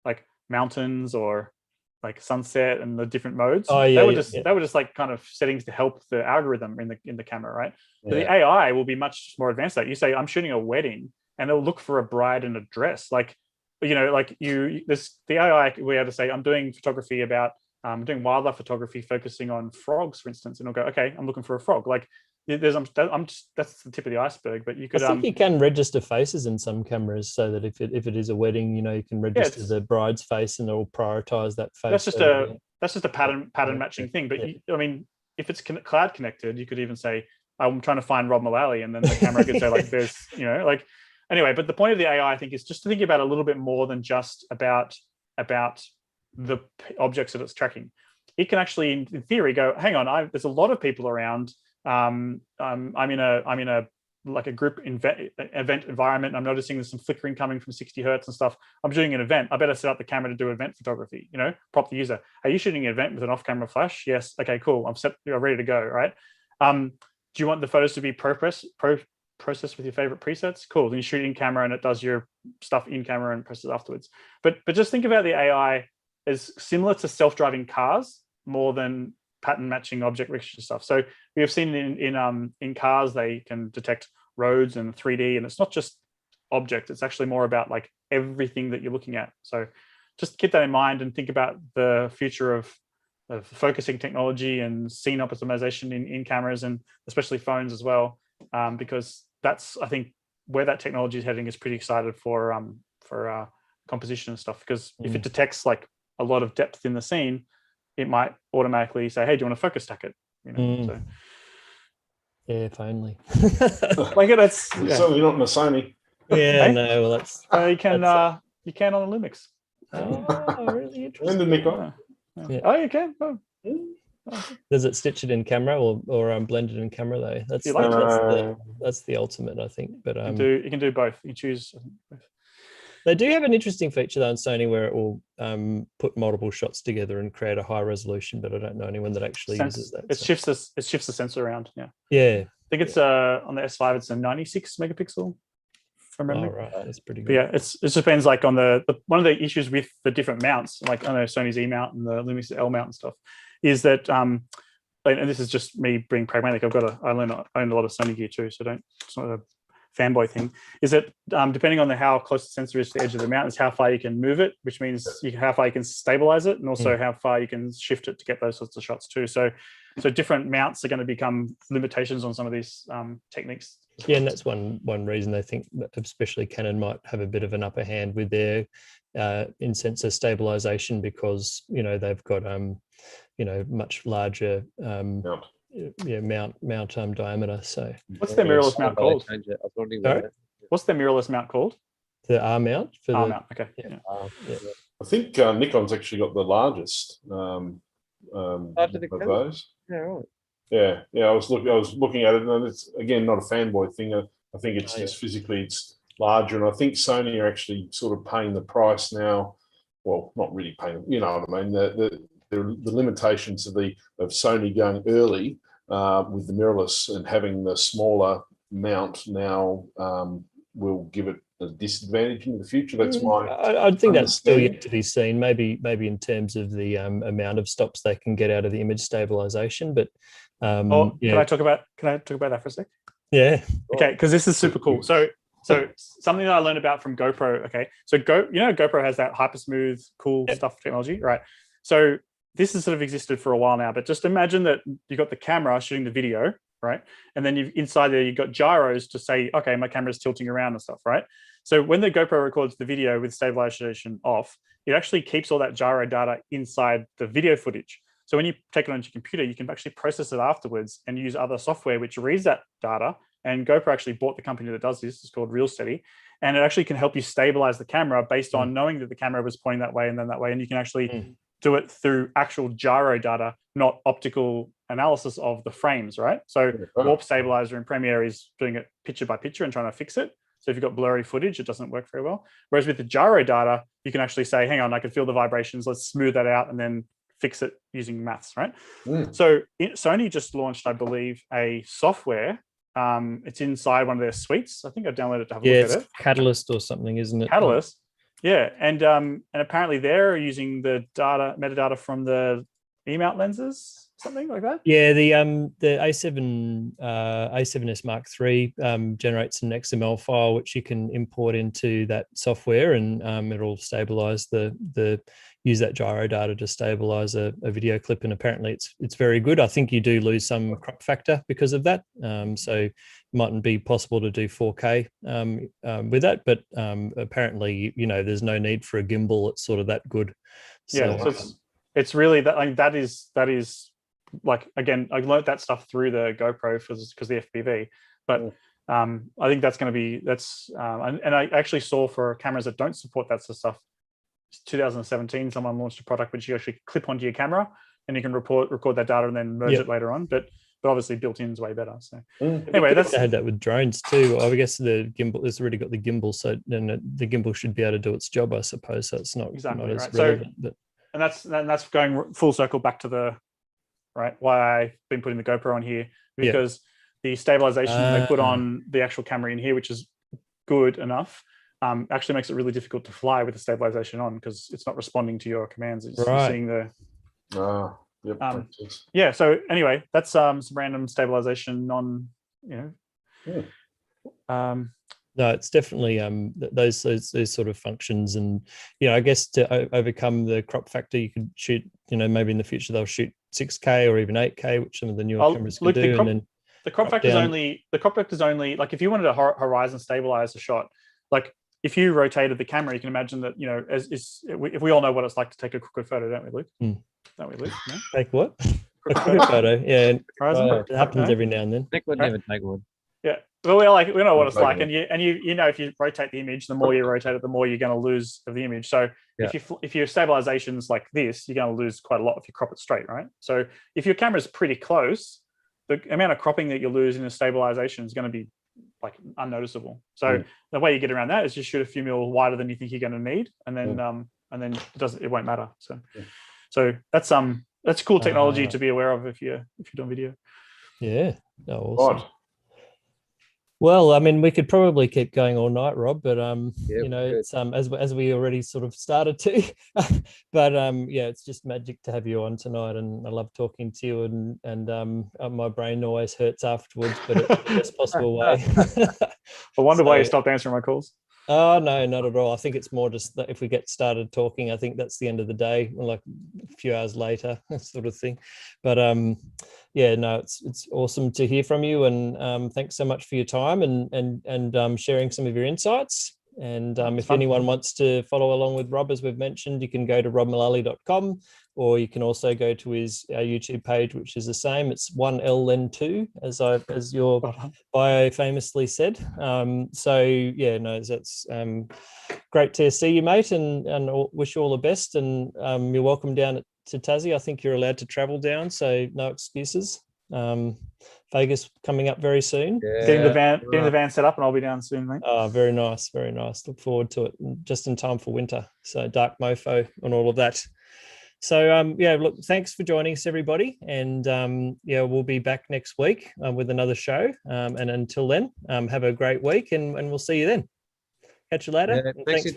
like mountains or like sunset and the different modes. Oh yeah, they were just like kind of settings to help the algorithm in the camera, right? Yeah. But the AI will be much more advanced. That you say I'm shooting a wedding, and they'll look for a bride in a dress. Like, you know, like the AI will be able to say I'm doing photography about doing wildlife photography, focusing on frogs, for instance, and it'll go, okay, I'm looking for a frog. Like that's the tip of the iceberg. But you could I think you can register faces in some cameras so that if it is a wedding, you know, you can register the bride's face and it'll prioritize that face. That's just a pattern matching thing. But I mean, if it's cloud connected, you could even say I'm trying to find Rob Mulally, and then the camera could say like there's, you know, like anyway. But the point of the AI, I think, is just to think about a little bit more than just about the objects that it's tracking. It can actually, in theory, go, hang on, there's a lot of people around. I'm in a like a group event environment. I'm noticing there's some flickering coming from 60 hertz and stuff. I'm doing an event. I better set up the camera to do event photography. You know, prompt the user. Are you shooting an event with an off-camera flash? Yes. Okay, cool. I'm set. You're ready to go. Right. Do you want the photos to be processed with your favorite presets? Cool. Then you shoot in camera and it does your stuff in camera and presses afterwards. But just think about the AI as similar to self-driving cars more than pattern matching object recognition stuff. So we have seen in cars, they can detect roads and 3D, and it's not just objects, it's actually more about like everything that you're looking at. So just keep that in mind and think about the future of focusing technology and scene optimization in cameras, and especially phones as well, because that's, I think, where that technology is heading is pretty excited for composition and stuff, because if it detects like a lot of depth in the scene, it might automatically say, hey, do you want to focus stack it? You know, so. Yeah, if only. Like that's certainly not in a Sony. Yeah, no, well that's you can on a Lumix. Oh, really interesting. And the Nikon. Yeah. Oh, you can. Oh. Does it stitch it in camera or blend it in camera though? That's the ultimate, I think. But you can do both. You choose both. They do have an interesting feature though in Sony where it will put multiple shots together and create a high resolution, but I don't know anyone that actually uses that. It shifts the sensor around. Yeah. Yeah. I think it's on the S5. It's a 96 megapixel from memory. Oh, right. That's pretty good. But yeah, it depends. Like on the one of the issues with the different mounts, like I know Sony's E mount and the Lumix L mount and stuff, is that and this is just me being pragmatic. I own a lot of Sony gear too, so it's not a fanboy thing, is that depending on how close the sensor is to the edge of the mount is how far you can move it, which means how far you can stabilize it, and also how far you can shift it to get those sorts of shots too. So different mounts are going to become limitations on some of these techniques. Yeah, and that's one reason I think especially Canon might have a bit of an upper hand with their in sensor stabilization, because they've got much larger mount diameter. So what's their mirrorless mount called? What's their mirrorless mount called? The R mount. Mount. Okay. Yeah. I think Nikon's actually got the largest of those. Yeah, right. Yeah. I was looking at it, and it's again not a fanboy thing. I think it's just physically it's larger, and I think Sony are actually sort of paying the price now. Well, not really paying. You know what I mean? The limitations of Sony going early with the mirrorless and having the smaller mount now will give it a disadvantage in the future. That's my. I think that's still understanding. yet to be seen. Maybe in terms of the amount of stops they can get out of the image stabilization. But Can I talk about that for a sec? Yeah. Okay, because this is super cool. So something that I learned about from GoPro. Okay, so GoPro has that hyper smooth, cool stuff technology, right? So this has sort of existed for a while now. But just imagine that you've got the camera shooting the video, right? And then inside there, you've got gyros to say, okay, my camera's tilting around and stuff, right? So when the GoPro records the video with stabilization off, it actually keeps all that gyro data inside the video footage. So when you take it onto your computer, you can actually process it afterwards and use other software which reads that data. And GoPro actually bought the company that does this. It's called RealSteady. And it actually can help you stabilize the camera based on knowing that the camera was pointing that way and then that way. And you can actually do it through actual gyro data, not optical analysis of the frames, right? So Warp Stabilizer in Premiere is doing it picture by picture and trying to fix it. So if you've got blurry footage, it doesn't work very well. Whereas with the gyro data, you can actually say, hang on, I can feel the vibrations. Let's smooth that out and then fix it using maths, right? So Sony just launched, I believe, a software. It's inside one of their suites. I think I downloaded it to have a look at it. Catalyst or something, isn't it? Catalyst. Yeah, and apparently they're using the metadata from the E-mount lenses, something like that. Yeah, the A7S Mark III generates an XML file which you can import into that software, and it'll stabilize use that gyro data to stabilize a video clip, and apparently it's very good. I think you do lose some crop factor because of that, so it mightn't be possible to do 4K with that, but apparently there's no need for a gimbal. It's sort of that good. So, so it's really that. Like, that is like, again, I learned that stuff through the GoPro because the FPV, but I think that's going to be and I actually saw for cameras that don't support that sort of stuff. 2017, someone launched a product which you actually clip onto your camera and you can record that data and then merge it later on. But obviously built-in is way better. So anyway, I had that with drones too. I guess the gimbal has already got the gimbal, so then the gimbal should be able to do its job, I suppose. So it's not exactly not right. as relevant. So, and that's going full circle back to the why I've been putting the GoPro on here, because the stabilization they put on the actual camera in here, which is good enough, actually makes it really difficult to fly with the stabilization on because it's not responding to your commands. It's seeing the. So anyway, that's some random stabilization on. No, it's definitely those sort of functions, and I guess to overcome the crop factor, you could shoot. Maybe in the future they'll shoot 6K or even 8K, which some of the newer cameras can do. The crop factor is only like if you wanted to horizon stabilize a shot, like if you rotated the camera, you can imagine that if we all know what it's like to take a crooked photo, don't we, Luke? Don't we, Luke? No? Take what? A crooked photo? Yeah, it happens every now and then. Nick would never take one. Yeah, well, we know what it's like, and if you rotate the image, the more you rotate it, the more you're going to lose of the image. So if your stabilization's like this, you're going to lose quite a lot if you crop it straight, right? So if your camera's pretty close, the amount of cropping that you lose in a stabilization is going to be like unnoticeable. So the way you get around that is just shoot a few mil wider than you think you're going to need, and then it won't matter. So that's cool technology to be aware of if you're doing video. Yeah, awesome. Well, I mean, we could probably keep going all night, Rob, but it's as we already sort of started to, but it's just magic to have you on tonight, and I love talking to you, and my brain always hurts afterwards, but in the best possible way. I wonder why you stopped answering my calls. Oh, no, not at all. I think it's more just that if we get started talking, I think that's the end of the day, like a few hours later, sort of thing. But it's awesome to hear from you, and thanks so much for your time and sharing some of your insights. And if anyone wants to follow along with Rob, as we've mentioned, you can go to robmulally.com, or you can also go to our YouTube page, which is the same. It's 1LN2, as your bio famously said. That's great to see you, mate, and wish you all the best. And you're welcome down to Tassie. I think you're allowed to travel down, so no excuses. Vegas coming up very soon. Getting the van set up, and I'll be down soon, mate. Oh, very nice, very nice. Look forward to it. Just in time for winter, so dark mofo and all of that. So look, thanks for joining us, everybody, and we'll be back next week with another show. And until then, have a great week, and we'll see you then. Catch you later. Yeah, and thanks thanks for